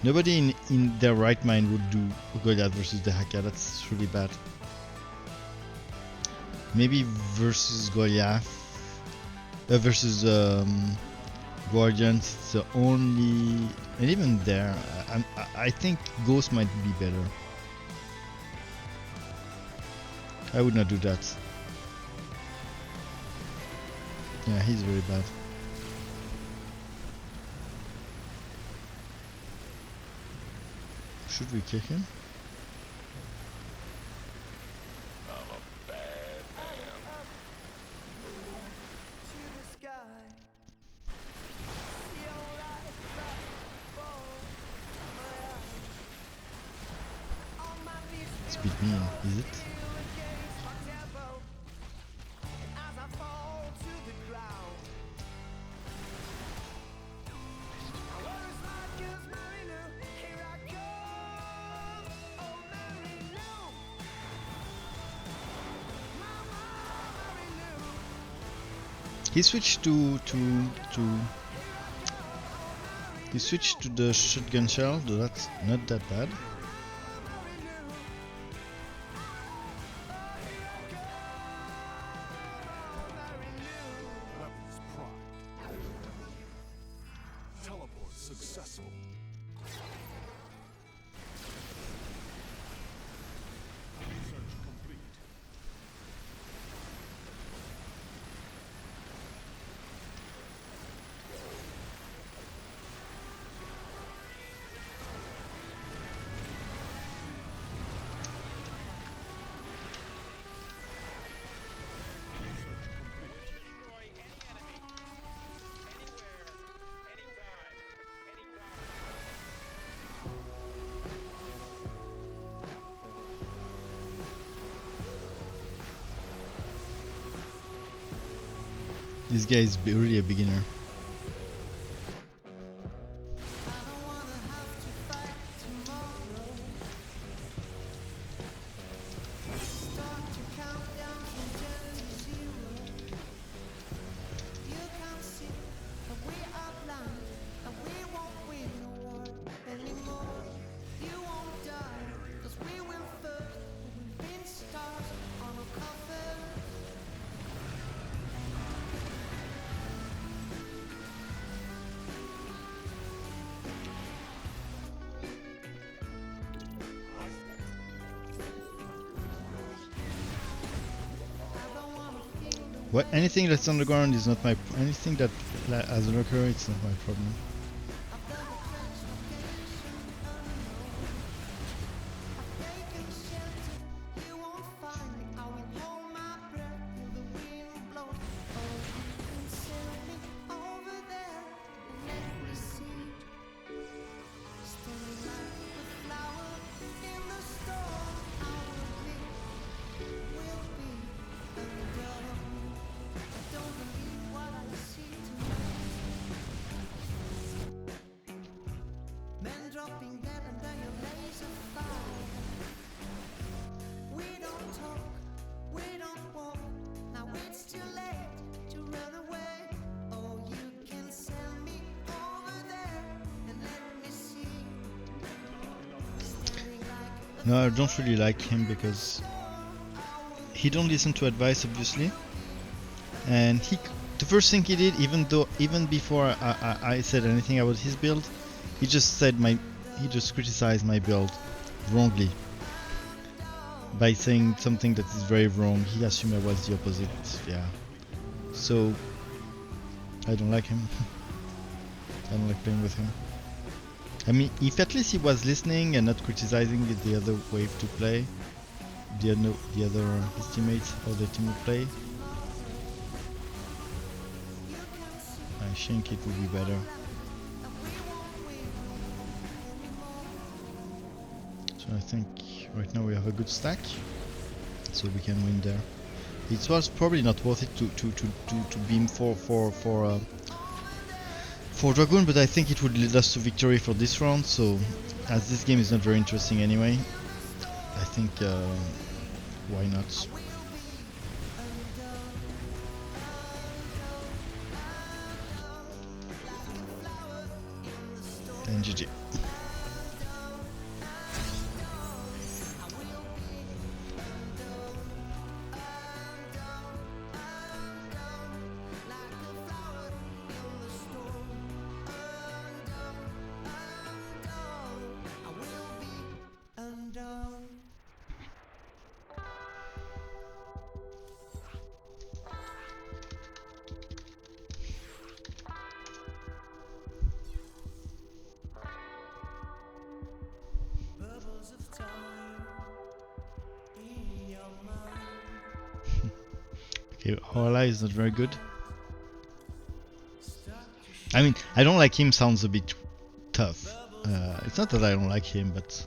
Nobody in their right mind would do Goliath versus Dehaka, that's really bad. Maybe versus Goliath, versus Guardians, it's the only... And even there, I think Ghost might be better. I would not do that. Yeah, he's very bad. Should we kick him? It's a bit mean, is it? He switched to the shotgun shell, though that's not that bad. Weapons prime. Teleport successful. Research complete. This guy is really a beginner. What anything that's underground is not my anything that has a locker, it's not my problem. No, I don't really like him because he don't listen to advice, obviously. And the first thing he did, even before I said anything about his build, he just criticized my build wrongly by saying something that is very wrong. He assumed I was the opposite. Yeah. So I don't like him. I don't like playing with him. I mean, if at least he was listening and not criticizing the other wave to play, the other his teammates or the team would play, I think it would be better. So I think right now we have a good stack, so we can win there. It was probably not worth it to beam for Dragoon, but I think it would lead us to victory for this round. So as this game is not very interesting anyway, I think why not? And GG. Okay, our ally is not very good. I mean, I don't like him sounds a bit tough. It's not that I don't like him, but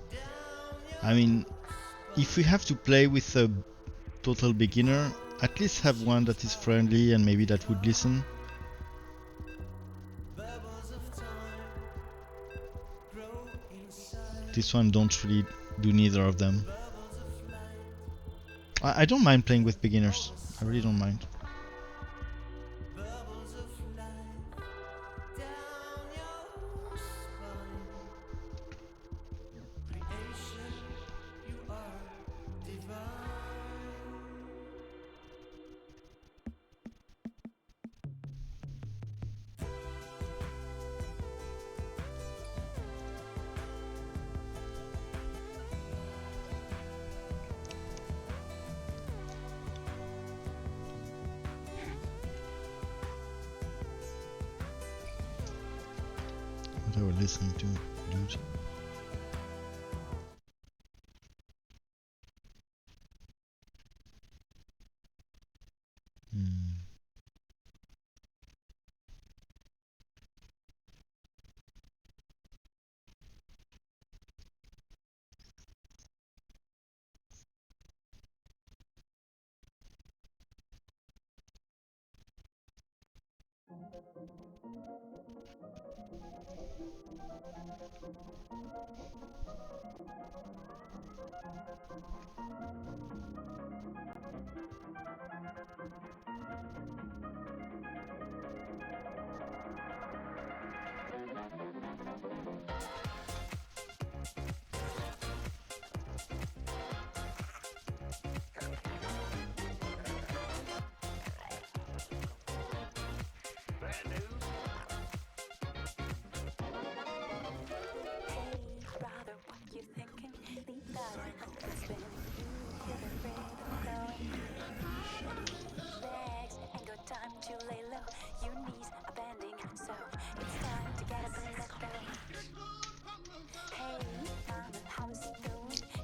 I mean, if we have to play with a total beginner, at least have one that is friendly and maybe that would listen. This one don't really do neither of them. I don't mind playing with beginners. I really don't mind. What I was listening to, dude.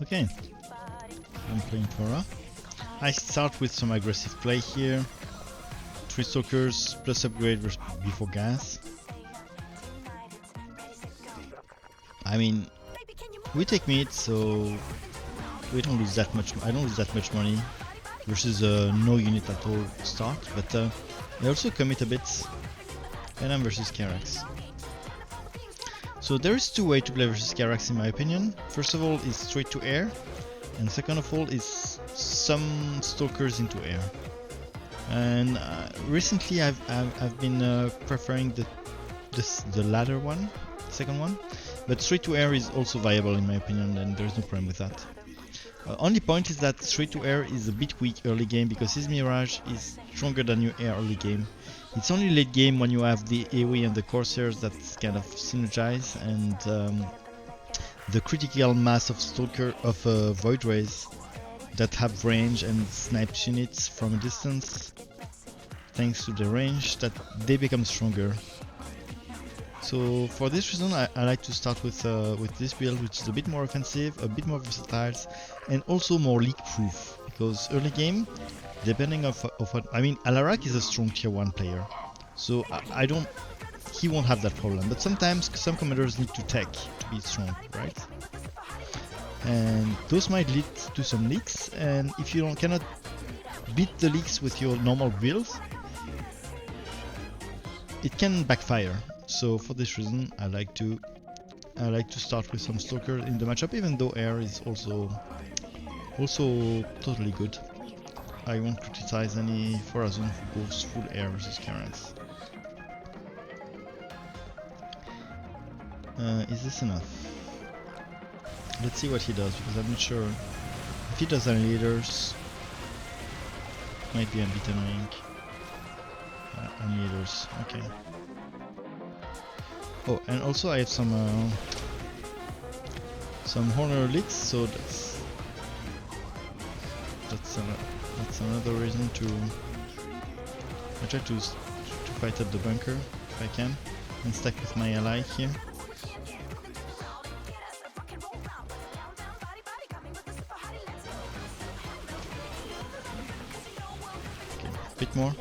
Okay, I'm playing Flora. I start with some aggressive play here. 3 stalkers plus upgrade before gas. I mean, we take mid, so we don't lose that much. I don't lose that much money versus no unit at all start, but I also commit a bit, and I'm versus Carax. So there is 2 ways to play versus Carax in my opinion. First of all is straight to air, and second of all is some stalkers into air. And recently I've been preferring the latter one, second one, but straight to air is also viable in my opinion, and there's no problem with that. Only point is that straight to air is a bit weak early game because his Mirage is stronger than your air early game. It's only late game when you have the AoE and the Corsairs that kind of synergize, and the critical mass of Stalker of Void Rays that have range and snipes units from a distance, thanks to the range, that they become stronger. So for this reason I like to start with this build, which is a bit more offensive, a bit more versatile, and also more leak proof, because early game, depending of what I mean, Alarak is a strong tier 1 player, so he won't have that problem, but sometimes some commanders need to tech to be strong, right? And those might lead to some leaks, and if you cannot beat the leaks with your normal build, it can backfire. So for this reason I like to start with some stalker in the matchup, even though air is also totally good. I won't criticize any Forazon who goes full air versus Karens. Is this enough? Let's see what he does, because I'm not sure. If he does any leaders, might be a bit annoying. Any leaders, okay. Oh, and also I have some honor leaks, so that's another reason to I try to fight at the bunker if I can and stack with my ally here. Okay, a bit more.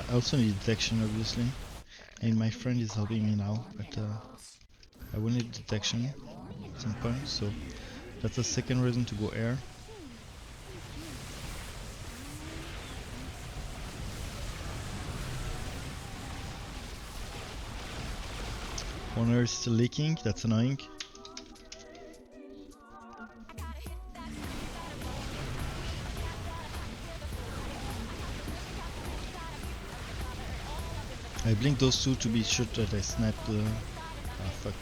I also need detection obviously, and my friend is helping me now, but I will need detection at some point, so that's a second reason to go air. Honor is still leaking, that's annoying. I blinked those two to be sure that I sniped the... Ah fuck.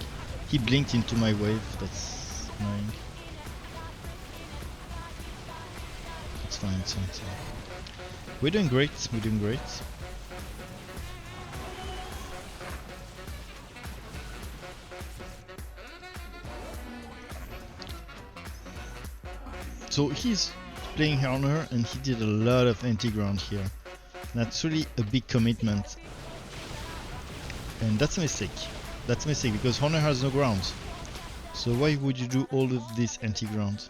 He blinked into my wave, that's annoying. It's fine, it's fine, it's fine. We're doing great, we're doing great. So he's playing Honor and he did a lot of anti-ground here. That's really a big commitment. And that's a mistake. That's a mistake because Honor has no ground. So why would you do all of this anti-ground?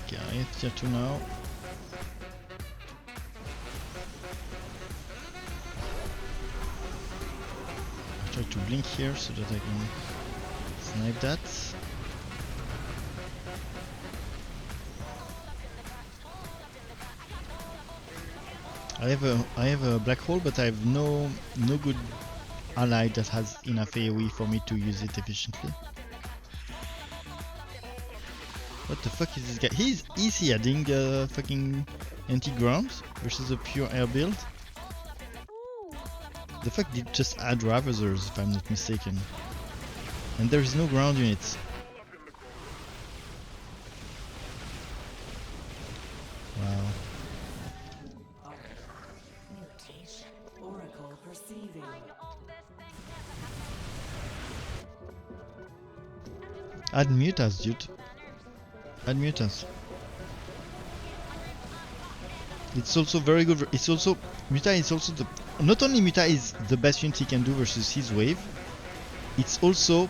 Okay, I hit tier 2 now. Try to blink here so that I can snipe that. I have a black hole, but I have no good ally that has enough AoE for me to use it efficiently. What the fuck is this guy? Is he adding fucking anti-ground versus a pure air build? The fuck did just add Ravagers if I'm not mistaken. And there is no ground units. Add mutas, dude. Add mutas. It's also very good. It's also Muta is also the not only Muta is the best unit he can do versus his wave. It's also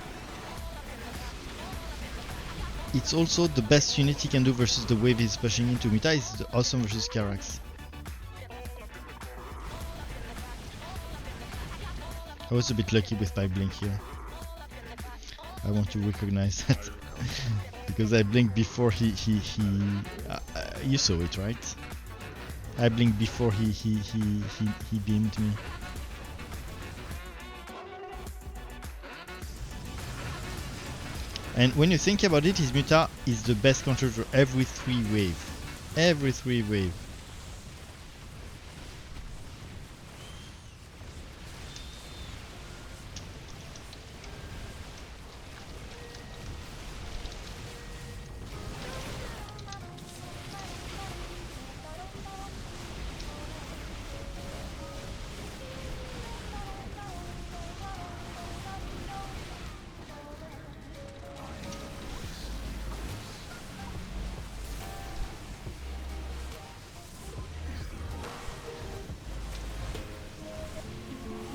the best unit he can do versus the wave he's pushing into. Muta is awesome versus Karax. I was a bit lucky with my blink here. I want to recognize that because I blinked before you saw it, right? I blinked before he beamed me. And when you think about it, his Muta is the best counter for every 3 wave. Every 3 wave.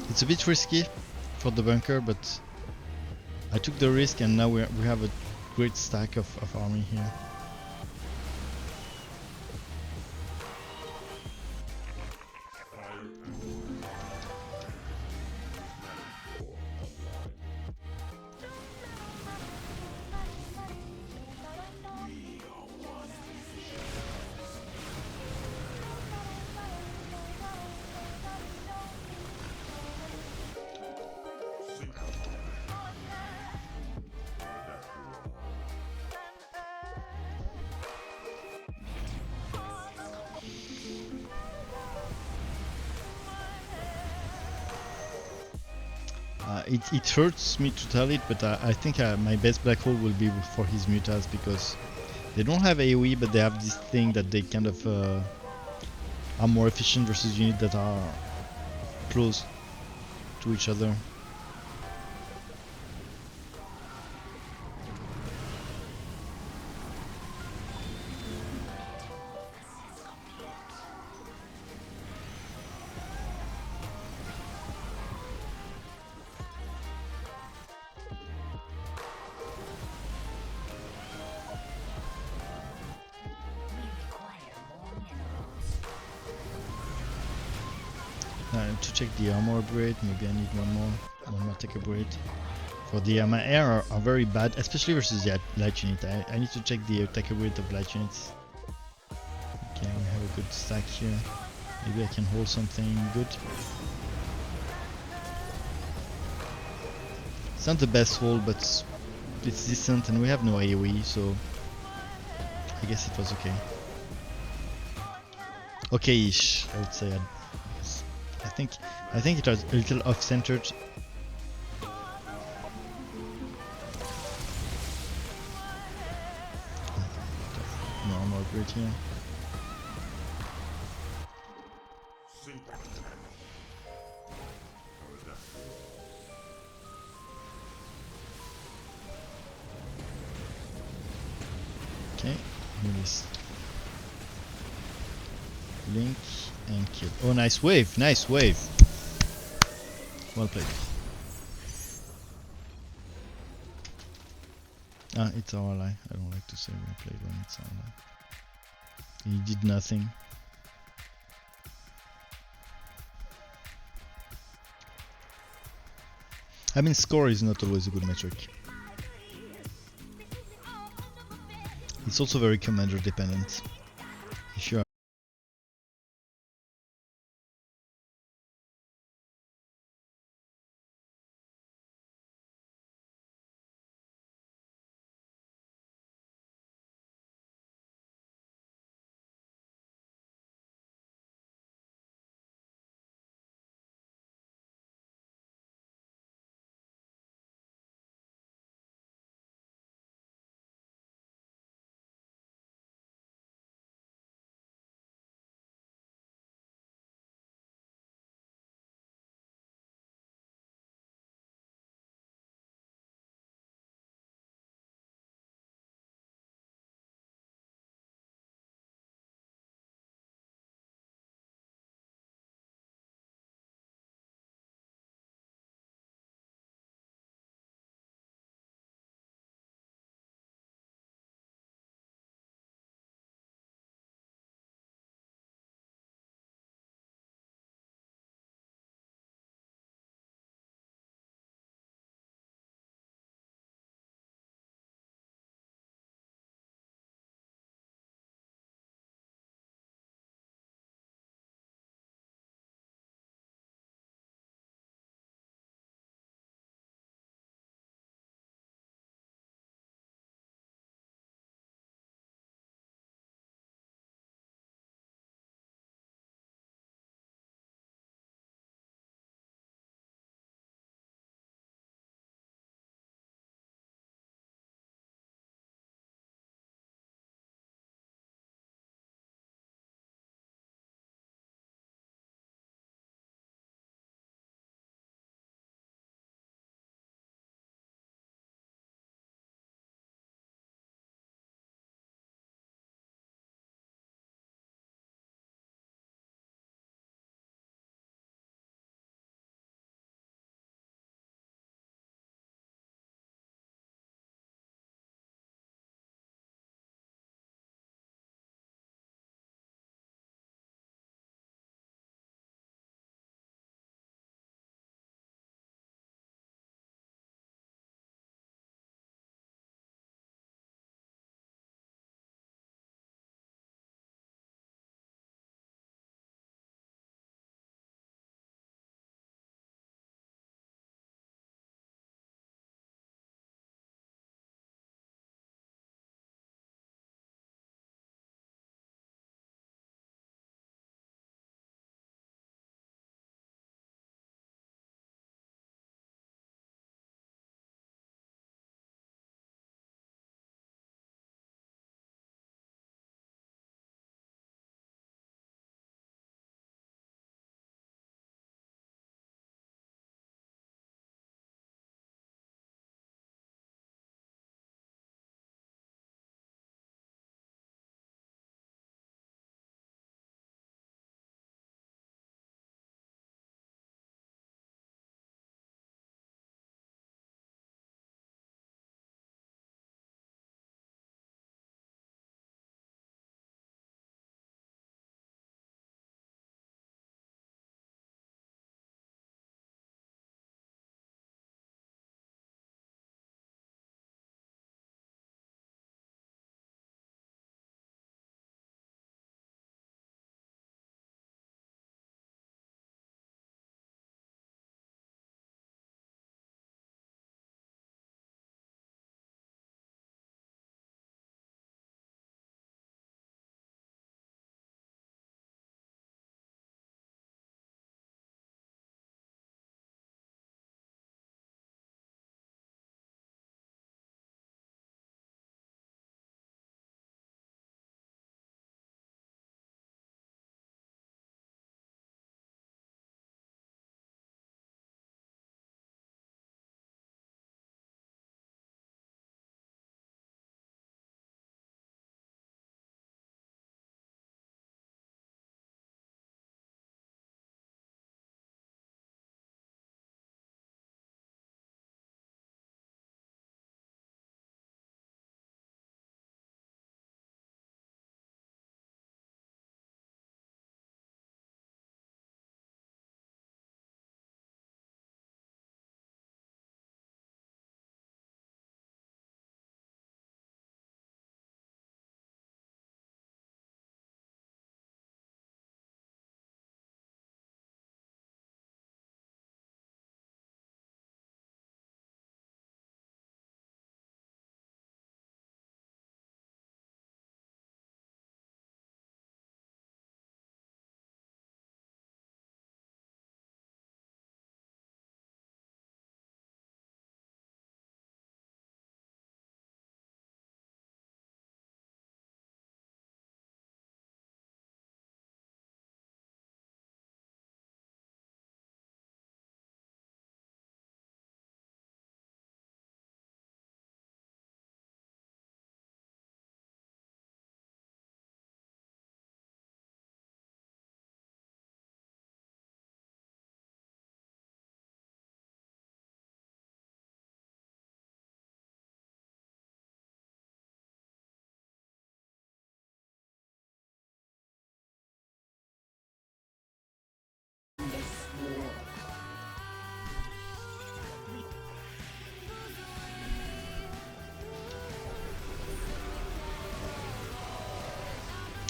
It's a bit risky for the bunker, but I took the risk and now we have a great stack of army here. It hurts me to tell it, but I think my best black hole will be for his mutas because they don't have AoE, but they have this thing that they kind of are more efficient versus units that are close to each other. To check the armor upgrade, maybe I need one more tech upgrade. For the my air are very bad, especially versus the light unit. I need to check the attack upgrade of light units. Okay, we have a good stack here. Maybe I can hold something good. It's not the best hold, but it's decent, and we have no AoE, so I guess it was okay. Okay-ish, I would say. I think it was a little off-centered. No armor upgrade here. Okay, release. Blink and kill. Oh, nice wave, nice wave. Well played. Ah, it's our ally. I don't like to say well played when it's our ally. He did nothing. I mean, score is not always a good metric. It's also very commander dependent. If you are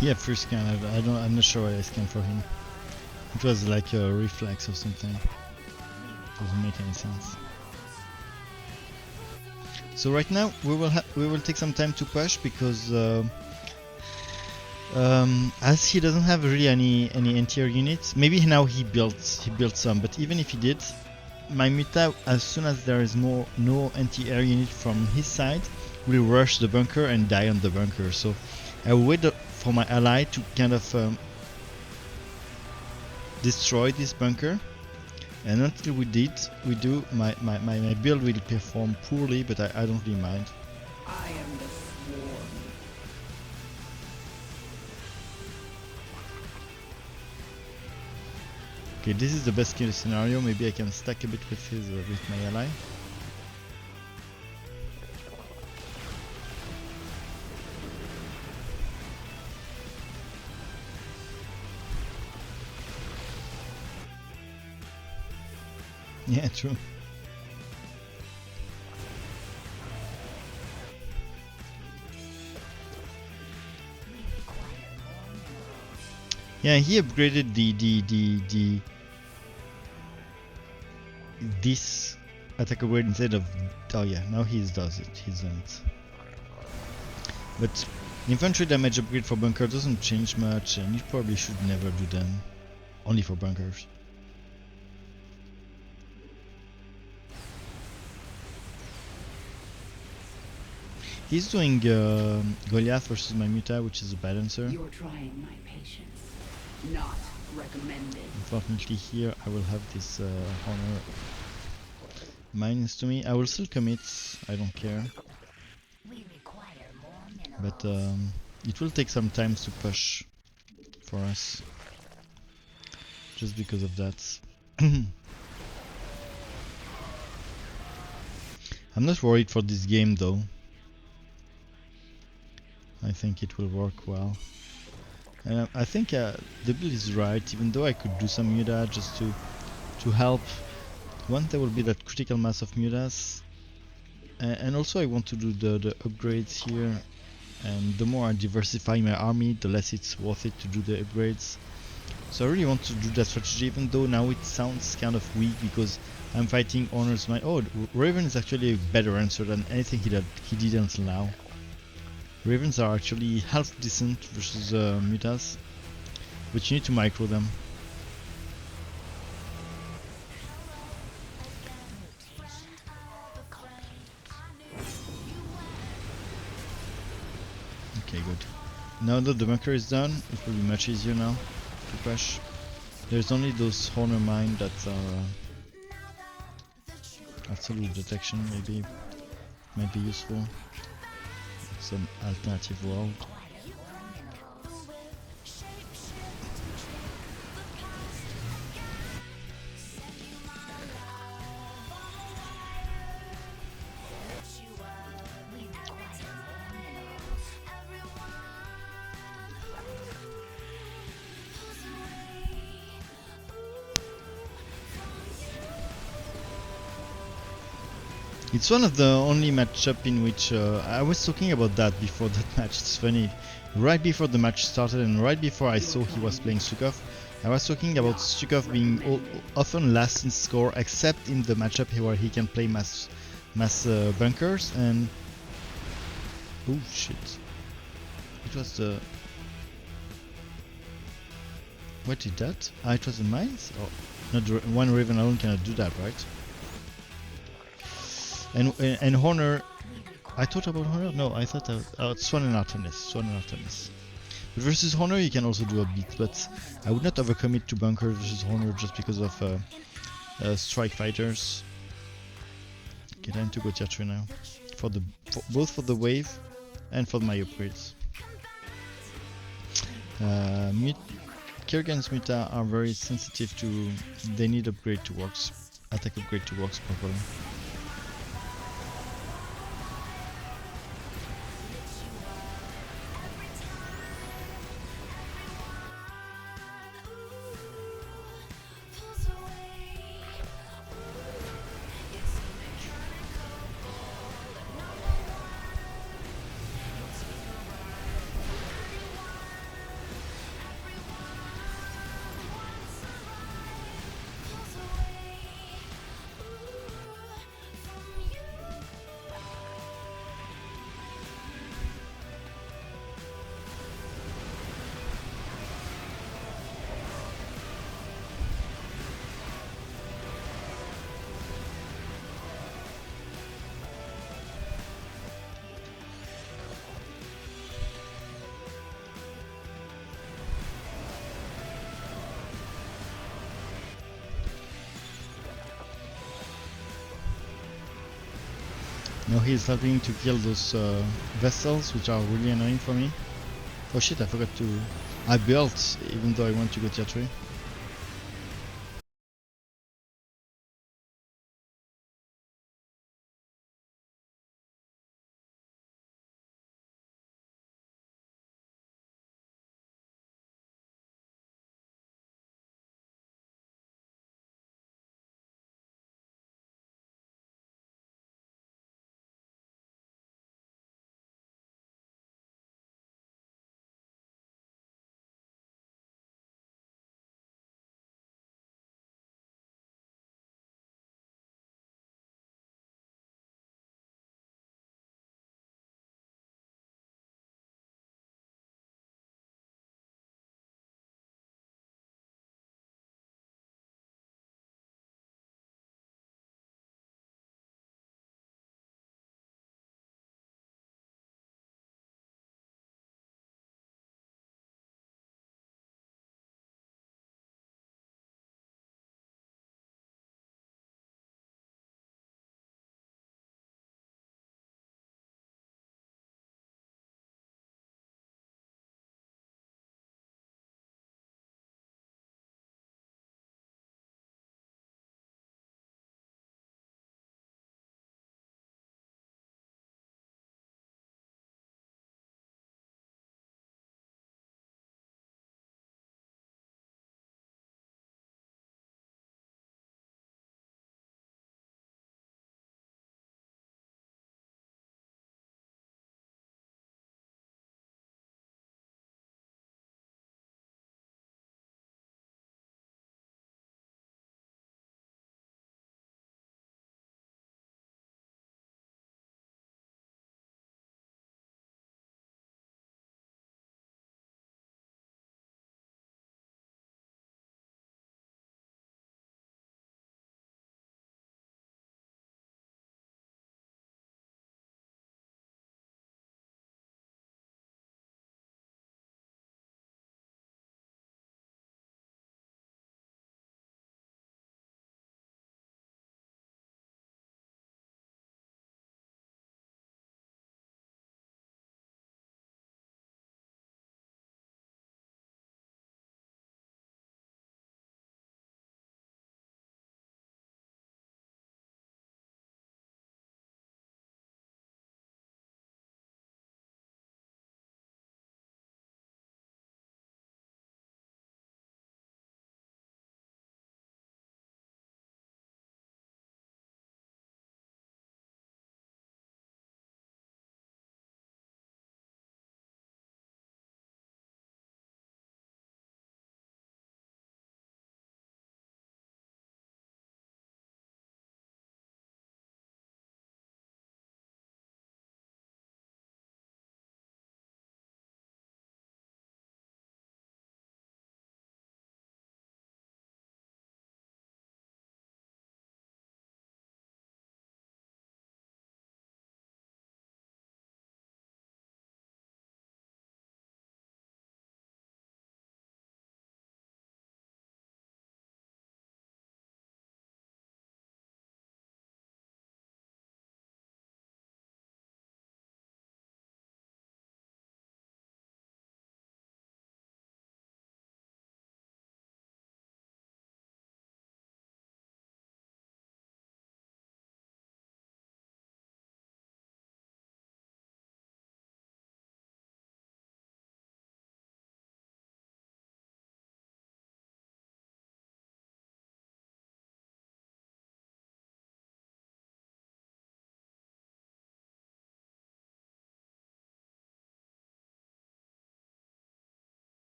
Yeah, first scan. I'm not sure why I scanned for him. It was like a reflex or something. Doesn't make any sense. So right now we will take some time to push because as he doesn't have really any anti-air units, maybe now he built some, but even if he did, my Muta, as soon as there is no anti-air unit from his side, will rush the bunker and die on the bunker. So I will wait for my ally to kind of destroy this bunker, and until we do, my build will perform poorly, but I don't really mind. I am the swarm. Okay, this is the best case scenario. Maybe I can stack a bit with my ally. Yeah, true. Yeah, he upgraded this attack upgrade instead of, oh yeah, now he does it. He's done it. But infantry damage upgrade for bunker doesn't change much, and you probably should never do them. Only for bunkers. He's doing Goliath versus my Muta, which is a balancer. You're trying my patience. Not recommended. Unfortunately here I will have this honor minus to me. I will still commit, I don't care. We require more But minerals. it will take some time to push for us. Just because of that. I'm not worried for this game though. I think it will work well. And I think the build is right, even though I could do some Muta just to help. Once there will be that critical mass of Mutas. And also I want to do the upgrades here. And the more I diversify my army, the less it's worth it to do the upgrades. So I really want to do that strategy, even though now it sounds kind of weak because I'm fighting Honor's Mind. Oh, Raven is actually a better answer than anything he did until now. Ravens are actually half decent versus Mutas, but you need to micro them. Okay, good. Now that the bunker is done, it will be much easier now to push. There's only those Honor Mine that are absolute detection, maybe might be useful. Some alternative world. It's one of the only matchup in which I was talking about that before that match. It's funny, right before the match started and right before I saw he was playing Sukov, I was talking about Sukov being often last in score, except in the matchup where he can play mass bunkers. And oh shit, it was the, what did that? Ah, it was the mines. Oh, not one Raven alone cannot do that, right? And Honor, I thought about Honor? No, I thought Swan and Artemis. But versus Honor you can also do a bit, but I would not overcommit to Bunker versus Honor just because of strike fighters. Okay, time to go tier 3 now. Both for the wave and for my upgrades. Kurgan's Muta are very sensitive to, they need upgrade to works, attack upgrade to works properly. Now he's helping to kill those vessels, which are really annoying for me. Oh shit, I forgot to... I built, even though I want to go tier 3.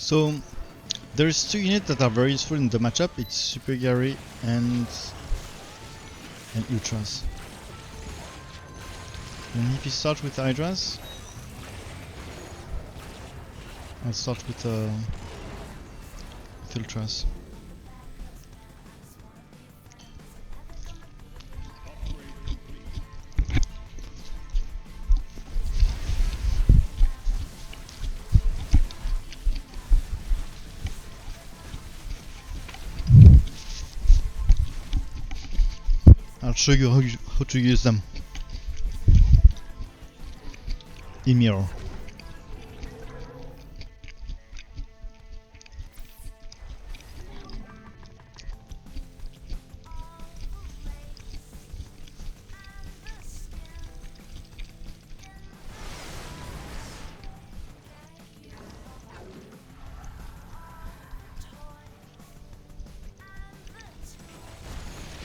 So there's two units that are very useful in the matchup. It's Super Gary and Ultras. And if you start with Hydras, I'll start with Ultras. I'll show you how to use them in mirror.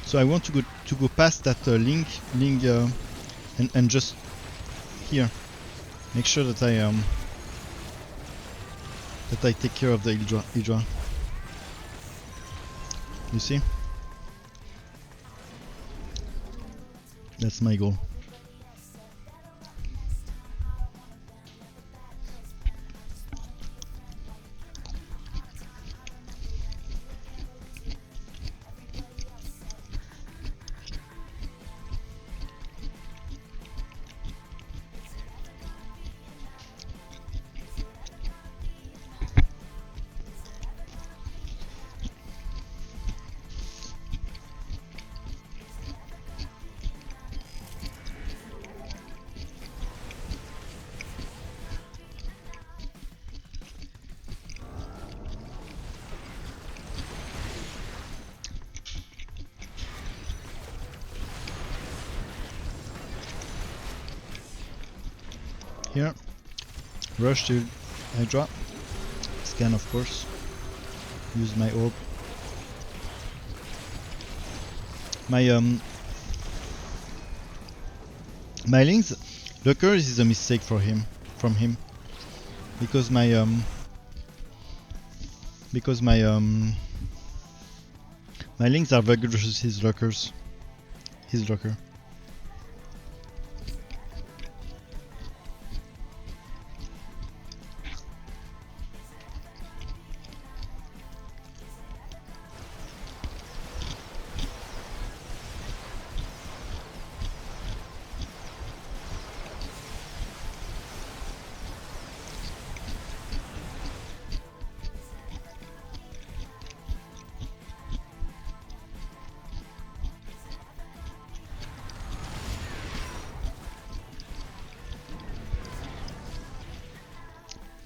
So I want to go past that Ling and just here make sure that I take care of the Hydra. You see? That's my goal. Here, rush to Hydra, scan of course, use my orb. My Link's Lockers is a mistake from him, because my Links are very good versus his locker.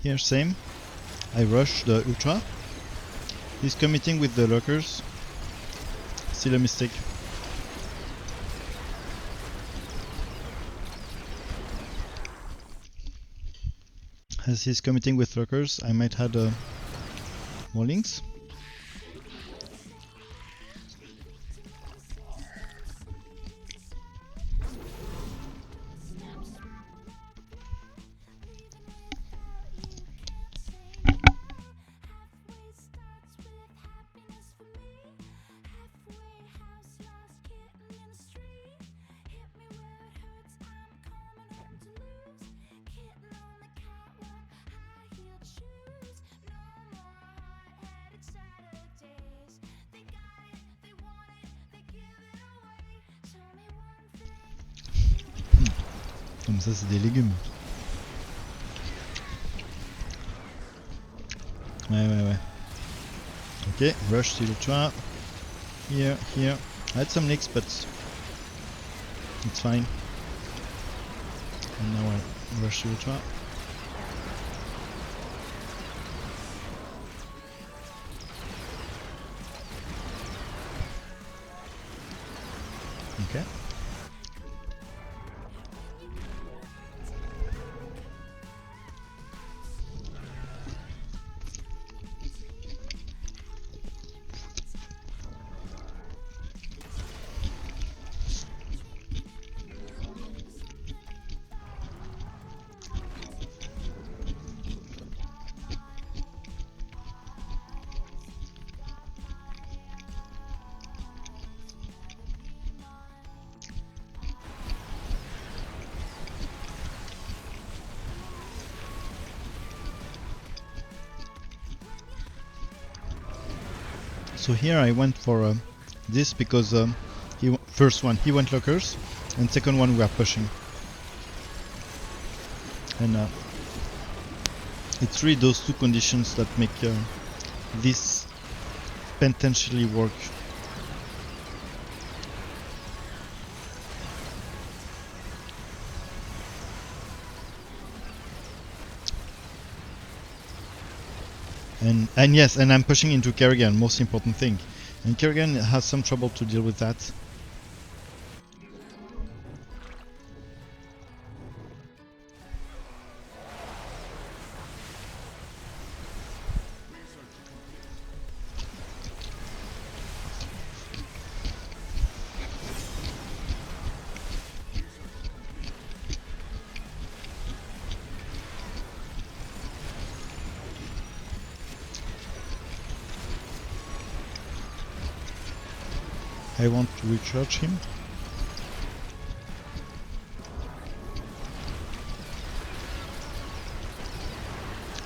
Here same, I rush the Ultra. He's committing with the lockers. Still a mistake. As he's committing with lockers, I might add more links. Comme ça c'est des légumes. Ouais. Okay, rush to Ultra. Here. I had some nicks but it's fine. And now I rush to Ultra. Okay. So here I went for this because first one he went lockers, and second one we are pushing. And it's really those two conditions that make this potentially work. And yes, and I'm pushing into Kerrigan, most important thing. And Kerrigan has some trouble to deal with that. I want to recharge him.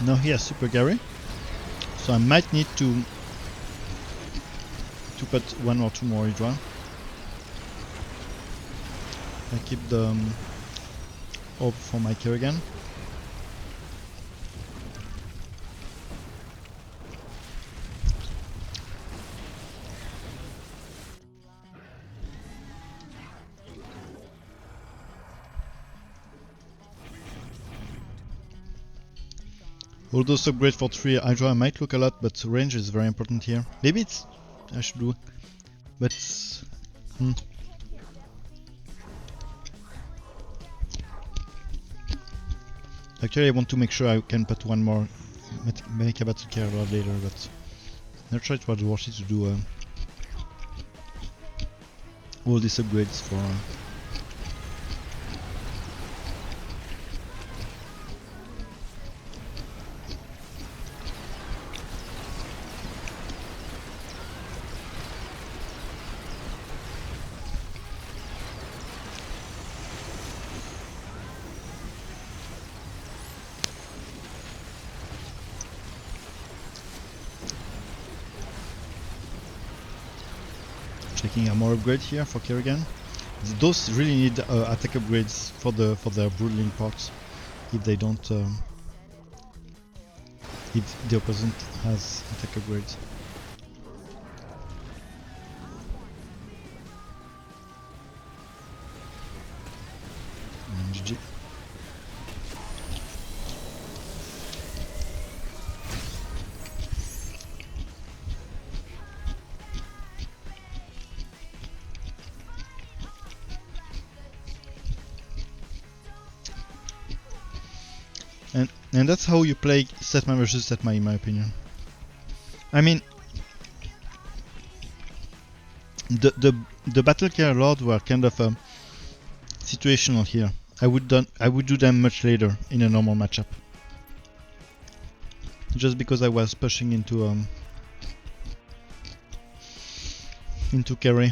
Now he has Super Gary, so I might need to put one or two more Hydra. I keep the orb for my Kerrigan. All those upgrades for 3 Hydra might look a lot, but range is very important here. Maybe it's... I should do... But... Actually I want to make sure I can put one more make a battle care rod later, but... Not sure it was worth it to do all these upgrades for... Checking a more upgrade here for Kerrigan. Those really need attack upgrades for their brawling parts. If they don't, if the opponent has attack upgrades. GG. And that's how you play Setma versus Setma, in my opinion. I mean, the Battle Care Lord were kind of situational here. I would do them much later in a normal matchup. Just because I was pushing into carry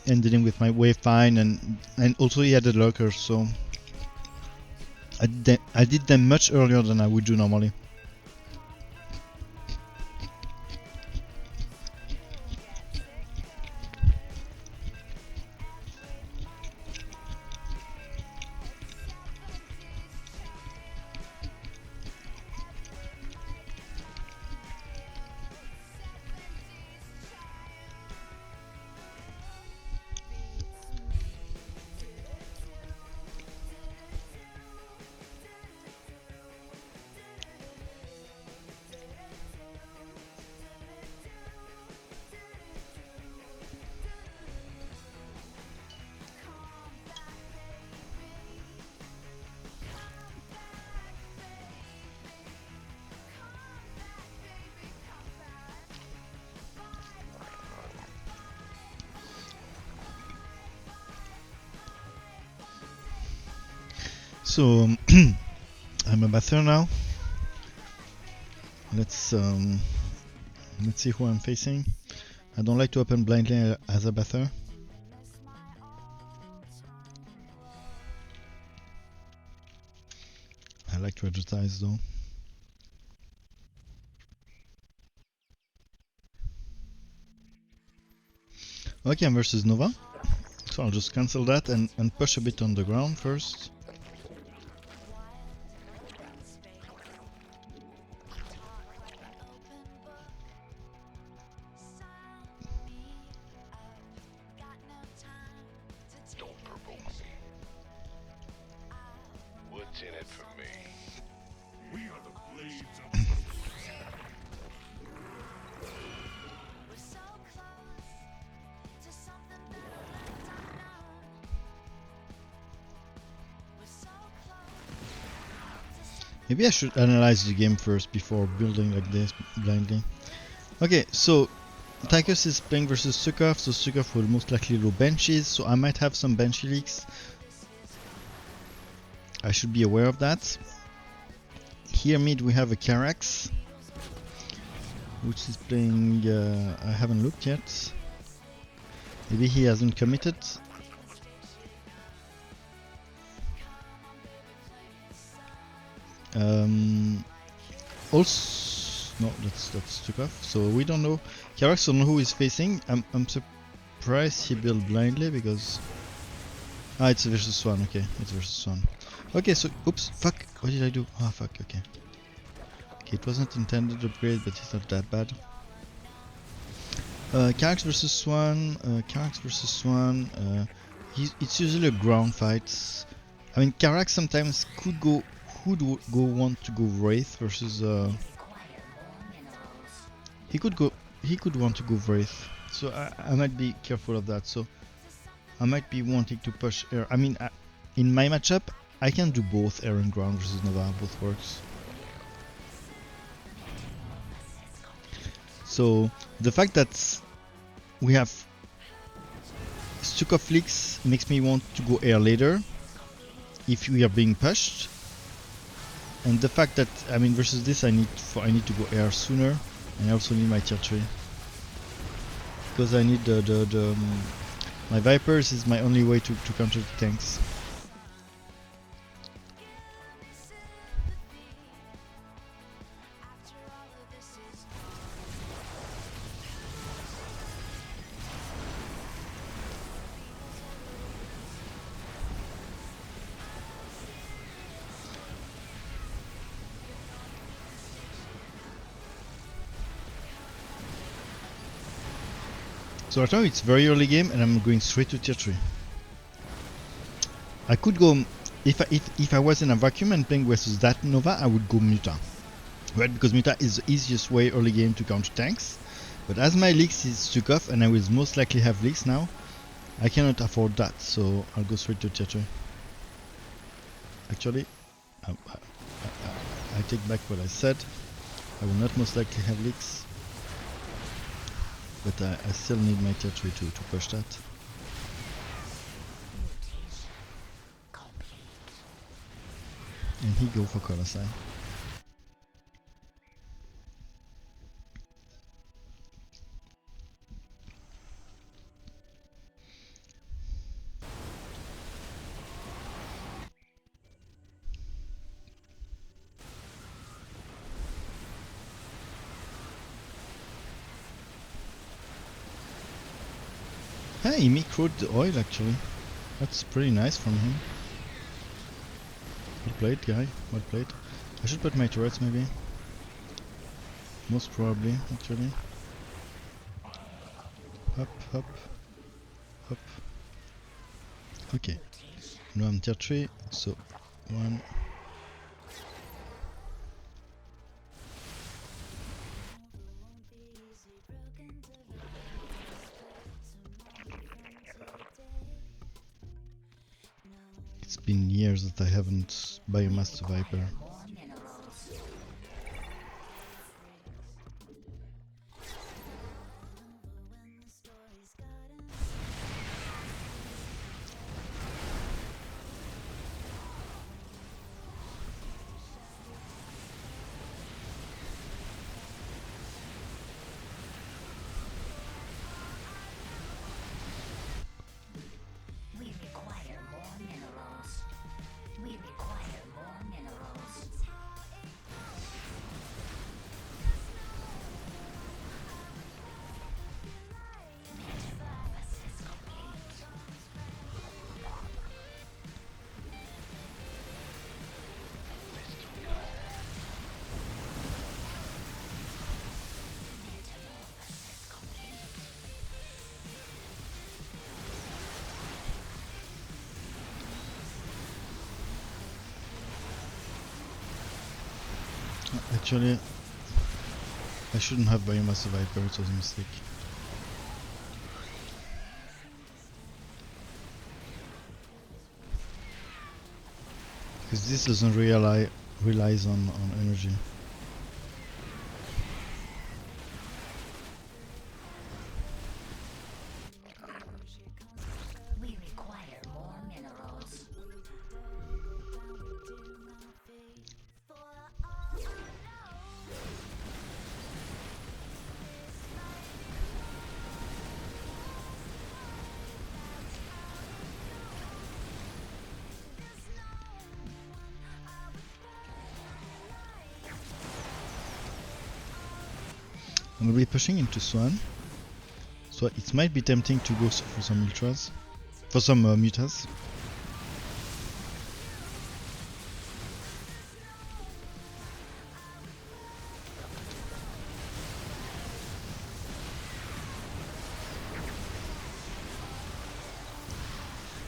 and dealing with my wave fine, and also he had a lurker, so I did them much earlier than I would do normally. So I'm a bather now. Let's see who I'm facing. I don't like to open blindly as a bather. I like to advertise though. Okay, I'm versus Nova. So I'll just cancel that and push a bit on the ground first. Don't provoke me. What's in it for me? We are the blades of We're so close to something better than unknown. We're so close. Maybe I should analyze the game first before building like this blindly. Okay, so Tychus is playing versus Sukov, so Sukov will most likely low benches, so I might have some bench leaks. I should be aware of that. Here mid we have a Carax, which is playing, I haven't looked yet. Maybe he hasn't committed. Also, no, that's took off. So we don't know. Carax don't know who he's facing. I'm surprised he built blindly because it's versus one. Okay, it's versus one. Okay, so oops, fuck. What did I do? Ah, fuck. Okay. Okay, it wasn't intended to upgrade, but it's not that bad. Carax versus Swan. Carax versus Swan. It's usually a ground fight. I mean, Carax sometimes could want to go Wraith versus. He could want to go Wraith. So I might be careful of that. So I might be wanting to push air. I mean, in my matchup, I can do both air and ground versus Nova. Both works. So the fact that we have Stukov leaks makes me want to go air later if we are being pushed, and the fact that I mean versus this I need to go air sooner, and I also need my tier 3 because I need my Vipers is my only way to counter the tanks. So right now it's very early game and I'm going straight to tier 3. I could go, if I was in a vacuum and playing versus that Nova, I would go Muta. Right, because Muta is the easiest way early game to counter tanks. But as my leaks is stuck off and I will most likely have leaks now, I cannot afford that, so I'll go straight to tier 3. Actually, I take back what I said. I will not most likely have leaks. But I still need my tier 3 to push that. And he go for color sign. Hey, he microed the oil actually. That's pretty nice from him. Well played, guy. Well played. I should put my turrets maybe. Most probably, actually. Hop, hop, hop. Okay. Now I'm tier 3, so 1. It's been years that I haven't biomassed a Viper. We require more minerals. We require more minerals. Actually, I shouldn't have biomass viper, it was a mistake. Because this doesn't relies on energy. We require more minerals. I'm gonna be pushing into Swan, so it might be tempting to go for some ultras, for some mutas.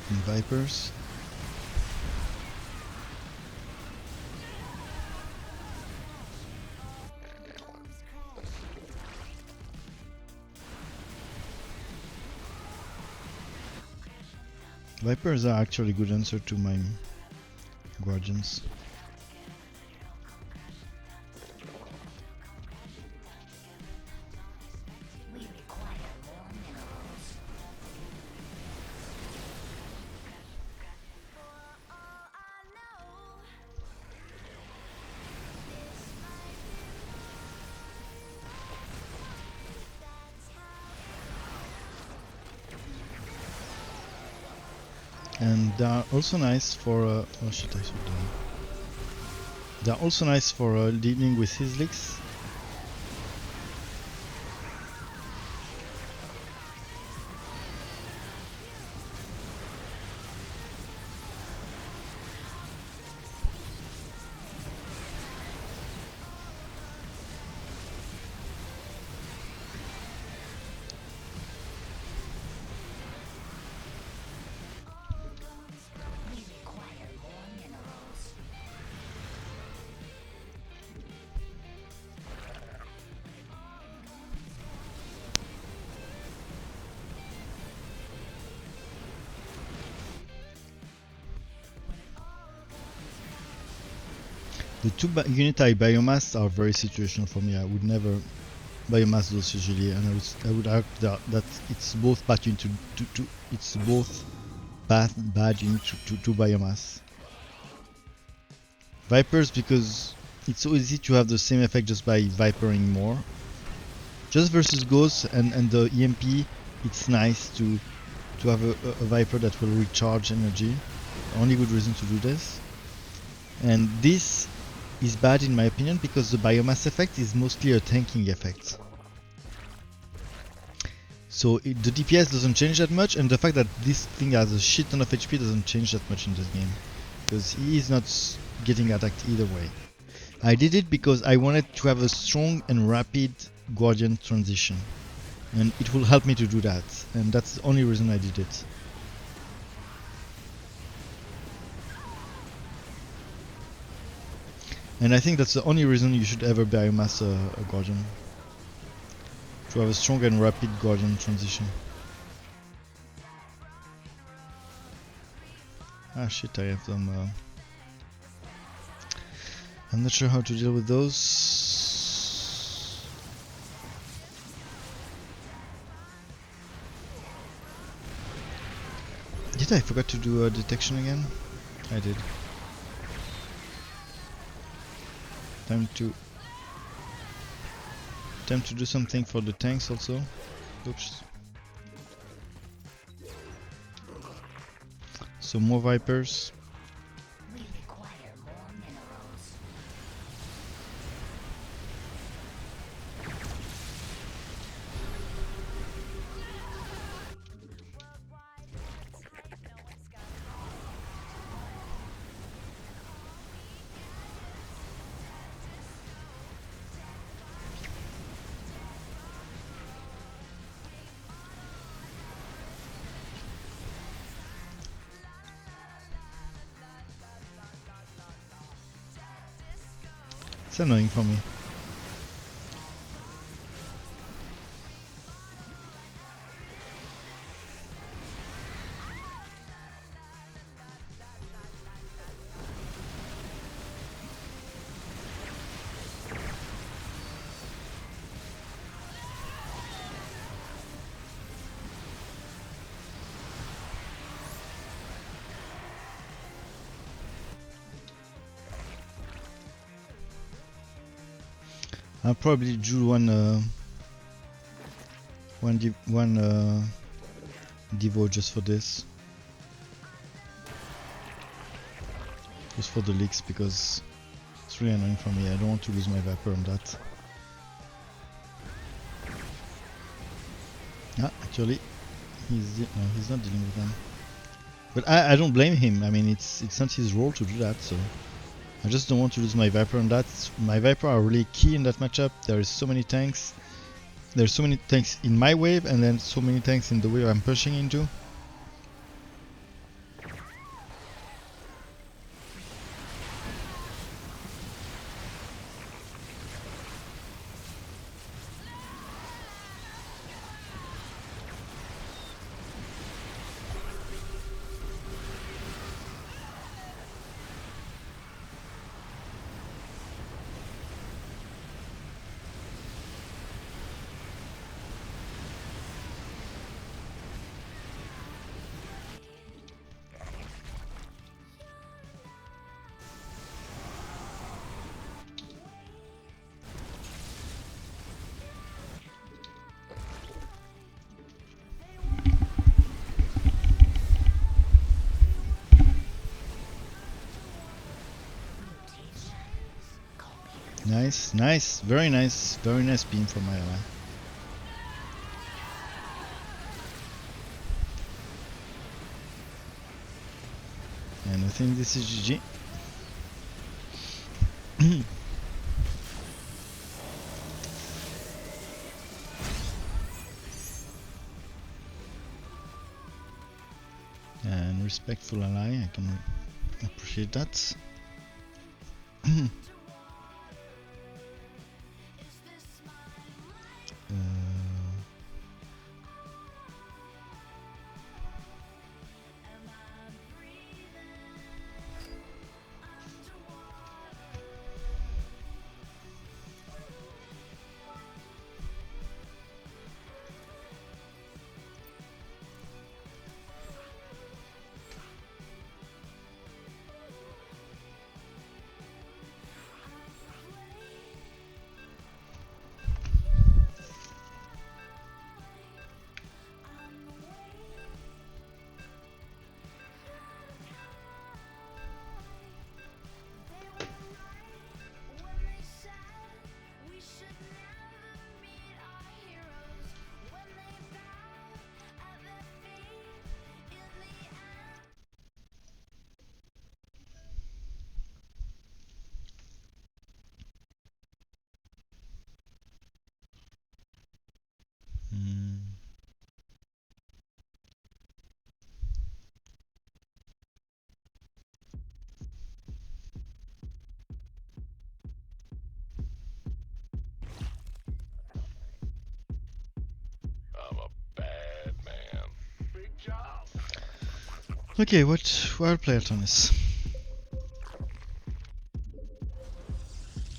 And Vipers. Vipers are actually a good answer to my Guardians. We require more minerals. And they are also nice for oh shit, I should they are also nice for dealing with Hislix. We require more minerals. The two unitary biomass are very situational for me. I would never biomass those usually, and I would argue that it's both bad unit it's both bad unit to biomass. Vipers, because it's so easy to have the same effect just by vipering more. Just versus Ghost and the EMP, it's nice to have a Viper that will recharge energy. Only good reason to do this. And this is bad in my opinion because the biomass effect is mostly a tanking effect. So the DPS doesn't change that much, and the fact that this thing has a shit ton of HP doesn't change that much in this game, because he is not getting attacked either way. I did it because I wanted to have a strong and rapid Guardian transition, and it will help me to do that, and that's the only reason I did it. And I think that's the only reason you should ever biomass a Guardian. To have a strong and rapid Guardian transition. Ah shit, I have them. I'm not sure how to deal with those. Did I forgot to do a detection again? I did. Time to do something for the tanks also. Oops. So more Vipers. We require more minerals. It's annoying for me. I'll probably do one Devo just for this. Just for the leaks, because it's really annoying for me. I don't want to lose my Viper on that. Ah, actually, he's not dealing with them. But I don't blame him. I mean, it's not his role to do that, so I just don't want to lose my Viper on that. My Viper are really key in that matchup. There is so many tanks. There's so many tanks in my wave, and then so many tanks in the wave I'm pushing into. Nice, very nice beam from my ally. And I think this is GG. And respectful ally, I can appreciate that. I'm a bad man. Big job. Okay, what I'll play Artanis.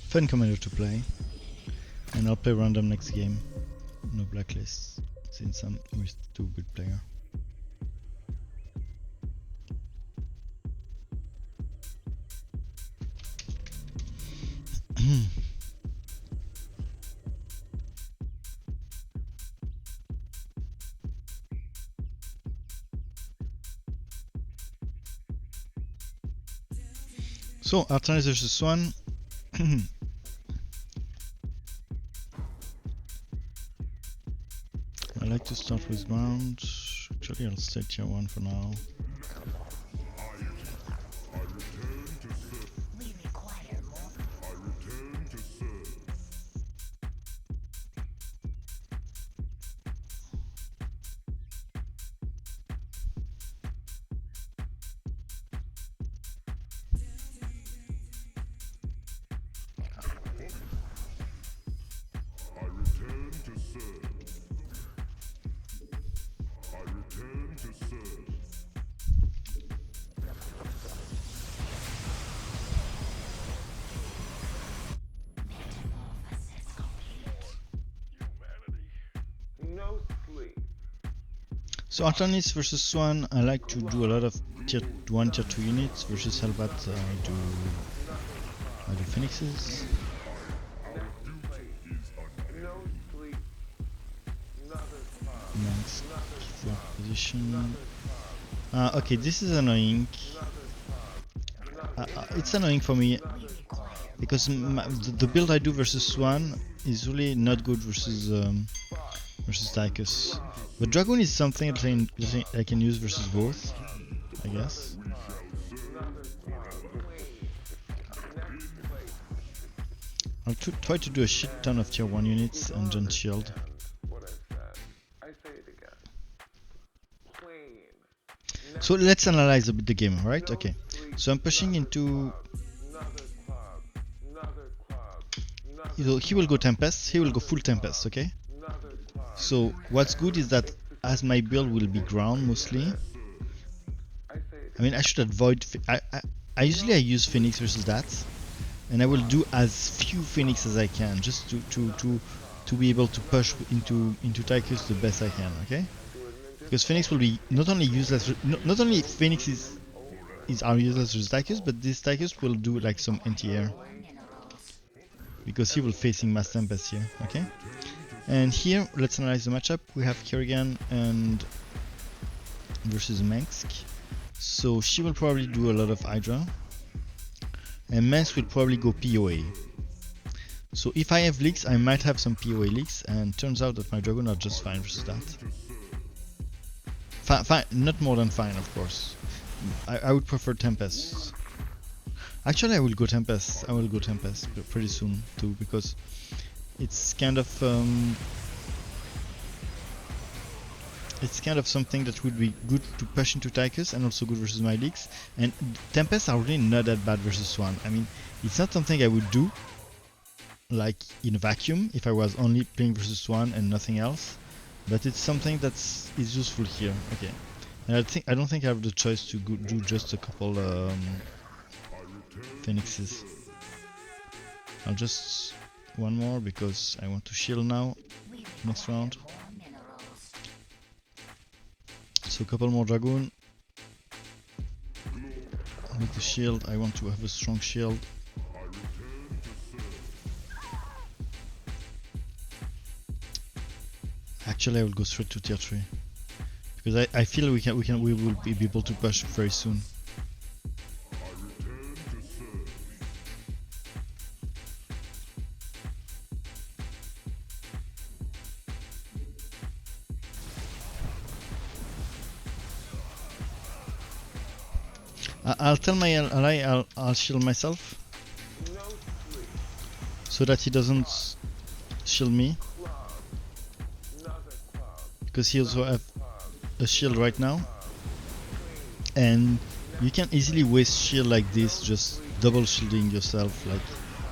Fun commander to play. And I'll play random next game. No blacklists, since I'm with two good player. So, Artanis versus Swan. I like to start with ground. Actually, I'll stay tier 1 for now. We require more. So Artanis versus Swan, I like to do a lot of tier 1, tier 2 units. Versus Helvat, I do Phoenixes. Next, third position. Okay, this is annoying. It's annoying for me because the build I do versus Swan is really not good versus Tychus. But Dragoon is something that I can use versus both, I guess. I'll try to do a shit ton of tier 1 units and John Shield. So let's analyze a bit the game, right? Okay. So I'm pushing into... He will go Tempest, he will go full Tempest, okay? So what's good is that as my build will be ground mostly, I mean I should avoid... I usually use Phoenix versus that, and I will do as few Phoenix as I can, just to be able to push into Tychus the best I can, okay? Because Phoenix will be not only useless, not only Phoenix are useless versus Tychus, but this Tychus will do like some anti-air. Because he will facing Mass Tempest here, okay? And here, let's analyze the matchup. We have Kerrigan and versus Mensk. So she will probably do a lot of Hydra. And Mensk will probably go POA. So if I have leaks, I might have some POA leaks, and turns out that my Dragon are just fine versus that. Fine, not more than fine, of course. I would prefer Tempest. Actually, I will go Tempest. I will go Tempest pretty soon too, because it's kind of something that would be good to push into Tychus and also good versus my leaks. And Tempests are really not that bad versus Swan. I mean, it's not something I would do like in a vacuum if I was only playing versus Swan and nothing else. But it's something is useful here. Okay, and I don't think I have the choice to do just a couple Phoenixes. I'll just one more because I want to shield now next round. So a couple more Dragoon. With the shield, I want to have a strong shield. Actually, I will go straight to tier 3 because I feel we will be able to push very soon. I'll tell my ally I'll shield myself so that he doesn't shield me, because he also have a shield right now, and you can easily waste shield like this, just double shielding yourself. Like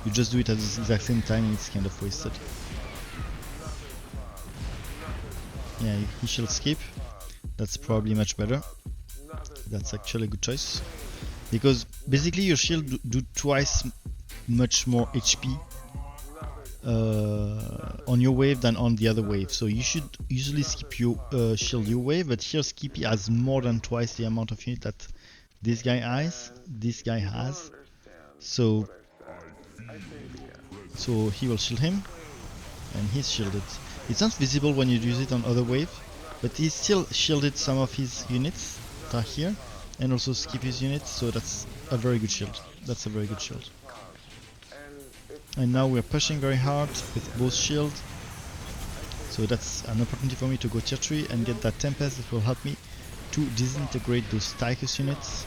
you just do it at the exact same time and it's kind of wasted. Yeah, he shield skip. That's probably much better. That's actually a good choice, because basically your shield do twice much more HP on your wave than on the other wave. So you should usually skip your shield your wave, but here Skippy has more than twice the amount of unit that this guy has. So he will shield him, and he's shielded. It's not visible when you use it on other wave, but he still shielded some of his units that are here, and also skip his units, so that's a very good shield. That's a very good shield. And now we're pushing very hard with both shield, so that's an opportunity for me to go tier 3 and get that Tempest that will help me to disintegrate those Tychus units,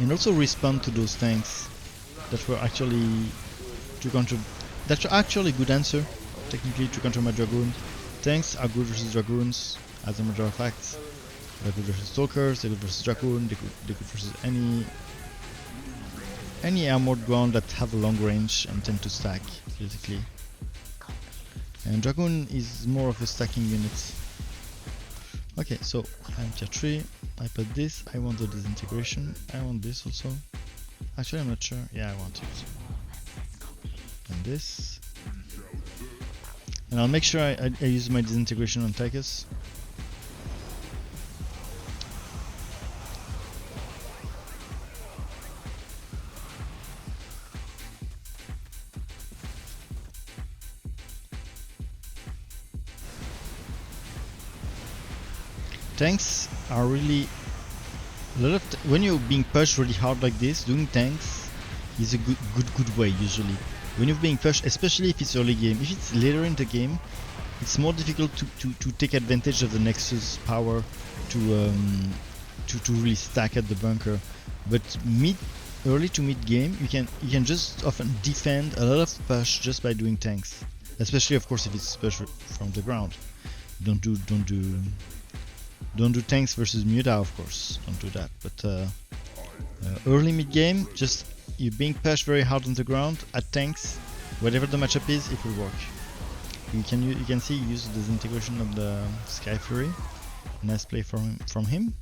and also respond to those tanks that were actually a good answer technically to counter my Dragoon. Tanks are good versus Dragoons, as a matter of fact. They're good versus Stalkers, they're good versus Dragoon, they're good versus any armored ground that have a long range and tend to stack, basically. And Dragoon is more of a stacking unit. Okay, so I'm tier 3, I put this, I want the disintegration, I want this also. Actually I'm not sure, yeah I want it. And this. And I'll make sure I use my disintegration on Tychus. tanks are really a lot of when you're being pushed really hard like this, doing tanks is a good way usually. When you're being pushed, especially if it's early game. If it's later in the game, it's more difficult to take advantage of the Nexus power to really stack at the bunker. But early to mid game, you can just often defend a lot of push just by doing tanks. Especially of course if it's push from the ground. Don't do tanks versus Muta, of course. Don't do that. But early mid game, just you being pushed very hard on the ground at tanks, whatever the matchup is, it will work. You can see he used the disintegration of the Sky Fury. Nice play from him.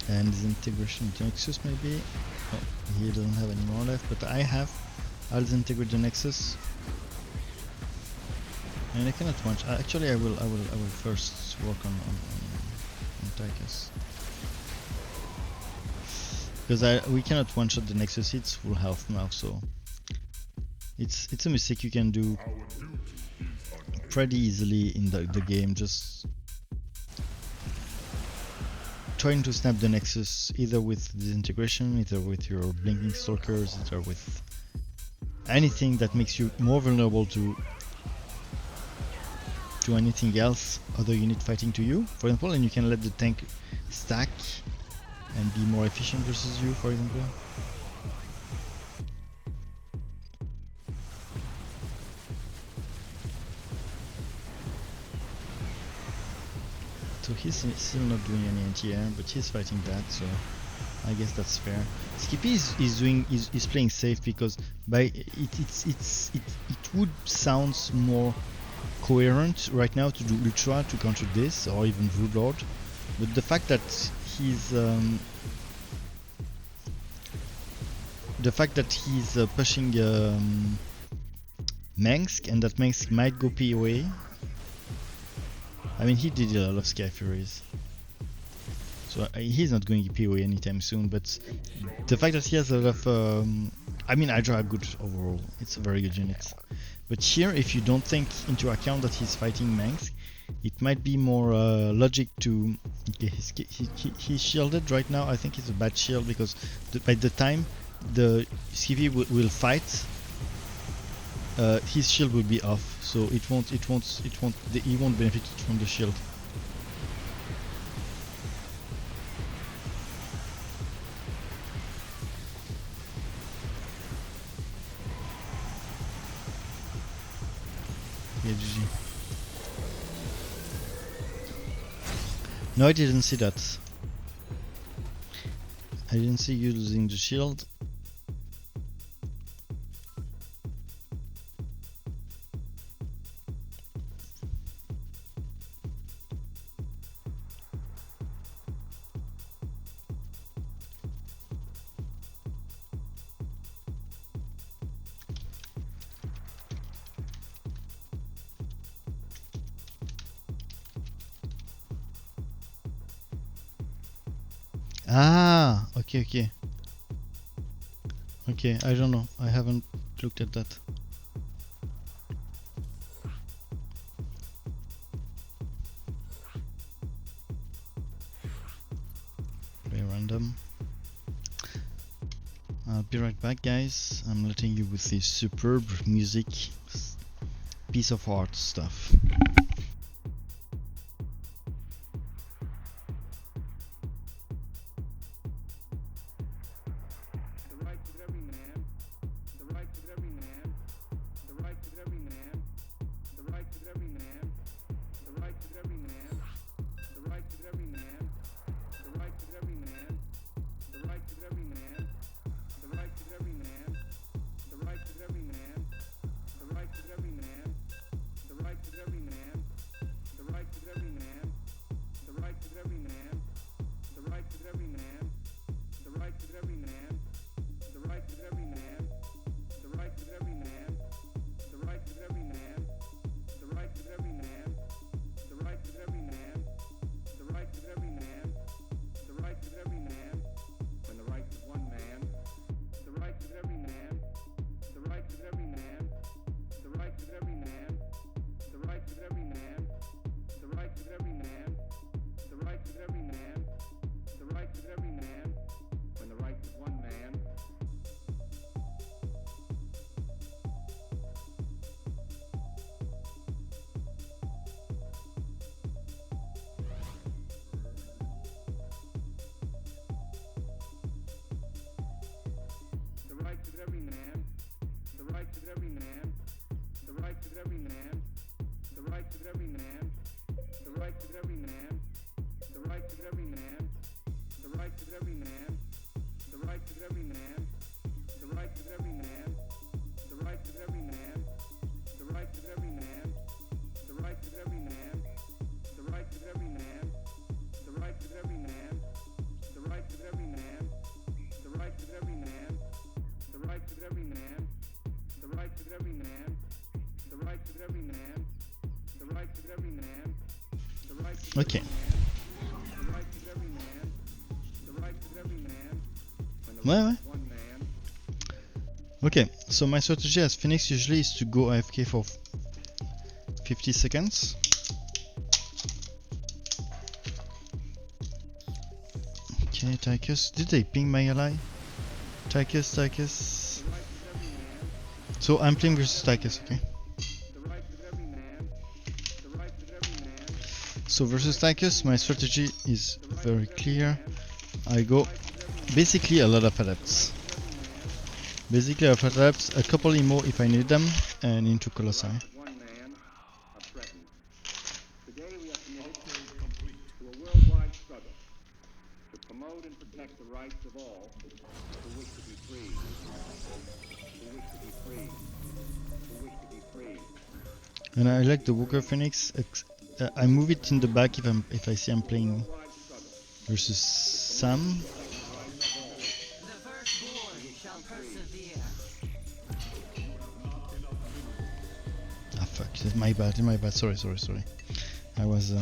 And disintegration to Nexus maybe. Oh, he doesn't have any more left, but I have. I'll disintegrate the Nexus. And I cannot watch. Actually, I will first work on Tychus. Because we cannot one shot the Nexus. It's full health now, so it's a mistake you can do pretty easily in the game. Just trying to snap the Nexus either with disintegration, either with your blinking stalkers, either with anything that makes you more vulnerable to anything else other unit fighting to you, for example, and you can let the tank stack and be more efficient versus you, for example. So he's still not doing any anti-air, but he's fighting that, so I guess that's fair. Skippy is playing safe because by it would sound more coherent right now to do Ultra to counter this, or even Broodlord, but the fact that he's pushing Mengsk, and that Mengsk might go POA. I mean, he did a lot of Sky Furies, so he's not going to POA anytime soon, but the fact that he has a lot of I mean, Hydra are good overall, it's a very good unit. But here, if you don't take into account that he's fighting Mengsk, it might be more logic to... Okay, he's shielded right now. I think it's a bad shield because by the time the Skippy will fight, his shield will be off, so he won't benefit from the shield. Yeah, GG. No, I didn't see that. I didn't see you losing the shield. Ah, okay. Okay, I don't know. I haven't looked at that. Very random. I'll be right back, guys. I'm letting you with this superb music, piece of art stuff. The right to every man, the right to every man, the right to every Okay. Ouais. Okay, so my strategy as Phoenix usually is to go AFK for 50 seconds. Okay, Tychus. Did they ping my ally? Tychus. So I'm playing versus Tychus, okay? So versus Tychus, my strategy is very clear. I go basically a lot of adepts. A couple emo if I need them, and into Colossi. And I like the Walker Phoenix. I move it in the back if I see I'm playing versus Sam. Ah fuck, that's my bad, sorry. I was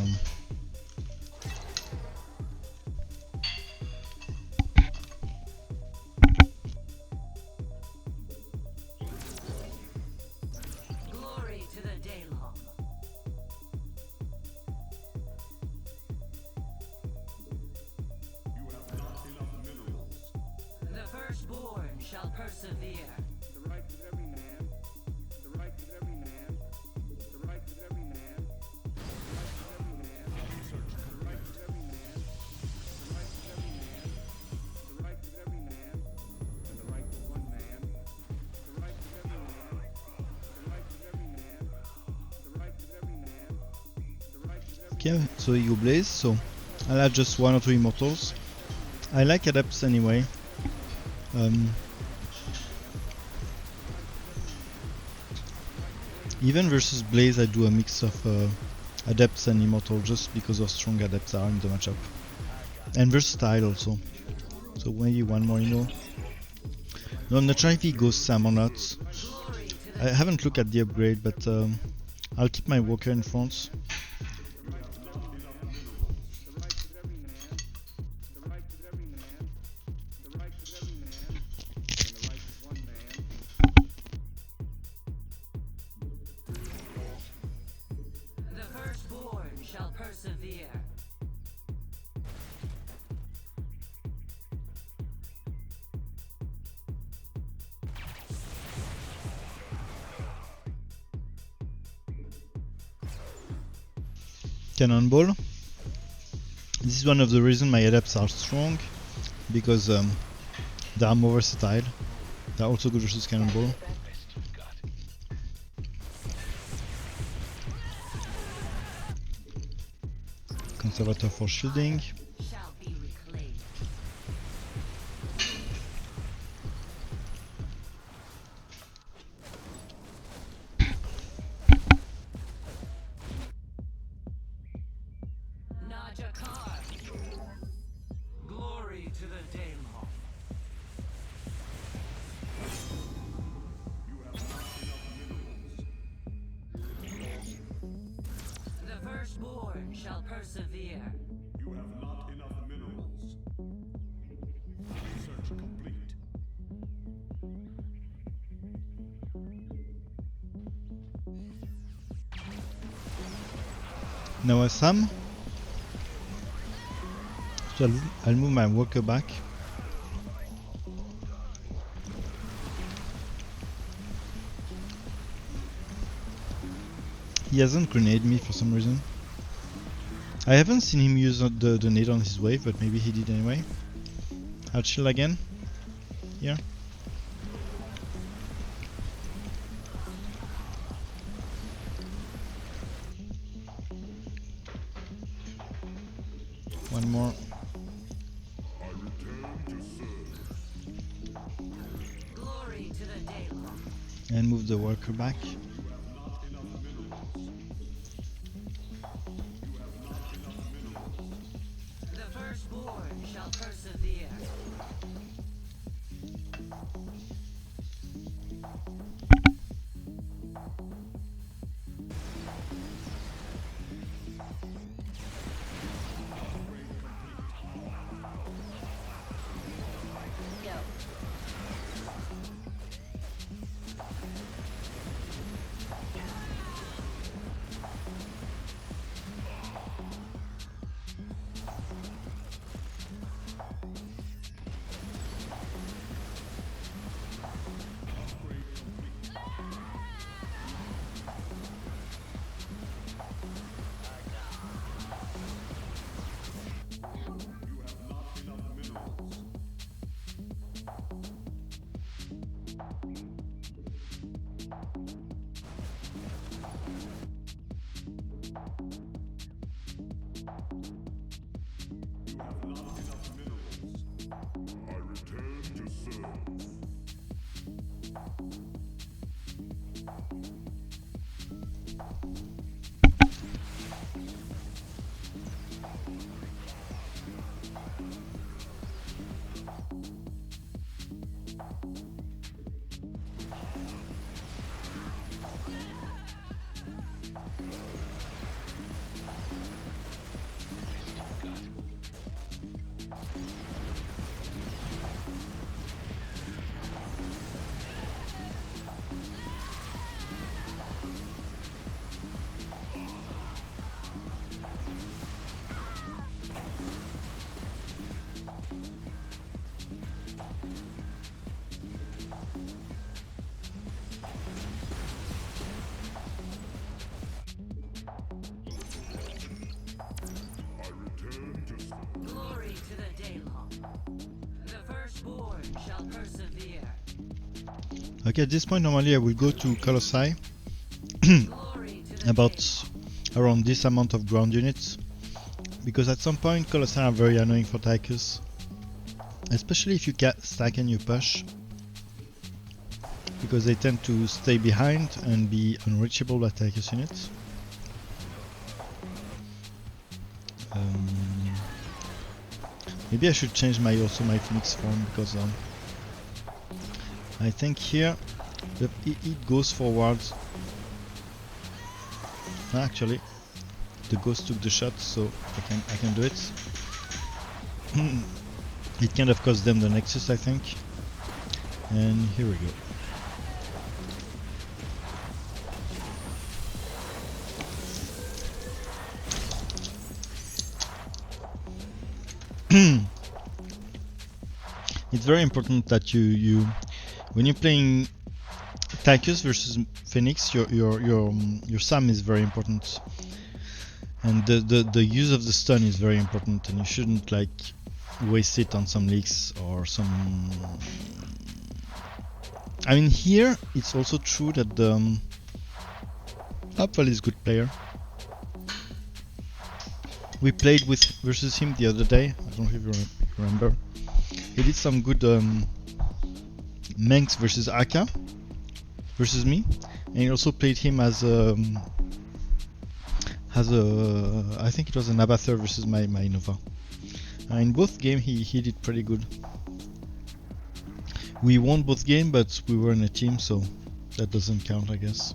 Glory to the Daylong. The firstborn shall persevere. okay, so you blaze, so I'll add just 1 or 2 immortals. I like adepts anyway. Even versus Blaze I do a mix of adepts and immortal just because of strong adepts are in the matchup. And versatile also. So maybe one more emo. No, I'm not sure if he goes Sam or not. I haven't looked at the upgrade, but I'll keep my walker in front. Cannonball. This is one of the reasons my adepts are strong, because they are more versatile. They are also good versus Cannonball. Conservator for shielding. Glory to the Daylong. The firstborn shall persevere. You have not enough minerals. Research complete. Now a Sam. So I'll move my walker back. He hasn't grenaded me for some reason. I haven't seen him use the nade on his wave, but maybe he did anyway. I'll chill again. Here. One more. Glory to the Daylon. And move the worker back. The firstborn shall persevere. Glory to the Daylon. The firstborn shall persevere. Okay, at this point normally I will go to Colossi Glory to the about Daylon. around this amount of ground units, because at some point Colossi are very annoying for Tychus, especially if you stack and you push, because they tend to stay behind and be unreachable by Tychus units. Maybe I should change my Phoenix form, because I think here it goes forwards. Actually, the ghost took the shot, so I can do it. It kind of cost them the Nexus, I think. And here we go. It's very important that you when you're playing Tychus versus Phoenix, your SAM is very important, and the use of the stun is very important, and you shouldn't like waste it on some leaks or some. I mean, here it's also true that the Apfel is a good player. We played versus him the other day. I don't know if you remember. He did some good Manx versus Aka versus me, and he also played him as a I think it was an Abathur versus my Nova. In both games he did pretty good. We won both games, but we were in a team, so that doesn't count, I guess.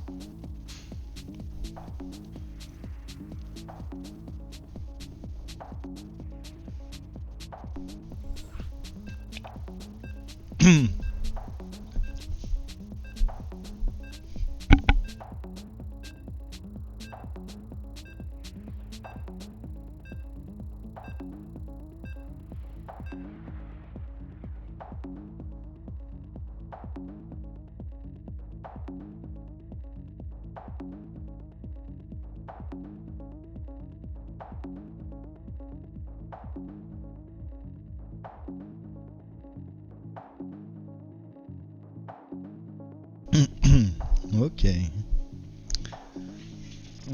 Ok.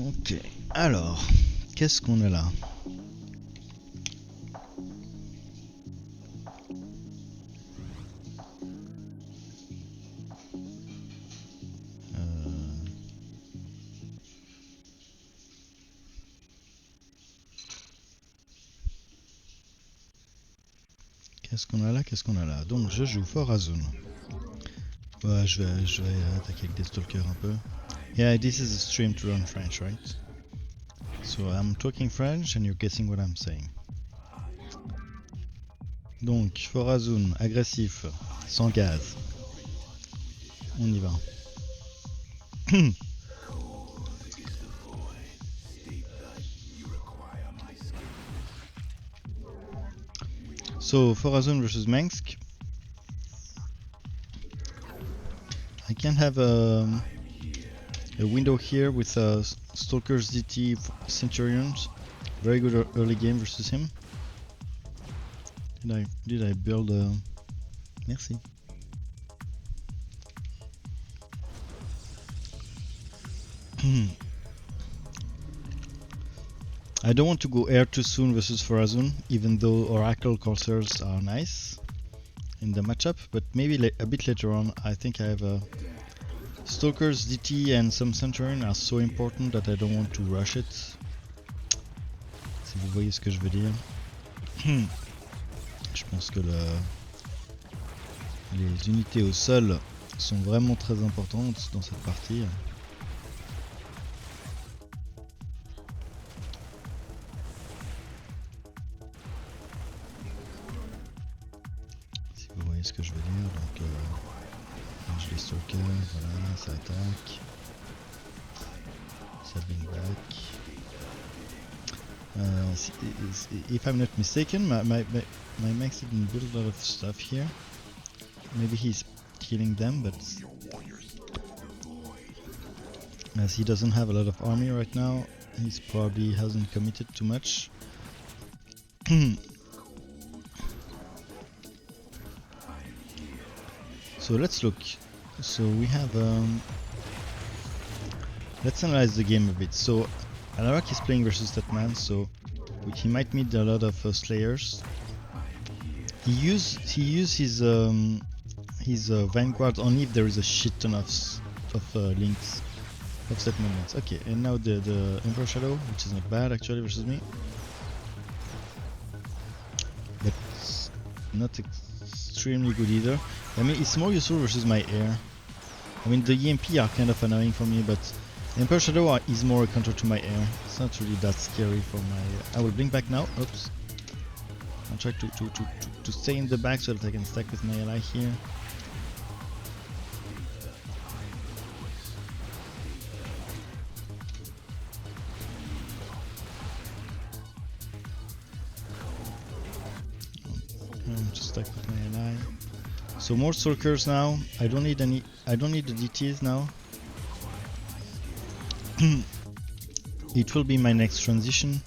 Ok. Alors, qu'est-ce qu'on a là? Qu'est-ce qu'on a là? Qu'est-ce qu'on a là? Donc je joue Fort Azun. Ouais, je vais attaquer avec des stalkers un peu. Yeah, this is a stream to learn French, right? So I'm talking French and you're guessing what I'm saying. Donc, Fort Azun, agressif, sans gaz. On y va. So, Fort Azun versus Minsk. I can have a window here with Stalkers, DT, Centurions. Very good early game versus him. Did I build a... Merci. I don't want to go air too soon versus Farazun, even though Oracle Corsairs are nice in the matchup, but maybe a bit later on. I think I have Stalkers, DT and some Centurion are so important that I don't want to rush it. Si vous voyez ce que je veux dire. Je pense que les unités au sol sont vraiment très importantes dans cette partie. Si vous voyez ce que je veux dire, donc je les stalker, voilà, ça attaque. Ça bring back. If I'm not mistaken, my Max didn't build a lot of stuff here. Maybe he's killing them, but as he doesn't have a lot of army right now, he's probably hasn't committed too much. So let's look. So we have let's analyze the game a bit. So Alarak is playing versus that man, so he might meet a lot of slayers. He use his vanguard only if there is a shit ton of links, offset movements. Okay, and now the Emperor Shadow, which is not bad actually versus me, but not extremely good either. I mean, it's more useful versus my air. I mean, the EMP are kind of annoying for me, but Emperor Shadow is more a counter to my air. It's not really that scary for my... I will blink back now. Oops. I'll try to stay in the back so that I can stack with my ally here. Just stack with my ally. So more Stalkers now. I don't need the DTs now. It will be my next transition.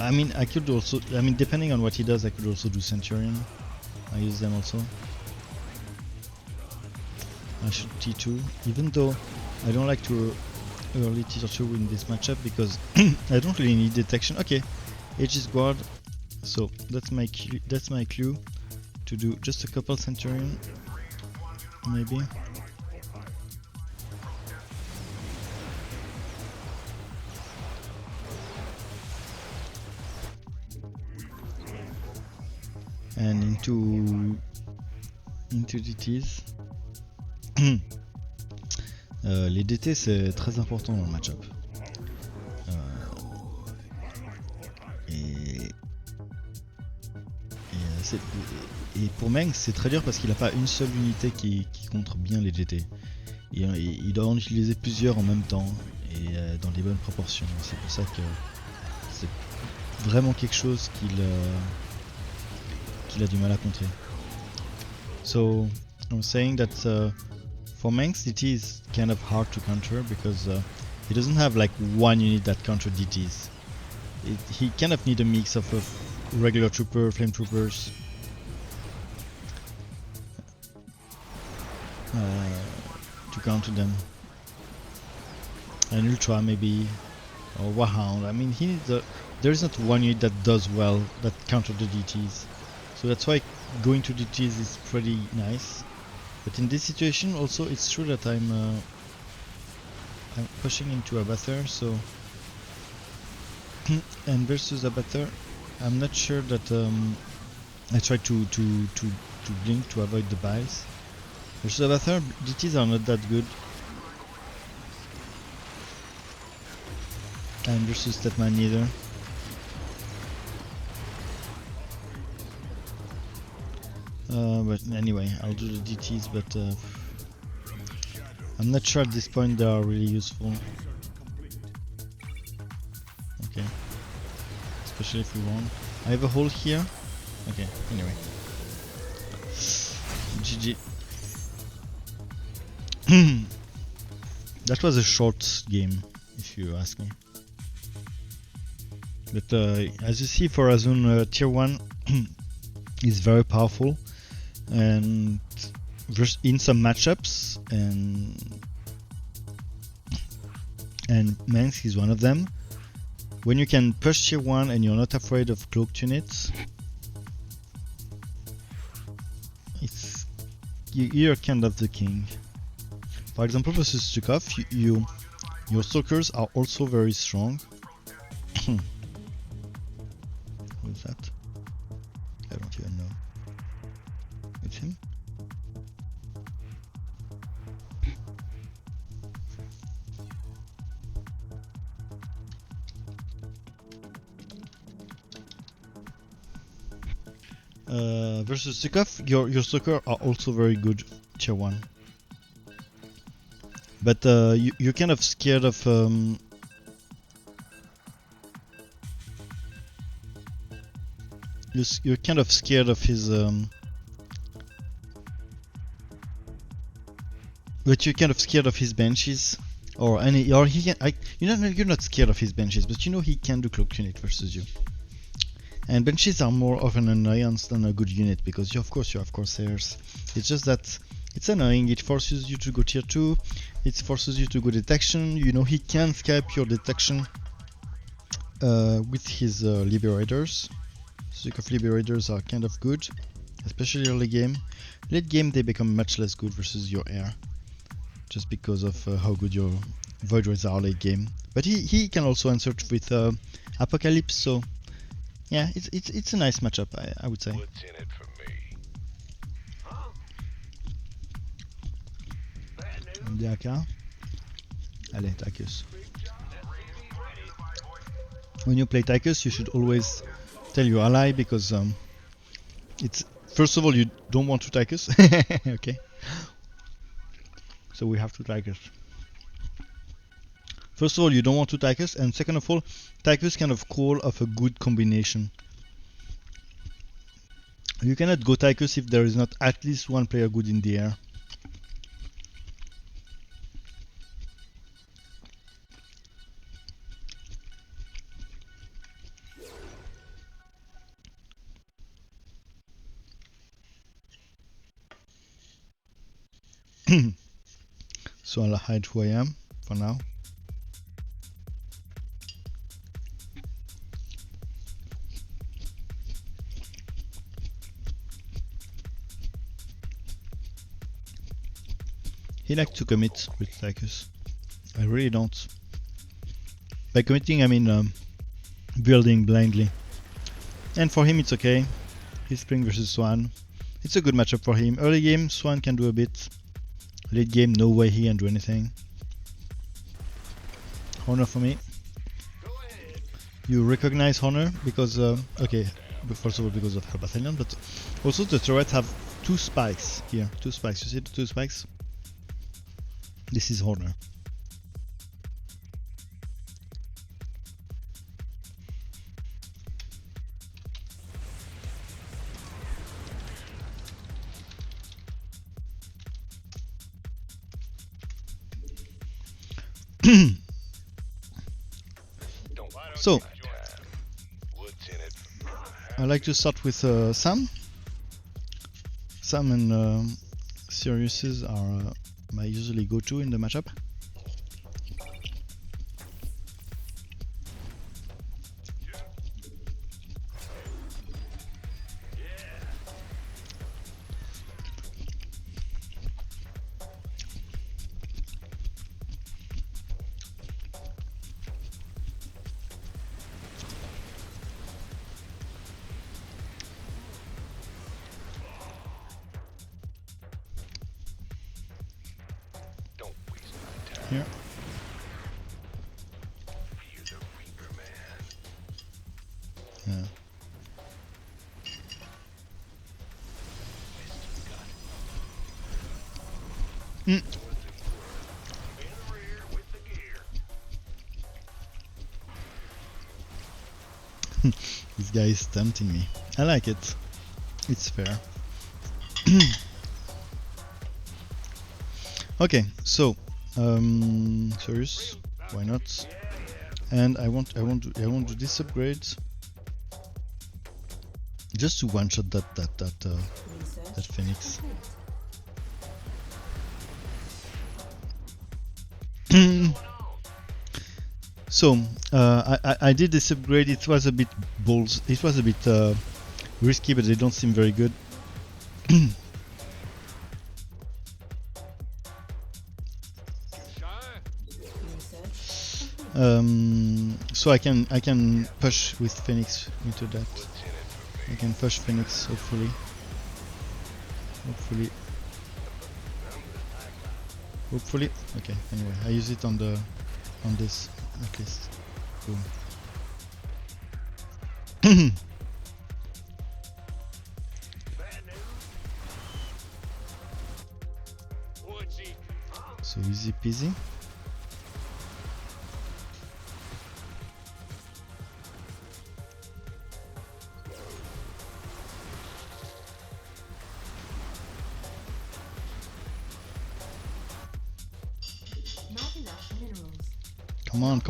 I mean, I could also, I mean, depending on what he does, I could also do Centurion. I use them also. I should T2, even though I don't like to early T2 in this matchup because I don't really need detection. Okay, Aegis Guard. So that's my clue to do just a couple Centurion, maybe. And into DTs. Les DT c'est très important dans le match-up. Et pour Meng c'est très dur parce qu'il n'a pas une seule unité qui contre bien les DT. Il doit en utiliser plusieurs en même temps et dans les bonnes proportions. C'est pour ça que c'est vraiment quelque chose qu'il a du mal à contrer. So I'm saying that for Manx DT is kind of hard to counter because he doesn't have like one unit that counter DTs. He kind of need a mix of regular trooper, flame troopers, to counter them. An ultra maybe, or Warhound. I mean, he needs there is not one unit that does well that counter the DTs. So that's why going to DTs is pretty nice. But in this situation also it's true that I'm pushing into Abathur, so and versus Abathur I'm not sure that I try to blink to avoid the buys. Versus Avatar, DTs are not that good. And versus Statman neither. But anyway, I'll do the DTs, but I'm not sure at this point they are really useful. Okay. Especially if we won. I have a hole here. Okay, anyway. GG. That was a short game, if you ask me. But as you see, for Azun, tier 1 is very powerful, and in some matchups, and Mansk is one of them. When you can push tier 1 and you're not afraid of cloaked units, you're kind of the king. For example, versus Stukov, your stalkers are also very strong. Who's that? I don't even know. It's him? Versus Stukov, your stalker are also very good tier 1. But you're kind of scared of you're kind of scared of his but you're kind of scared of his benches, or he can. You're not scared of his benches, but you know he can do cloak unit versus you. And benches are more of an annoyance than a good unit, because you have Corsairs. It's just that it's annoying. It forces you to go tier 2. It forces you to go detection. You know he can Skype your detection with his Liberators. Stukov Liberators are kind of good, especially early game. Late game they become much less good versus your air, just because of how good your Void Rays are late game. But he can also answer with Apocalypse, so yeah, it's a nice matchup, I would say. What's in it for me? DAK. Allez, Tychus. When you play Tychus, you should always tell your ally, because it's first of all you don't want to Tychus. Okay. So we have to Tychus. First of all, you don't want to Tychus, and second of all, Tychus kind of call of a good combination. You cannot go Tychus if there is not at least one player good in the air. So I'll hide who I am for now. He likes to commit with Tychus. I really don't. By committing, I mean building blindly. And for him, it's okay. He's playing versus Swan. It's a good matchup for him. Early game, Swan can do a bit. Late game, no way he can do anything. Honor for me. You recognize Honor because, okay, first of all because of her battalion, but also the turrets have 2 spikes here. 2 spikes, you see the 2 spikes? This is Honor. So, I like to start with Sam. Sam and Sirius are my usually go-to in the matchup. here. Yeah. Mm. This guy is tempting me. I like it. It's fair. Okay, so serious, why not? And I want to this upgrade just to one shot that Phoenix. So I did this upgrade. It was a bit balls. It was a bit risky, but they don't seem very good. So I can push with Phoenix into that. I can push Phoenix, hopefully. Hopefully. Okay. Anyway, I use it on this at least. Boom. So easy peasy. Come on.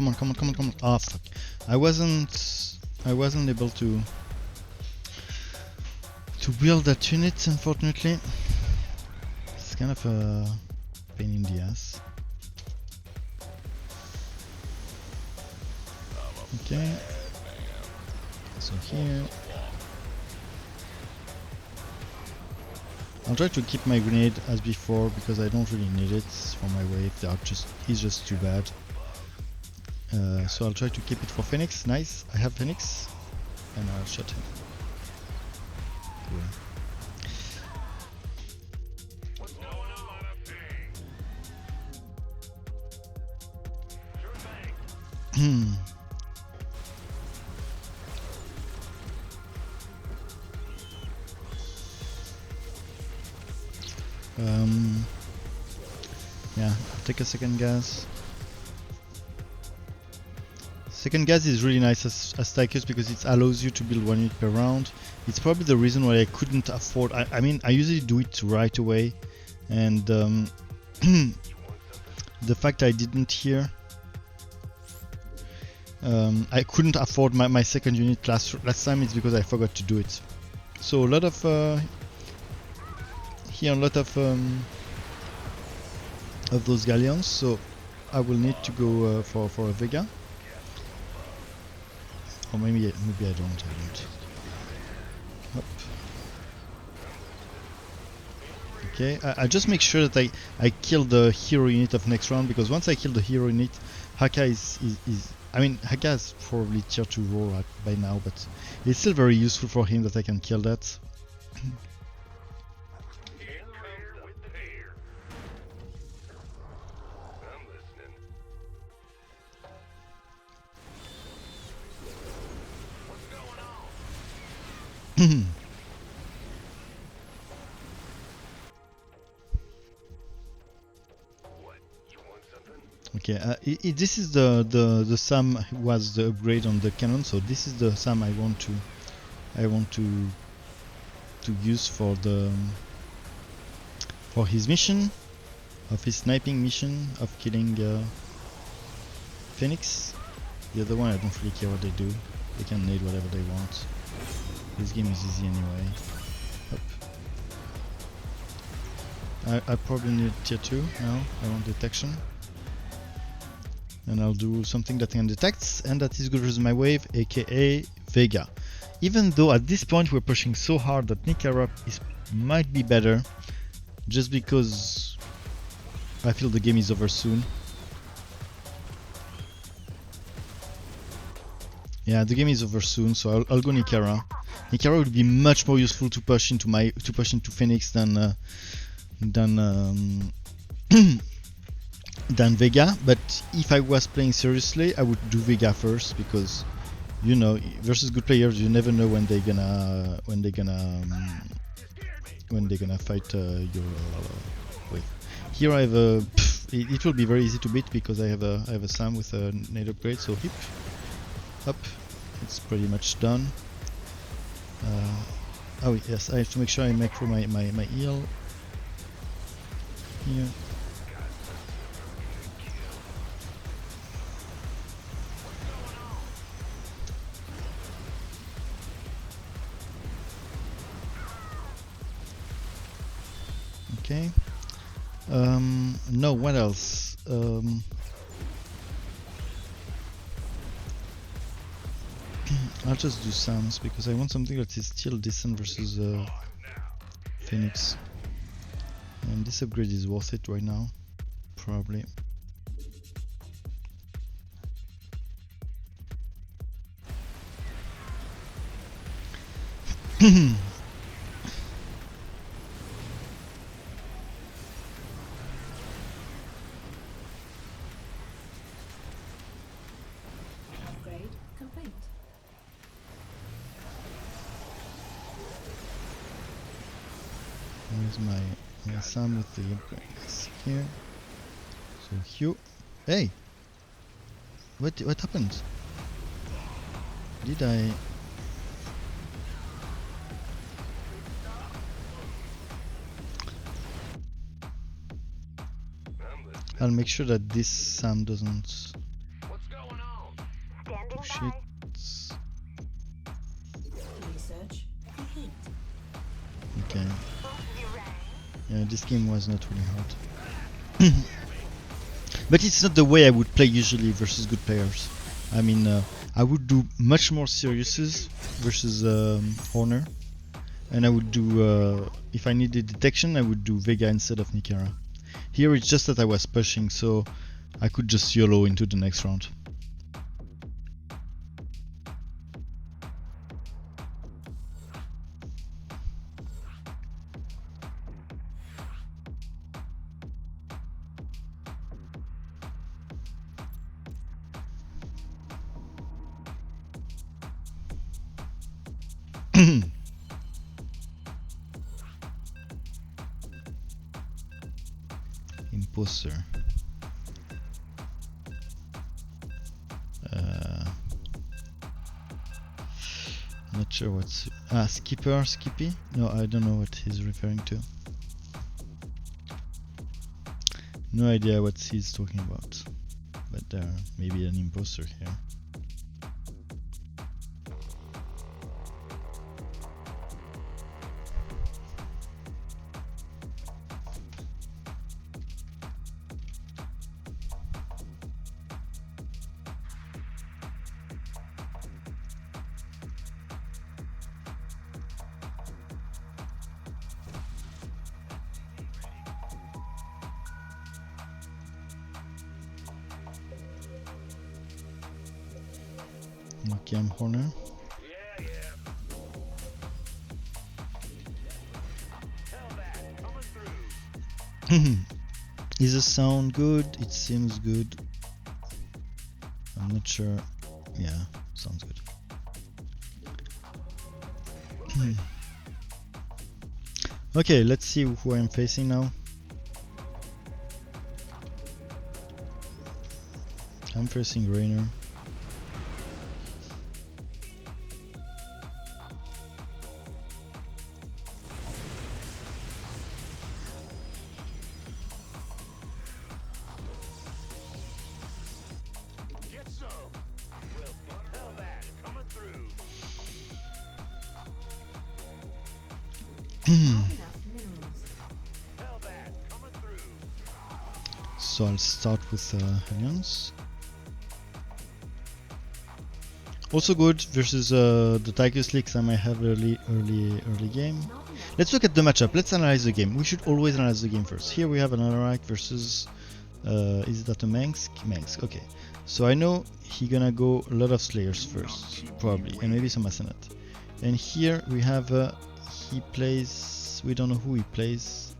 Ah, fuck. I wasn't able to build that unit, unfortunately. It's kind of a pain in the ass. Okay. So here. I'll try to keep my grenade as before because I don't really need it for my wave. He's just too bad. So I'll try to keep it for Phoenix. Nice, I have Phoenix, and I'll shot him. Cool. Yeah, I'll take a second gas. Second gas is really nice as Tychus because it allows you to build 1 unit per round. It's probably the reason why I couldn't afford. I mean, I usually do it right away, and the fact I didn't here, I couldn't afford my second unit last time is because I forgot to do it. So a lot of here, a lot of those galleons. So I will need to go for a Vega. Or maybe I don't. Up. Okay, I just make sure that I kill the hero unit of next round, because once I kill the hero unit, Haka is I mean, Haka is probably tier 2 roll by now, but it's still very useful for him that I can kill that. Okay, this is the Sam who was the upgrade on the cannon, so this is the Sam I want to use for his mission, of his sniping mission of killing Phoenix. The other one I don't really care what they do. They can nade whatever they want. This game is easy anyway. Up. I probably need tier 2 now. I want detection. And I'll do something that can detect, and that is good as my wave, aka Vega. Even though at this point we're pushing so hard that Nicara might be better, just because I feel the game is over soon. Yeah, the game is over soon, so I'll go Nicara. Nicara would be much more useful to push into than Vega. But if I was playing seriously, I would do Vega first, because you know, versus good players, you never know when they're gonna fight your with. Here I have a. It will be very easy to beat because I have a Sam with a nade upgrade. So hip, up. It's pretty much done. Oh yes, I have to make sure I macro my heal here. Okay. No, what else? I'll just do Sams because I want something that is still decent versus Phoenix. And this upgrade is worth it right now, probably. Upgrade complete. Where's my Sam with the upgrades here? So Hugh, hey, what happened? Did I? I'll make sure that this Sam doesn't push it. Research complete. Okay. Yeah, this game was not really hard. But it's not the way I would play usually versus good players. I mean, I would do much more seriouses versus Horner. And I would do, if I needed detection, I would do Vega instead of Nikera. Here it's just that I was pushing, so I could just YOLO into the next round. Imposter. Not sure what's... Skipper, Skippy? No, I don't know what he's referring to. No idea what he's talking about. But maybe an imposter here. Okay, I'm Horner. Is the sound good? It seems good. I'm not sure. Yeah, sounds good. Okay, let's see who I'm facing now. I'm facing Rainer. So I'll start with Alliance. Also good versus the Tigers Leaks I might have early game. Let's look at the matchup. Let's analyze the game. We should always analyze the game first. Here we have an Anorak versus is that a Manx? Manx, okay. So I know he gonna go a lot of Slayers first, probably, and maybe some Asenath. And here we have he plays, we don't know who he plays.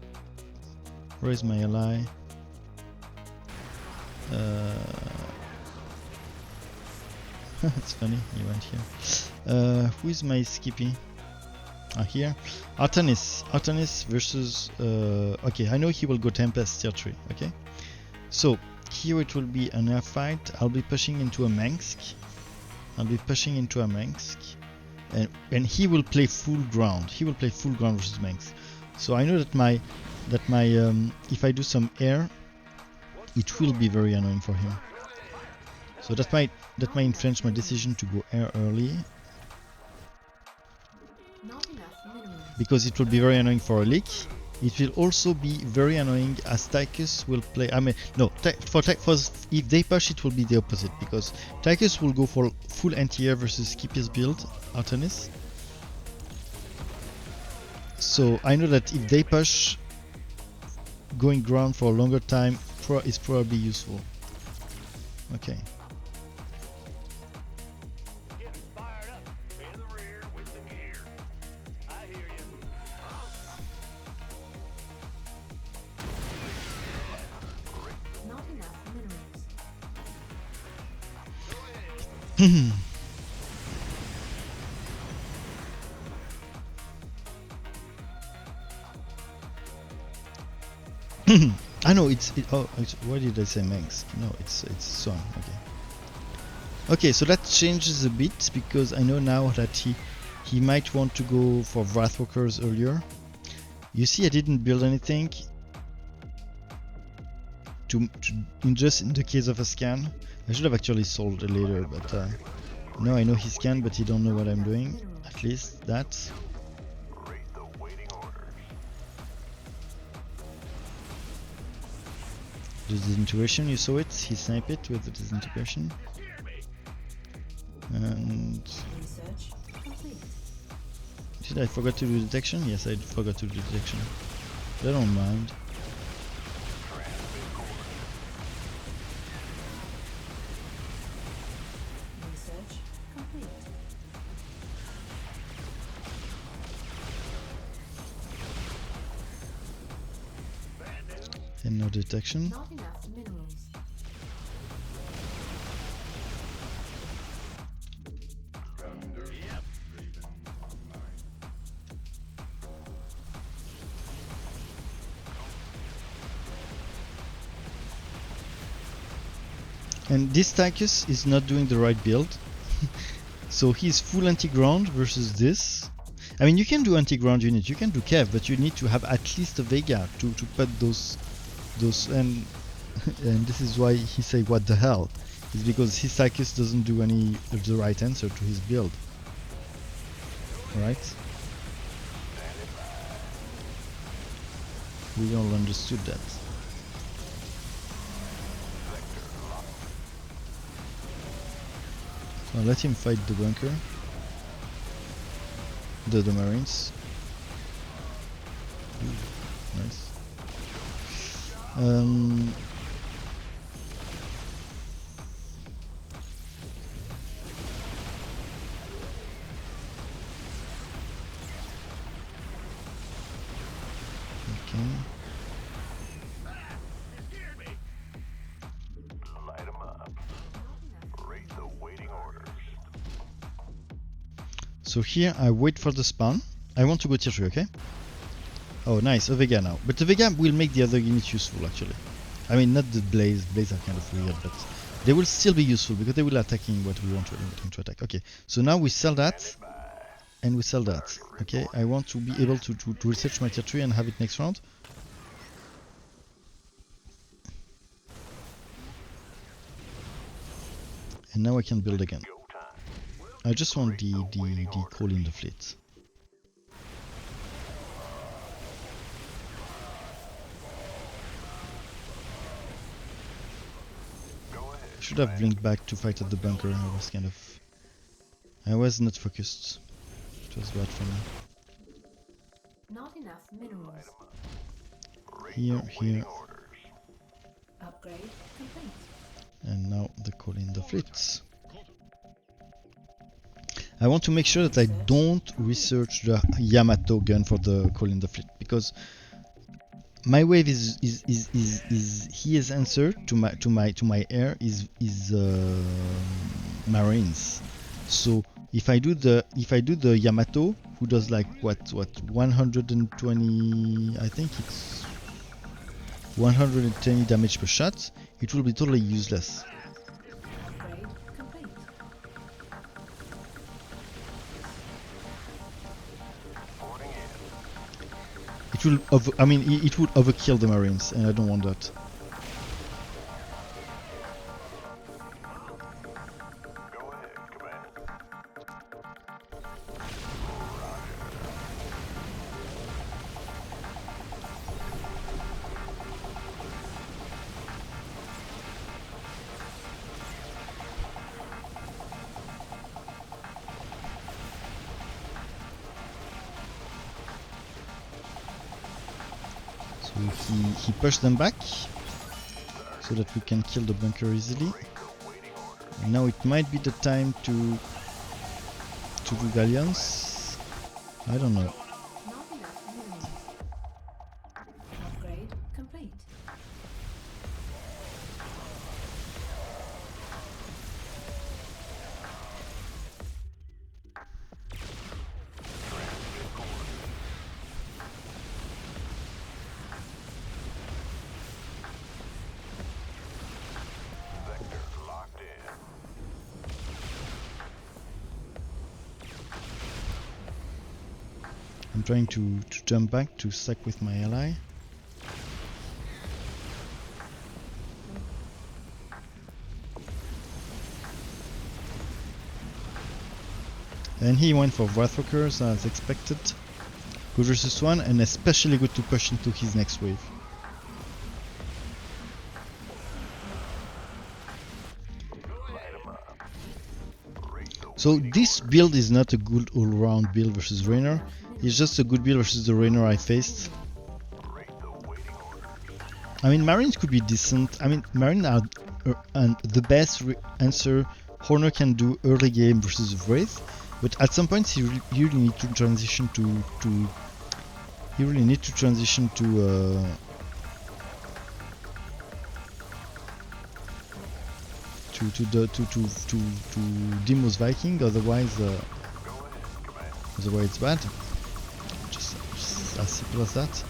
Where is my ally? It's funny, he went here. Who is my skippy? Here. Artanis versus... okay, I know he will go Tempest tier 3, okay? So, here it will be an air fight. I'll be pushing into a Mengsk. And he will play full ground. He will play full ground versus Mengsk. So I know that my if I do some air, it will be very annoying for him. So that might influence my decision to go air early, because it will be very annoying for a leak. It will also be very annoying as Tychus will play. I mean, no, if they push, it will be the opposite, because Tychus will go for full anti-air versus Skippy's build, Artanis. So I know that if they push, going ground for a longer time is probably useful. Okay. I know why did I say Mengsk? No, it's Swan. Okay, so that changes a bit, because I know now that he might want to go for Wrathwalkers earlier. You see, I didn't build anything just in the case of a scan. I should have actually sold it later, but no, I know he can, but he don't know what I'm doing. At least that. The disintegration, you saw it. He sniped it with the disintegration. And did I forget to do detection? Yes, I forgot to do detection. I don't mind. And no detection. Not enough minerals. And this Tychus is not doing the right build. So he's full anti-ground versus this. I mean, you can do anti-ground units, you can do Kev, but you need to have at least a Vega to put those and this is why he say what the hell. It's because his Tychus doesn't do any of the right answer to his build. Right? We all understood that. So I'll let him fight the bunker. The Marines. Ooh, nice. Okay. Light 'em up. Rate the waiting orders. So here I wait for the spawn. I want to go tier 3, okay? Oh nice, a Vega now. But the Vega will make the other units useful actually. I mean, not the Blaze. Blaze are kind of weird, but they will still be useful because they will attacking what we want to attack. Okay, so now we sell that and we sell that. Okay, I want to be able to research my tier 3 and have it next round. And now I can build again. I just want the call in the fleet. Should have blinked back to fight at the bunker. I was not focused. It was bad for me. Not enough minerals. Here. Upgrade complete. And now the call in the fleets. I want to make sure that I don't research the Yamato gun for the call in the fleet, because my wave is his answer to my air is Marines. So if I do the Yamato, who does like what 120, I think it's 120 damage per shot, it will be totally useless. Upgrade complete. It will it would overkill the Marines, and I don't want that. He pushed them back so that we can kill the bunker easily. And now it might be the time to do galleons. I don't know. Not enough minerals. Upgrade complete. I'm trying to jump back to stack with my ally. And he went for Wrathwalkers as expected. Good versus one, and especially good to push into his next wave. So this build is not a good all-round build versus Raynor. It's just a good build versus the Raynor I faced. I mean, Marines could be decent. I mean, Marines are the best answer Horner can do early game versus Wraith, but at some point you really need to transition to Demo's Viking, otherwise it's bad. Just as simple as that.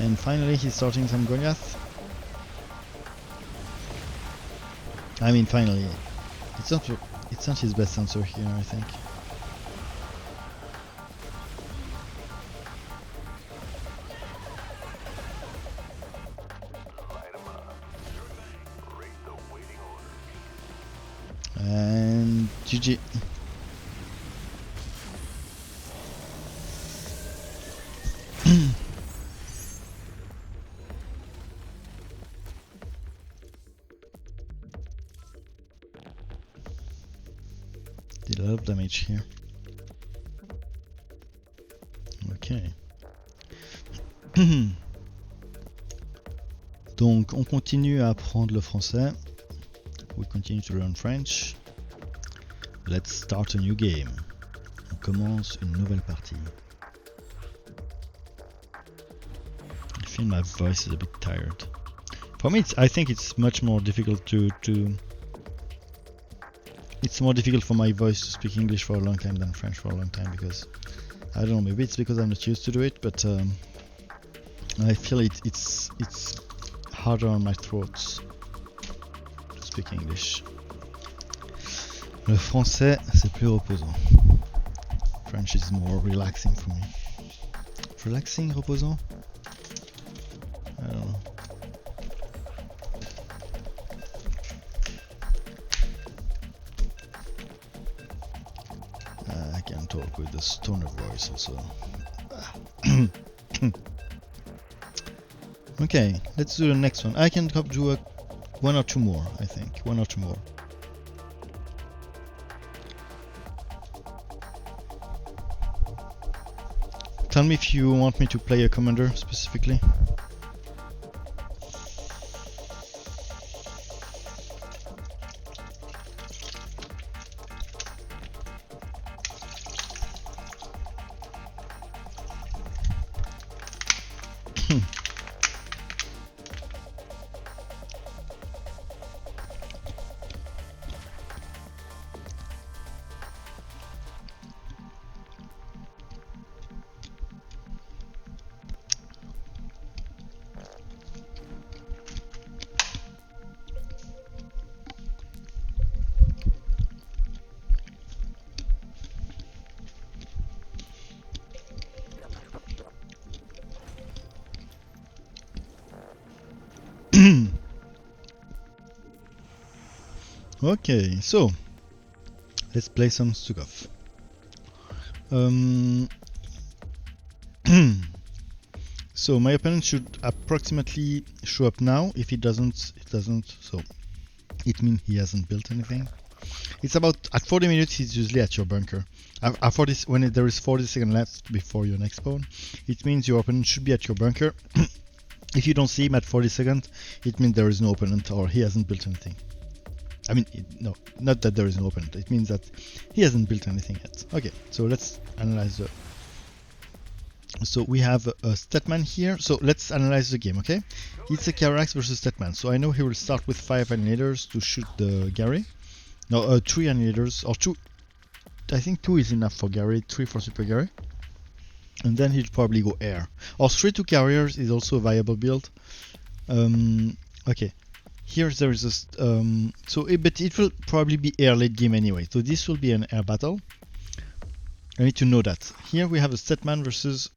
And finally he's starting some Goliath. I mean, finally. It's not his best answer here, I think. And GG. Did a lot of damage here. Okay. Donc on continue à apprendre le français. We continue to learn French. Let's start a new game. On commence une nouvelle partie. I feel my voice is a bit tired. For me, I think it's much more difficult it's more difficult for my voice to speak English for a long time than French for a long time, because I don't know, maybe it's because I'm not used to do it, but I feel it's harder on my throat to speak English. Le français, c'est plus reposant. French is more relaxing for me. Relaxing, reposant? I don't know. I can talk with the stoner voice also. Okay, let's do the next one. I can do one or two more, I think. One or two more. Tell me if you want me to play a commander specifically. Okay, so let's play some Stukov. So my opponent should approximately show up now. If it doesn't, it doesn't. So it means he hasn't built anything. It's about at 40 minutes. He's usually at your bunker. When there is 40 seconds left before your next spawn, it means your opponent should be at your bunker. If you don't see him at 40 seconds, it means there is no opponent or he hasn't built anything. I mean, no, not that there is no opponent. It means that he hasn't built anything yet. Okay, so let's analyze the... So we have a Statman here. So let's analyze the game, okay? It's a Carax versus Statman. So I know he will start with 5 annihilators to shoot the Gary. No, 3 annihilators, or 2. I think 2 is enough for Gary, 3 for Super Gary. And then he'll probably go air. Or 3-2 carriers is also a viable build. Okay. Here there is a... but it will probably be air late game anyway. So this will be an air battle. I need to know that. Here we have a Statman versus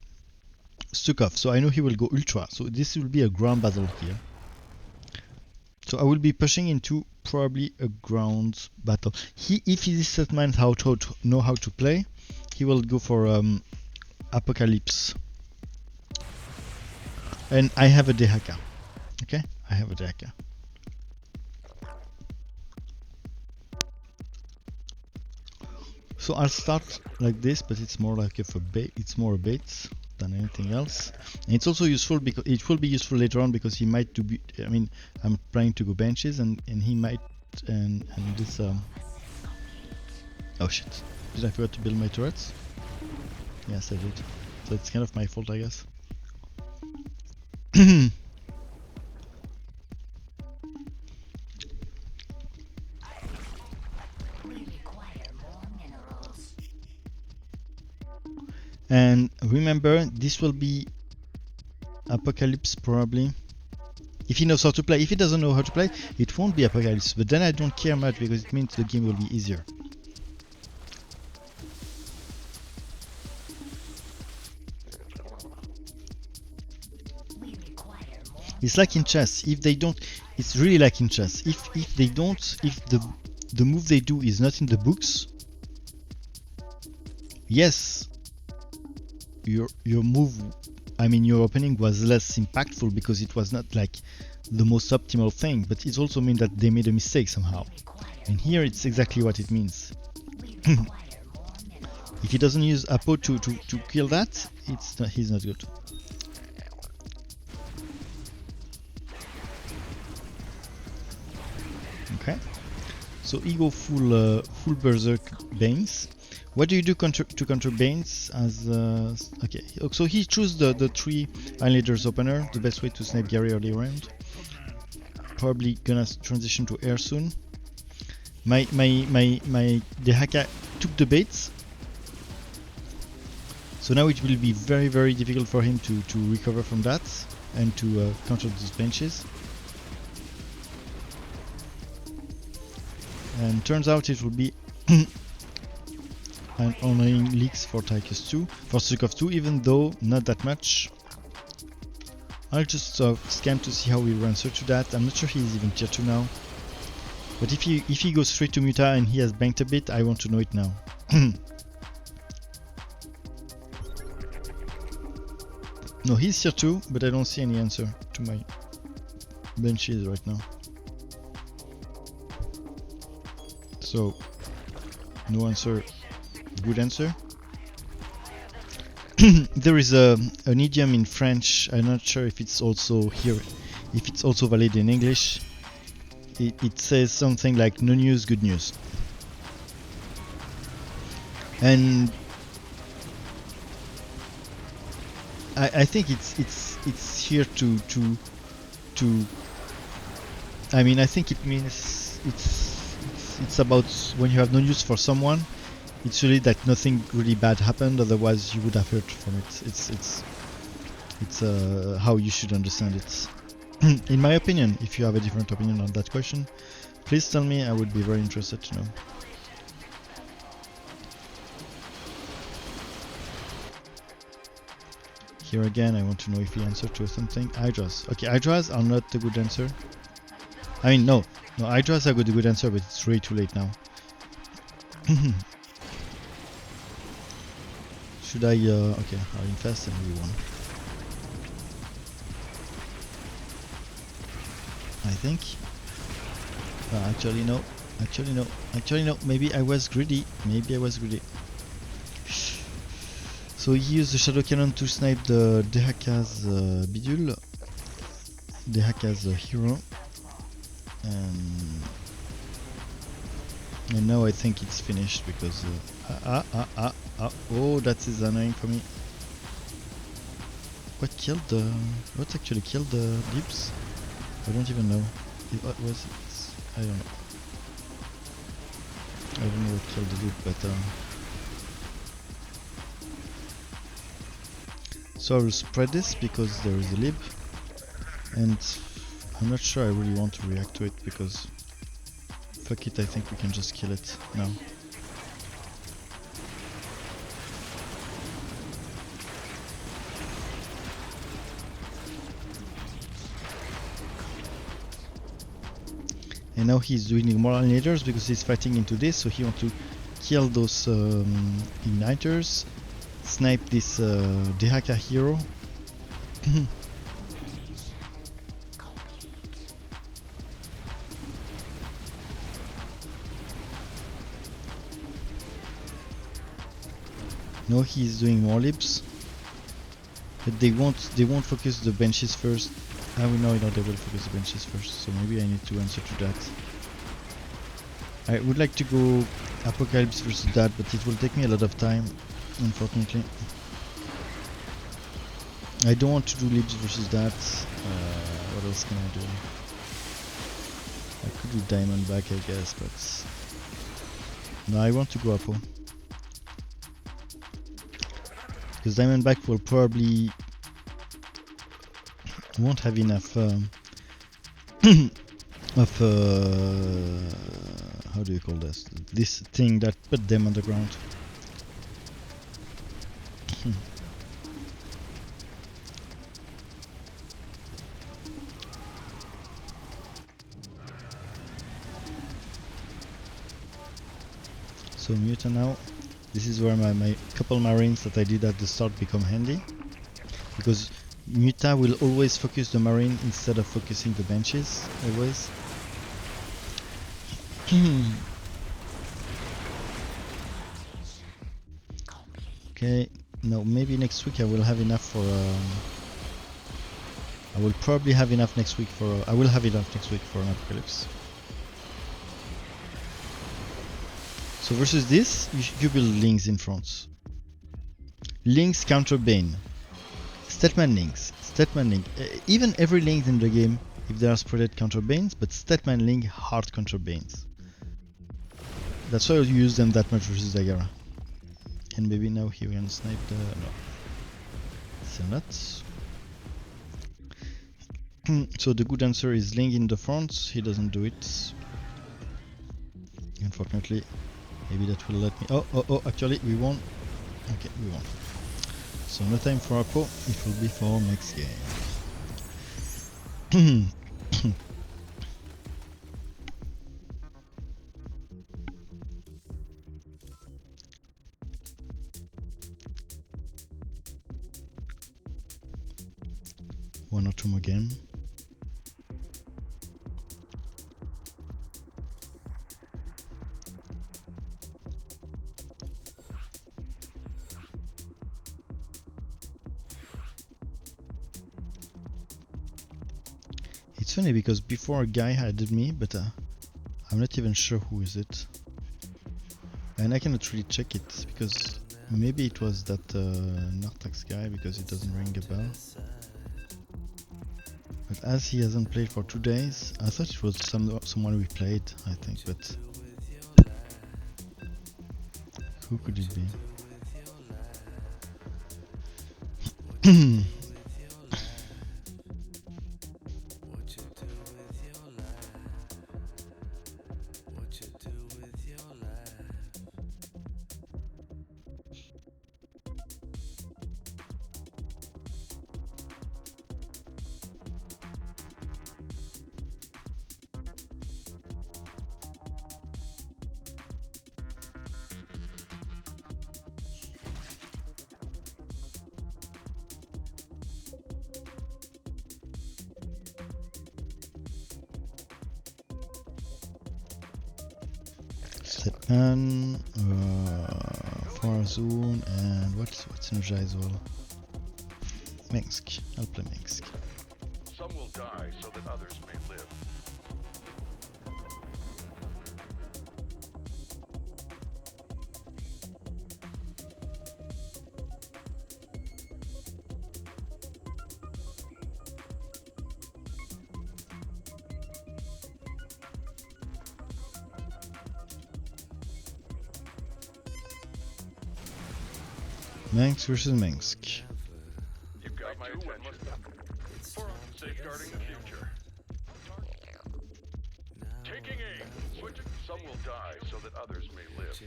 Stukov. So I know he will go ultra. So this will be a ground battle here. So I will be pushing into probably a ground battle. If this Statman know how to play, he will go for Apocalypse. And I have a Dehaka. Okay? I have a Dehaka. So I'll start like this, but it's more like a bait. It's more a bait than anything else. And it's also useful because it will be useful later on because he might do. I mean, I'm planning to go benches, and he might and this. Oh shit! Did I forget to build my turrets? Yes, I did. So it's kind of my fault, I guess. And remember, this will be Apocalypse probably. If he knows how to play. If he doesn't know how to play, it won't be Apocalypse. But then I don't care much because it means the game will be easier. It's like in chess. If they don't, it's really like in chess. If the move they do is not in the books, yes, your move, I mean your opening was less impactful because it was not like the most optimal thing, but it also means that they made a mistake somehow. And here it's exactly what it means. If he doesn't use Apo to kill that, he's not good. Okay, so he go full Berserk Banes. What do you do to counter Banes? As okay, so he chose the 3 Annihilators opener, the best way to snipe Gary early round. Probably gonna transition to air soon. My Dehaka took the baits, so now it will be very, very difficult for him to recover from that and to counter these benches. And turns out it will be an only leaks for Tychus 2, for Stukov 2, even though not that much. I'll just scan to see how he will answer to that. I'm not sure he's even tier 2 now. But if he goes straight to Muta and he has banked a bit, I want to know it now. No, he's tier 2, but I don't see any answer to my benches right now. So, no answer, good answer. There is an idiom in French, I'm not sure if it's also here, if it's also valid in English. It says something like no news, good news. And I think it's here to I mean, I think it means it's about when you have no news for someone, it's really that nothing really bad happened, otherwise you would have heard from it. It's how you should understand it. In my opinion. If you have a different opinion on that question, please tell me, I would be very interested to know. Here again, I want to know if he answered to something. Hydras. Okay, Hydras are not a good answer. I mean, no, Hydra's a good answer, but it's way too late now. Should I? Okay, I'll infest and we won. I think. Actually no. Actually no. Maybe I was greedy. So he used the shadow cannon to snipe the Dehaka's Bidule. Dehaka's hero. And now I think it's finished because oh, that is annoying for me. What actually killed the Dips? I don't even know. What was it? I don't know. I don't know what killed the Dip, but so I will spread this because there is a lib, and I'm not sure I really want to react to it because fuck it, I think we can just kill it now. And now he's doing more igniters because he's fighting into this, so he wants to kill those igniters, snipe this Dehaka hero. Now he's doing more lips, but they won't focus the benches first. We know they will focus the benches first, so maybe I need to answer to that. I would like to go Apocalypse versus that, but it will take me a lot of time, unfortunately. I don't want to do Libs versus that. What else can I do? I could do Diamondback, I guess, but no, I want to go Apo. Because Diamondback will probably won't have enough of how do you call this? This thing that put them on the ground. So Muta now. This is where my couple marines that I did at the start become handy, because Muta will always focus the marine instead of focusing the benches, always. Okay, no, maybe next week I will have enough for I will probably have enough next week for I will have enough next week for an Apocalypse. So versus this, you build links in front. Links counter Bane. Statman links. Statman link. Even every link in the game, if they are spreaded counter Banes, but Statman link hard counter Banes. That's why you use them that much versus Dagara. And maybe now he can snipe the... no. Still not. So the good answer is link in the front. He doesn't do it. Unfortunately. Maybe that will let me... Oh, actually we won. Okay, we won. So no time for Apo, it will be for next game. One or two more games. It's funny because before a guy added me, but I'm not even sure who is it. And I cannot really check it because maybe it was that Nartax guy because it doesn't ring a bell. But as he hasn't played for 2 days, I thought it was someone we played, I think, but who could it be? Setman, Far Zone, and what's Energy as well? Minsk. I'll play Minsk. Some will die so that others may live. Minsk versus Minsk. You've got my attention. Safeguarding the future. Taking aim. Switching. Some will die so that others may live.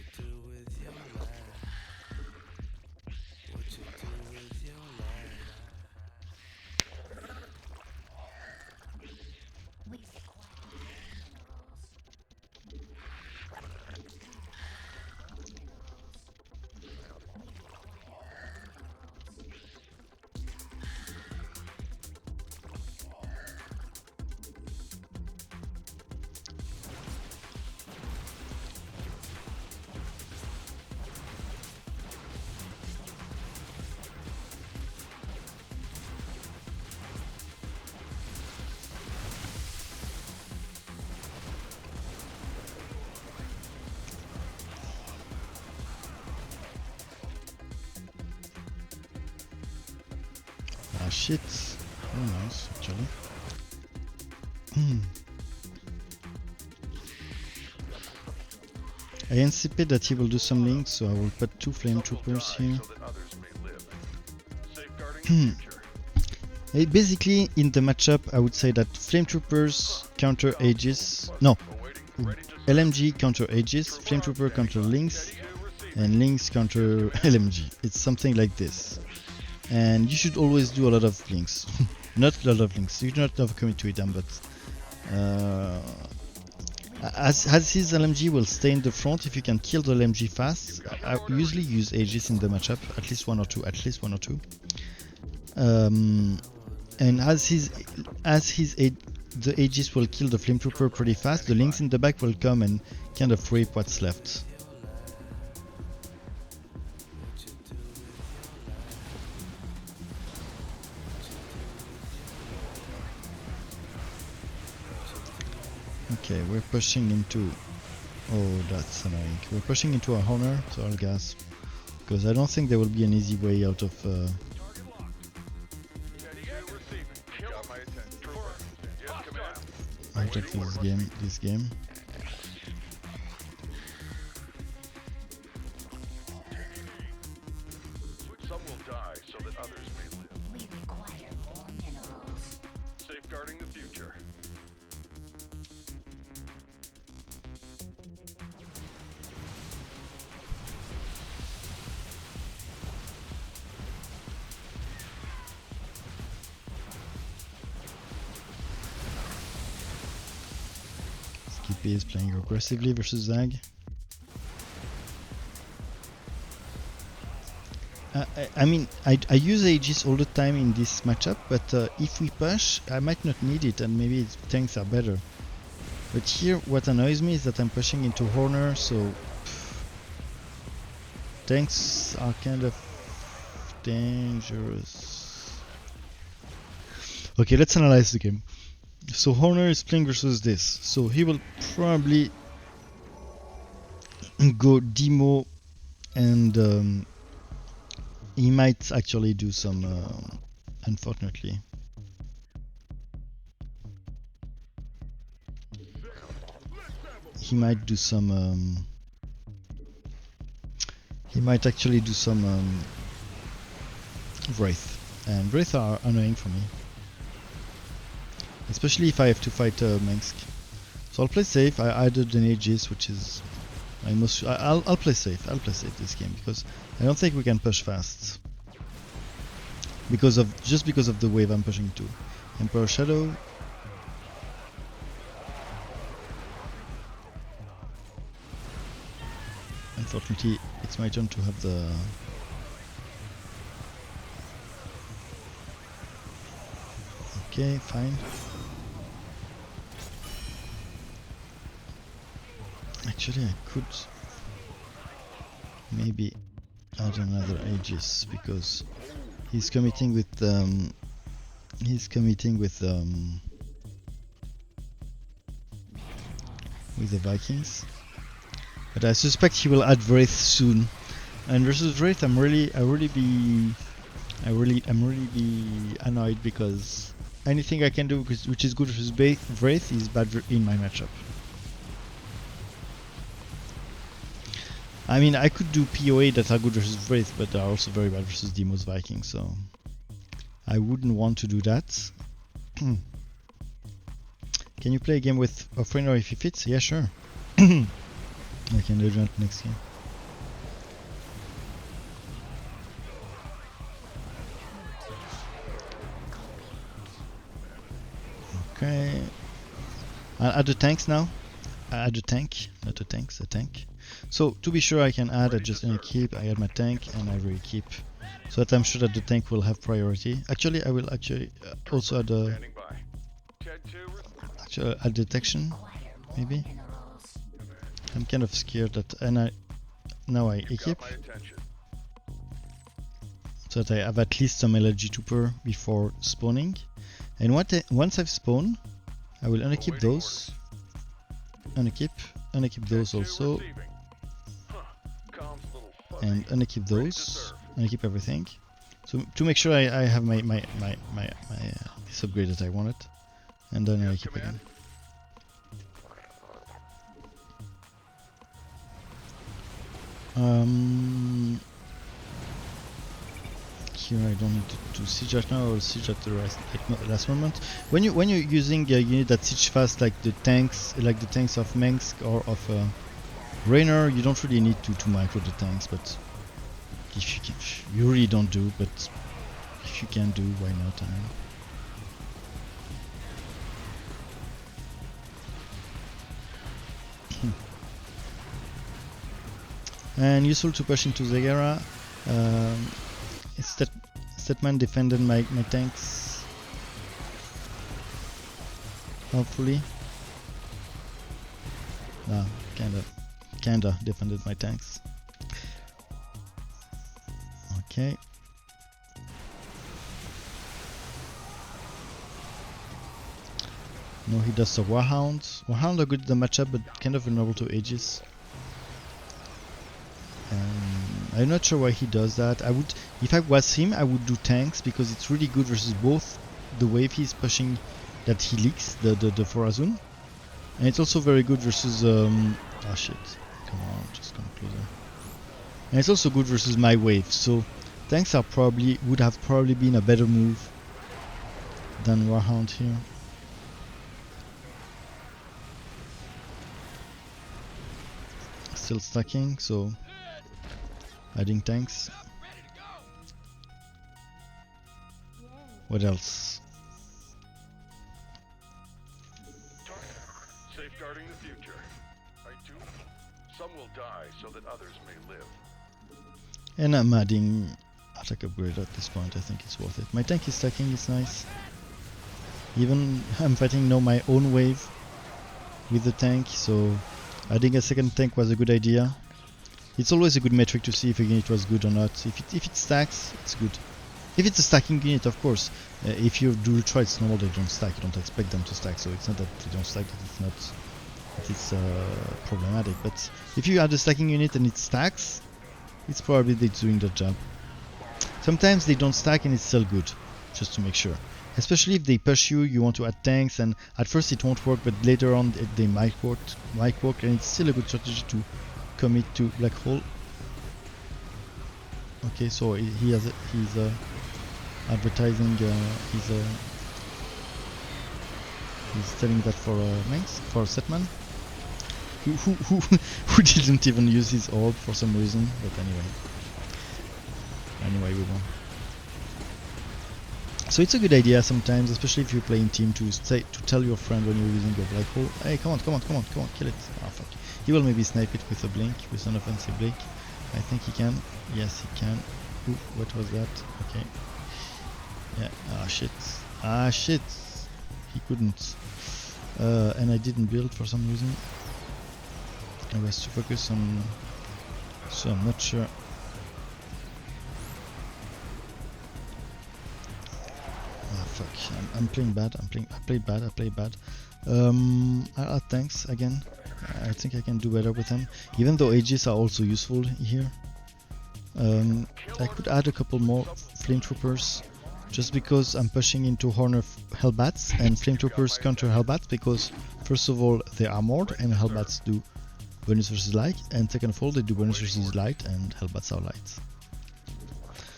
Ah shit. Oh nice, actually. I anticipate that he will do some links, so I will put 2 flame troopers here. Basically, in the matchup, I would say that flame troopers counter Aegis. No, LMG counter Aegis, flame trooper counter links, and links counter LMG. It's something like this. And you should always do a lot of links. Not a lot of links. You do not have to commit to them, but as his LMG will stay in the front, if you can kill the LMG fast, I usually use Aegis in the matchup, at least one or two. And the Aegis will kill the flame trooper pretty fast, the links in the back will come and kind of rape what's left. Okay, we're pushing into... Oh, that's annoying. We're pushing into a honor, so I'll gas. Because I don't think there will be an easy way out of... out of this game. Some will die so that others may live. We require more minerals. Safeguarding the future. Skippy is playing aggressively versus Zag. I mean, I use Aegis all the time in this matchup, but if we push, I might not need it, and maybe tanks are better. But here, what annoys me is that I'm pushing into Horner, so tanks are kind of dangerous. Okay, let's analyze the game. So Horner is playing versus this, so he will probably go demo, and he might actually do some, unfortunately. He might do some, he might actually do some Wraith, and Wraith are annoying for me. Especially if I have to fight Minsk. So I'll play safe. I added an Aegis, which is I'll play safe. I'll play safe this game because I don't think we can push fast. Because of the wave I'm pushing to. Emperor Shadow. Unfortunately, it's my turn to have the... Okay, fine. I Actually, I could maybe add another Aegis because he's committing with the Vikings. But I suspect he will add Wraith soon. And versus Wraith, I'm really be annoyed because anything I can do which is good versus Wraith is bad in my matchup. I mean, I could do POA that are good versus Wraith, but they are also very bad versus Demos Vikings, so I wouldn't want to do that. Can you play a game with a friend or if he fits? Yeah, sure. I can do that next game. Okay. I'll add the tanks now. I add a tank, not a tanks, a tank. So to be sure I can add, I just keep, I add my tank and I really keep. So that I'm sure that the tank will have priority. Actually I will also add a add detection, maybe. I'm kind of scared that, and now I equip. So that I have at least some LG Trooper before spawning. And once I've spawned, I will unequip those. Unequip those also. And unequip those. Unequip everything. So to make sure I have my this upgrade that I wanted. And then I equip again. Here I don't need to siege right now. I'll siege at the last moment. When you're using a unit that siege fast, like the tanks of Mengsk or of Raynor, you don't really need to micro the tanks. But if you can, you really don't do. But if you can do, why not? And useful to push into Zegara. Statman defended my tanks. Hopefully. Kinda defended my tanks. Okay. No, he does the Warhound. Warhound are good in the matchup, but kind of vulnerable to Aegis. I'm not sure why he does that. If I was him, I would do tanks because it's really good versus both the wave he's pushing that he leaks, the Forazun, and it's also very good versus oh shit, come on, just come closer. And it's also good versus my wave. So tanks would have probably been a better move than Warhound here. Still stacking, so adding tanks. What else? Safeguarding the future. Some will die so that others may live. And I'm adding attack upgrade at this point. I think it's worth it. My tank is stacking, it's nice. Even I'm fighting now my own wave with the tank, so adding a second tank was a good idea. It's always a good metric to see if a unit was good or not. If it stacks, it's good. If it's a stacking unit, of course. If you do try, it's normal they don't stack. You don't expect them to stack, so it's not that they don't stack, it's problematic. But if you add a stacking unit and it stacks, it's probably they're doing their job. Sometimes they don't stack and it's still good, just to make sure. Especially if they push you, you want to add tanks, and at first it won't work, but later on they might work, and it's still a good strategy to commit to Black Hole. Okay, so he's advertising, he's telling that for Mengsk, for Setman, who didn't even use his orb for some reason, but anyway we won. So it's a good idea sometimes, especially if you're playing team, to tell your friend when you're using your Black Hole, hey, come on, kill it. Ah, fuck. He will maybe snipe it with a blink, with an offensive blink. I think he can. Yes, he can. Ooh, what was that? Okay. Yeah, ah shit. He couldn't. And I didn't build for some reason. I was too focused on, so I'm not sure. Ah fuck! I'm playing bad. I played bad. Thanks again. I think I can do better with them. Even though Aegis are also useful here. I could add a couple more flame troopers, just because I'm pushing into Horner Hellbats, and flame troopers counter Hellbats because first of all they're armored and Hellbats do bonus versus light, and second of all they do bonus versus light and Hellbats are light.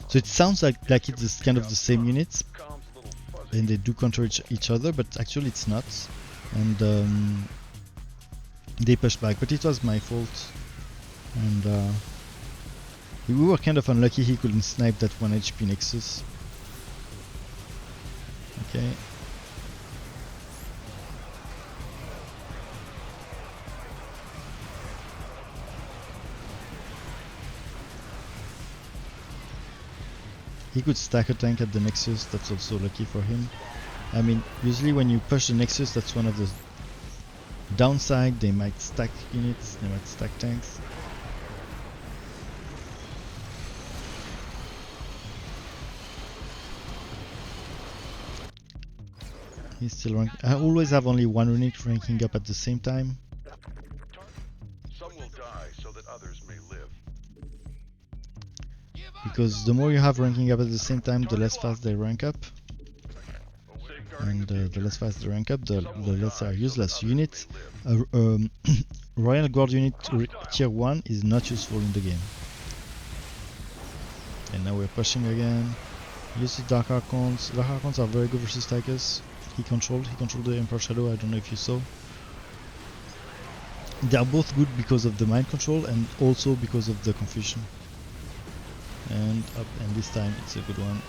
So it sounds like it's kind of the same units and they do counter each other, but actually it's not. And they push back, but it was my fault. And we were kind of unlucky he couldn't snipe that 1 HP Nexus. Okay. He could stack a tank at the Nexus, that's also lucky for him. I mean, usually when you push the Nexus, that's one of the downside. They might stack units, they might stack tanks. He's still ranking. I always have only one unit ranking up at the same time. Some will die so that others may live. Because the more you have ranking up at the same time, the less fast they rank up. And the less fast they rank up, the less they are useless. Units, Royal Guard unit tier 1 is not useful in the game. And now we're pushing again. Use the Dark Archons. Dark Archons are very good versus Tychus. He controlled the Emperor Shadow, I don't know if you saw. They are both good because of the mind control and also because of the confusion. And up, and this time it's a good one.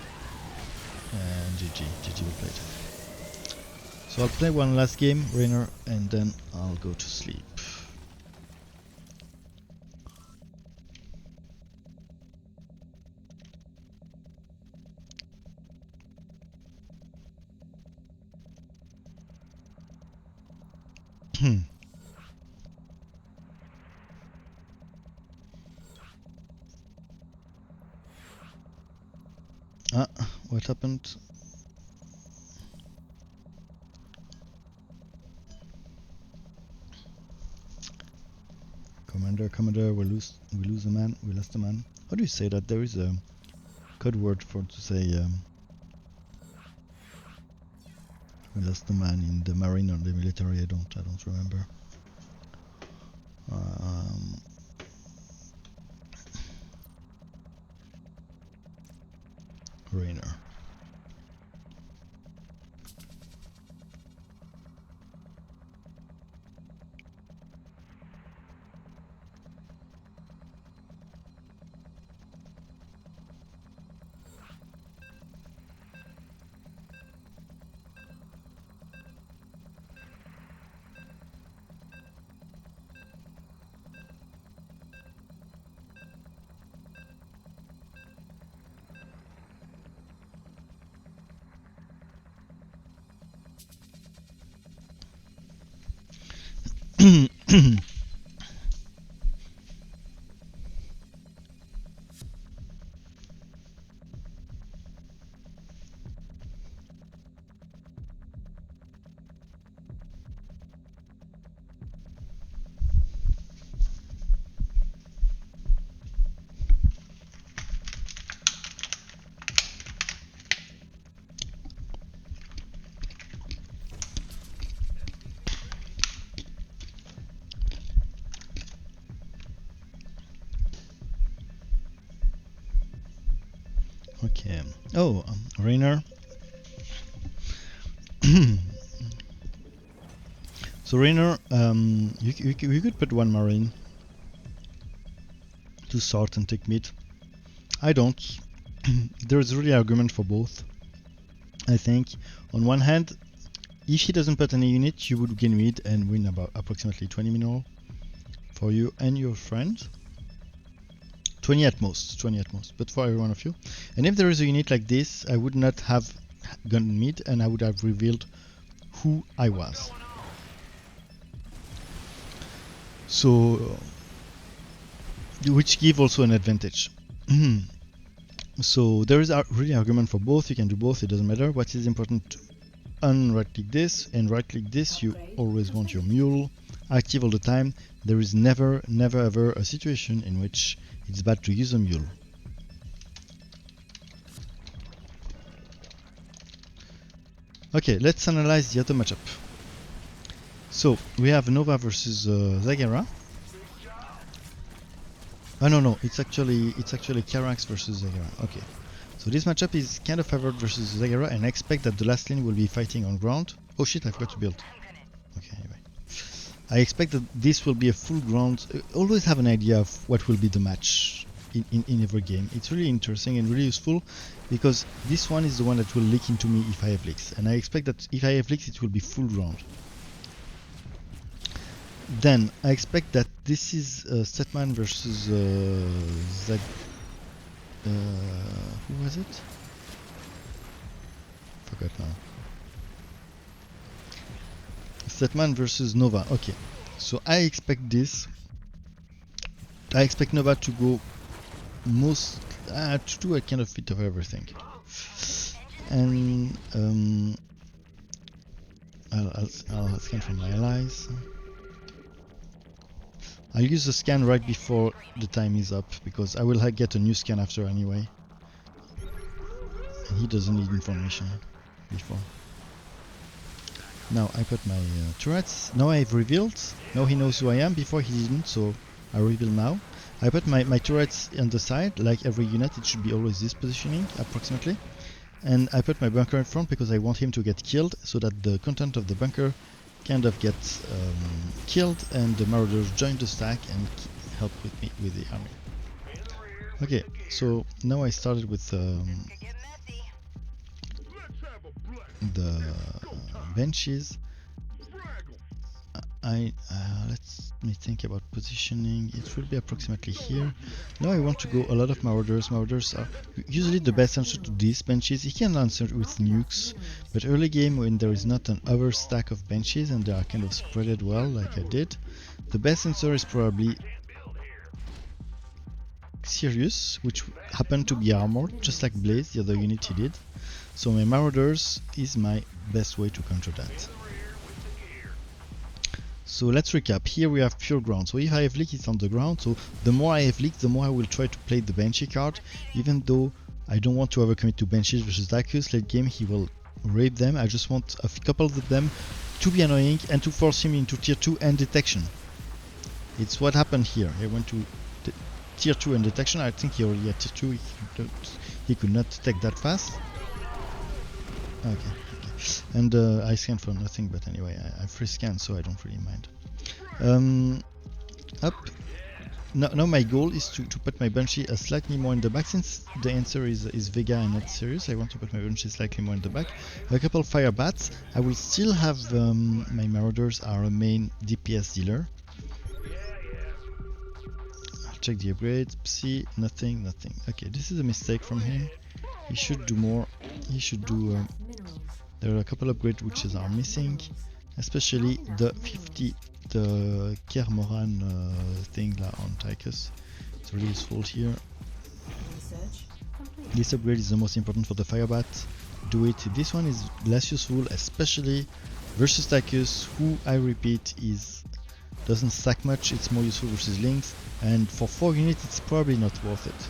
And GG well played. So I'll play one last game, Rainer, and then I'll go to sleep. What happened? Commander, we lose a man, we lost a man. How do you say that? There is a code word for to say we lost a man in the marine or the military. I don't remember. Rainer. Okay. Oh, Rainer. So Rainer, you could put one marine to start and take mid. I don't. There's really argument for both. I think on one hand, if he doesn't put any unit, you would gain mid and win about approximately 20 mineral for you and your friends. 20 at most, but for every one of you. And if there is a unit like this, I would not have gone mid and I would have revealed who I was. So, which give also an advantage. So there is a really argument for both. You can do both, it doesn't matter. What is important to right click this and right click this, you always want your mule active all the time. There is never ever a situation in which it's bad to use a mule. Okay, let's analyze the other matchup. So we have Nova versus Zagara. Oh no, it's actually Carax versus Zagara. Okay, so this matchup is kind of favored versus Zagara, and I expect that the last lane will be fighting on ground. Oh shit, I forgot to build. Okay, anyway, I expect that this will be a full ground. Always have an idea of what will be the match in every game. It's really interesting and really useful, because this one is the one that will leak into me if I have leaks, and I expect that if I have leaks it will be full ground. Then I expect that this is Statman versus Zag. Who was it? Forgot now. Statman versus Nova. Okay, so I expect this. I expect Nova to go most to do a kind of bit of everything, and I'll scan from my allies. I'll use the scan right before the time is up, because I will get a new scan after anyway. And he doesn't need information before. Now I put my turrets. Now I've revealed. Now he knows who I am. Before he didn't, so I reveal now. I put my turrets on the side, like every unit. It should be always this positioning, approximately. And I put my bunker in front because I want him to get killed, so that the content of the bunker kind of gets killed and the marauders join the stack and help with me with the army. Okay, so now I started with the benches. Let me think about positioning. It will be approximately here. Now I want to go a lot of marauders. Marauders are usually the best answer to these benches. You can answer with nukes, but early game when there is not an overstack of benches and they are kind of spreaded well, like I did, the best answer is probably Sirius, which happened to be armored, just like Blaze, the other unit he did. So my marauders is my best way to counter that. So let's recap. Here we have pure ground. So if I have leak, it's on the ground. So the more I have leak, the more I will try to play the Banshee card. Even though I don't want to overcommit to Banshees versus Dacus. Late game he will rape them. I just want a couple of them to be annoying and to force him into tier 2 and detection. It's what happened here. He went to tier 2 and detection. I think he already had tier 2. He could not detect that fast. Okay. And I scanned for nothing, but anyway, I free scan, so I don't really mind. Up. Now my goal is to put my Banshee slightly more in the back, since the answer is Vega and not Sirius. I want to put my Banshee slightly more in the back. A couple fire bats. I will still have my Marauders are a main DPS dealer. I'll check the upgrades. Psi, nothing. Okay, this is a mistake from him. He should do more. He should do... there are a couple of upgrades which are missing, especially the 50, the Kermoran thing on Tychus. It's really useful here. This upgrade is the most important for the Firebat. Do it. This one is less useful, especially versus Tychus, who I repeat doesn't stack much. It's more useful versus Lynx, and for 4 units it's probably not worth it.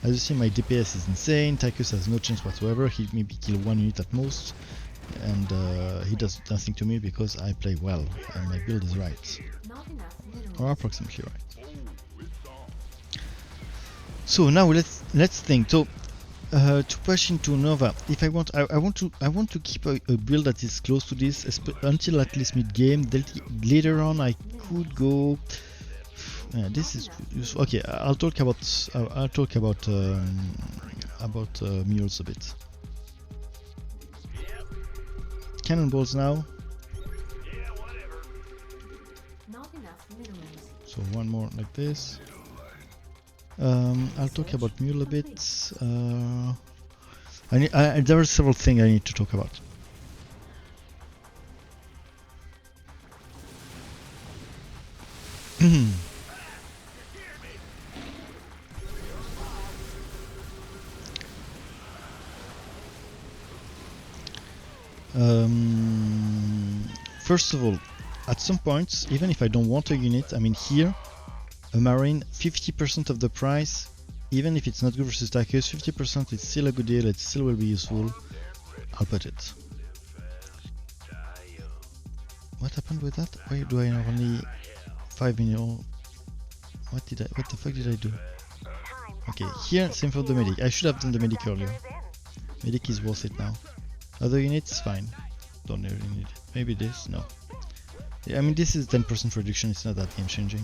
As you see, my DPS is insane. Tychus has no chance whatsoever. He maybe kill 1 unit at most, and he does nothing to me because I play well and my build is right, or approximately right. So now let's think. So to push into Nova, if I want to keep a build that is close to this until at least mid game. Later on, I could go. This is useful. Okay. I'll talk about mules a bit. Cannonballs now. So one more like this. I'll talk about mule a bit. There are several things I need to talk about. First of all, at some points, even if I don't want a unit, I mean here, a Marine, 50% of the price, even if it's not good versus Tychus, 50% is still a good deal, it still will be useful. I'll put it. What happened with that? Why do I have only 5 mineral? What the fuck did I do? Okay, here, same for the medic. I should have done the medic earlier. Medic is worth it now. Other units, fine. Don't really need it. Maybe this, no. Yeah, I mean, this is 10% reduction, it's not that game changing.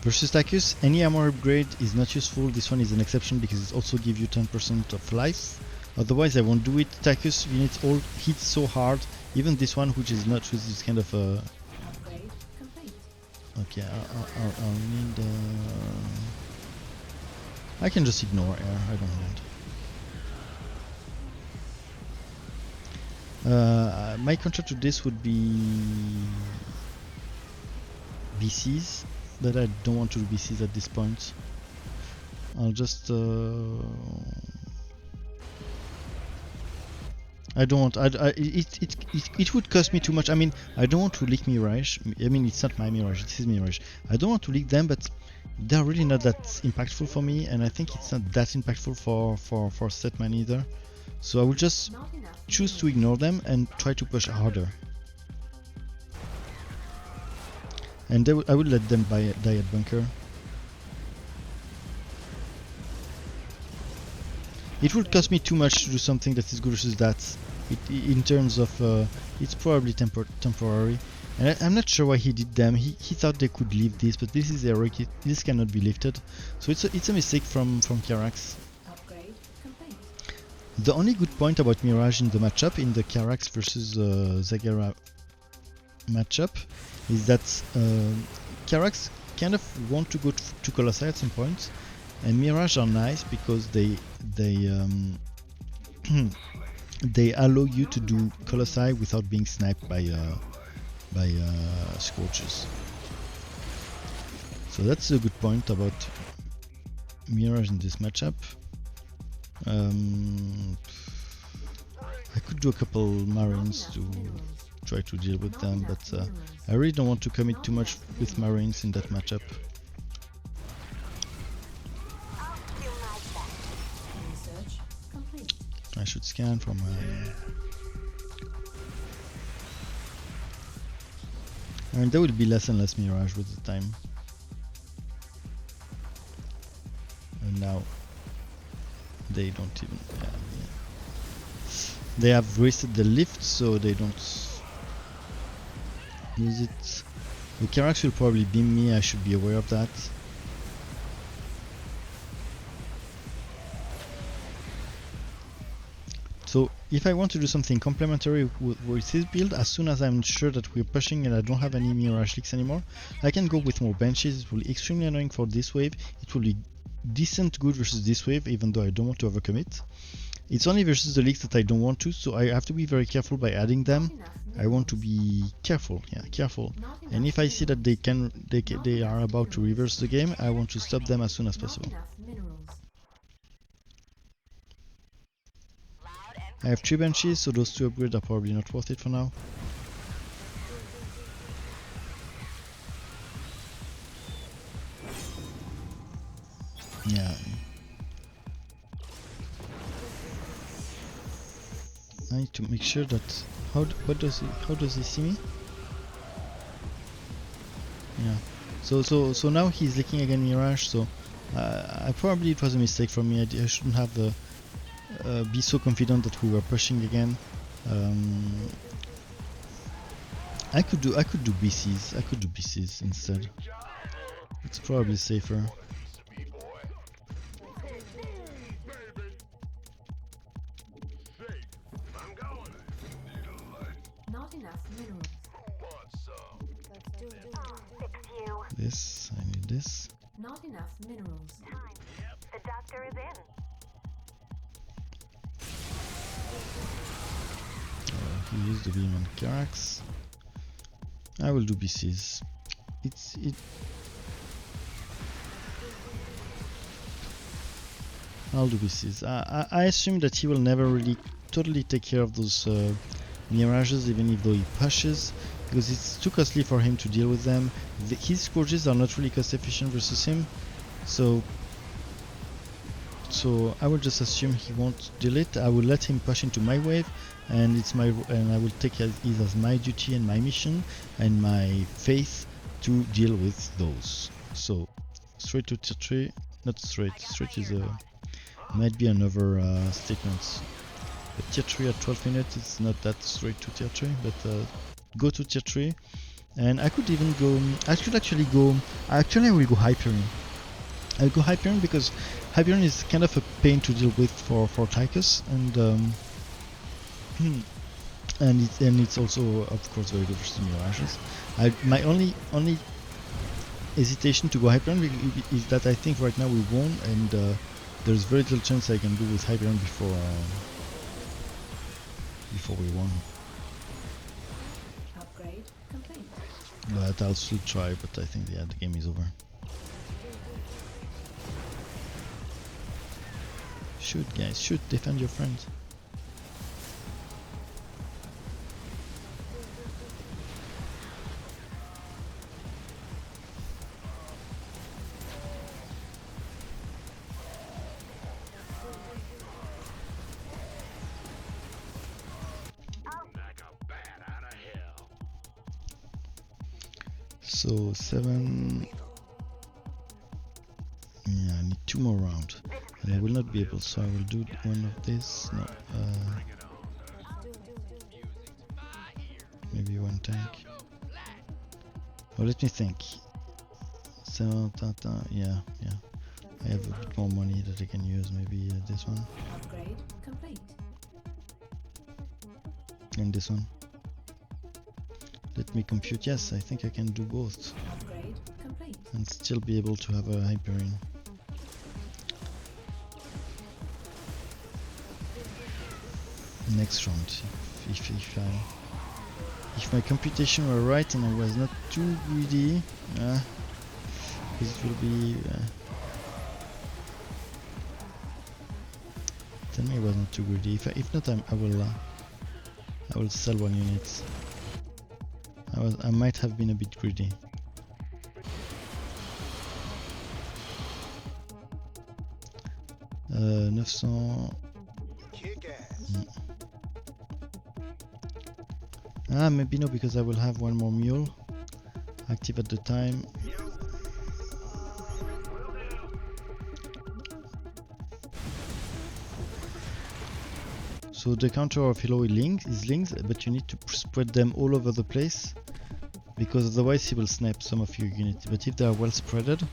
Versus Tychus, any armor upgrade is not useful. This one is an exception because it also gives you 10% of life. Otherwise I won't do it. Tychus units all hit so hard. Even this one, which is not, which is kind of a... Okay, I'll need... I can just ignore air, I don't want. My counter to this would be BCs, but I don't want to do BCs at this point. I'll just I don't want. It would cost me too much. I mean, I don't want to leak Mirage. I mean, it's not my Mirage. It's his Mirage. I don't want to leak them, but they're really not that impactful for me, and I think it's not that impactful for Setman either. So I will just choose to ignore them and try to push harder. And I will let them die at bunker. It would cost me too much to do something that is good versus that. In terms of, it's probably temporary. And I'm not sure why he did them. He thought they could leave this, but this is heroic. This cannot be lifted. So it's a mistake from Carax. The only good point about Mirage in the matchup, in the Carax versus Zagara matchup, is that Carax kind of want to go to Colossi at some point, and Mirage are nice because they they allow you to do Colossi without being sniped by Scorches. So that's a good point about Mirage in this matchup. I could do a couple Marines to try to deal with them, but I really don't want to commit too much with Marines in that matchup. I should scan for my... I mean, there will be less and less Mirage with the time. And now they don't even... Yeah. They have wasted the lift, so they don't use it. The Carax will probably beam me, I should be aware of that. So if I want to do something complementary with this build, as soon as I'm sure that we're pushing and I don't have any Mirage leaks anymore, I can go with more benches. It will be extremely annoying for this wave. It will be decent good versus this wave, even though I don't want to overcommit. It's only versus the leaks that I don't want to, so I have to be very careful by adding them. I want to be careful, yeah, careful. And if I see that they are about to reverse the game, I want to stop them as soon as possible. I have 3 benches, so those 2 upgrades are probably not worth it for now. Yeah. I need to make sure that how does he see me? Yeah. So now he's leaking again Mirage. So probably it was a mistake from me. I shouldn't have be so confident that we were pushing again. I could do BCs. I could do BCs instead. It's probably safer. This, I need this. Not enough minerals. The doctor is in. to use the beam on Karax. I will do BCs. I'll do BCs. I assume that he will never really totally take care of those mirages, even if though he pushes, because it's too costly for him to deal with them. His scourges are not really cost efficient versus him, so I will just assume he won't deal it. I will let him push into my wave, and I will take it as my duty and my mission and my faith to deal with those. So straight to tier 3, not straight. Straight is might be another statement. But tier 3 at 12 minutes, it's not that straight to tier 3, but go to tier 3. And I could even go, I will go Hyperion. I'll go Hyperion because Hyperion is kind of a pain to deal with for Tychus, and and it's also of course very good versus Mirages. My only hesitation to go Hyperion is that I think right now we won, and there's very little chance I can do with Hyperion before we won. Upgrade complete. But I'll still try, but I think the game is over. Shoot guys, shoot, defend your friends. So 7. Yeah, I need 2 more rounds, and I will not be able. So I will do one of these. No, maybe one tank. Well, let me think. So yeah. I have a bit more money that I can use. Maybe this one. Upgrade complete. And this one. Let me compute. Yes, I think I can do both. Upgrade complete. And still be able to have a Hyperion. Next round, if my computation were right and I was not too greedy, because it will be. Tell me I was not too greedy. If not, I will sell 1 unit. I might have been a bit greedy. Uh, 900. Maybe no, because I will have 1 more mule active at the time. So the counter of Hilo is links, but you need to spread them all over the place, because otherwise he will snipe some of your units. But if they are well spreaded,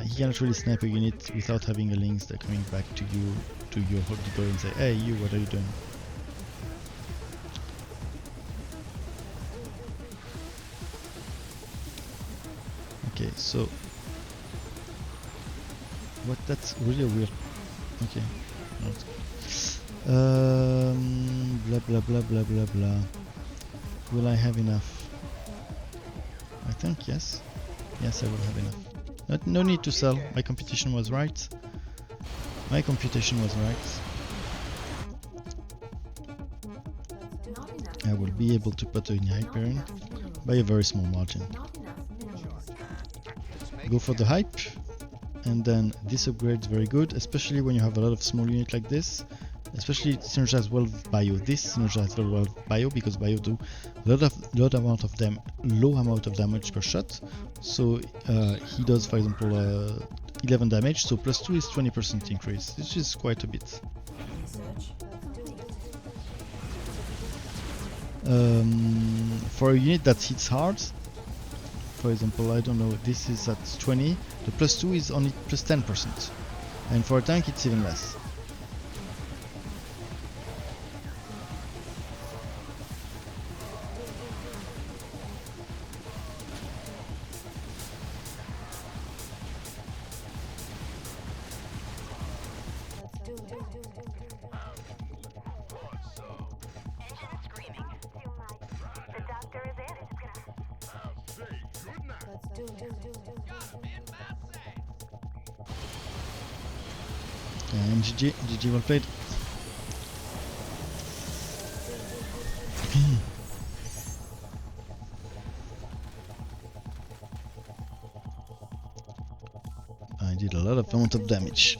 he cannot really snipe a unit without having a links that coming back to you, to your whole depot, and say, hey you, what are you doing? Okay, so what? That's really weird. Okay. Blah blah blah blah blah blah. Will I have enough? I think yes. Yes, I will have enough. No need to sell. My computation was right. My computation was right. I will be able to put in Hyperion by a very small margin. Go for the hype, and then this upgrade is very good, especially when you have a lot of small units like this. Especially synergize well with bio. This synergize very well with bio, because bio do low amount of damage per shot. So he does, for example, 11 damage. So +2 is 20% increase, which is quite a bit. For a unit that hits hard, for example, I don't know, this is at 20. The +2 is only +10%, and for a tank it's even less. And GG, well played. I did a lot of amount of damage.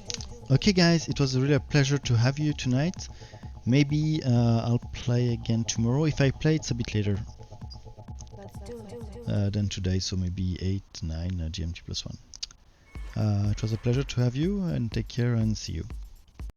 Okay guys, it was really a pleasure to have you tonight. Maybe I'll play again tomorrow. If I play, it's a bit later than today, so maybe 8, 9 GMT+1. It was a pleasure to have you, and take care and see you.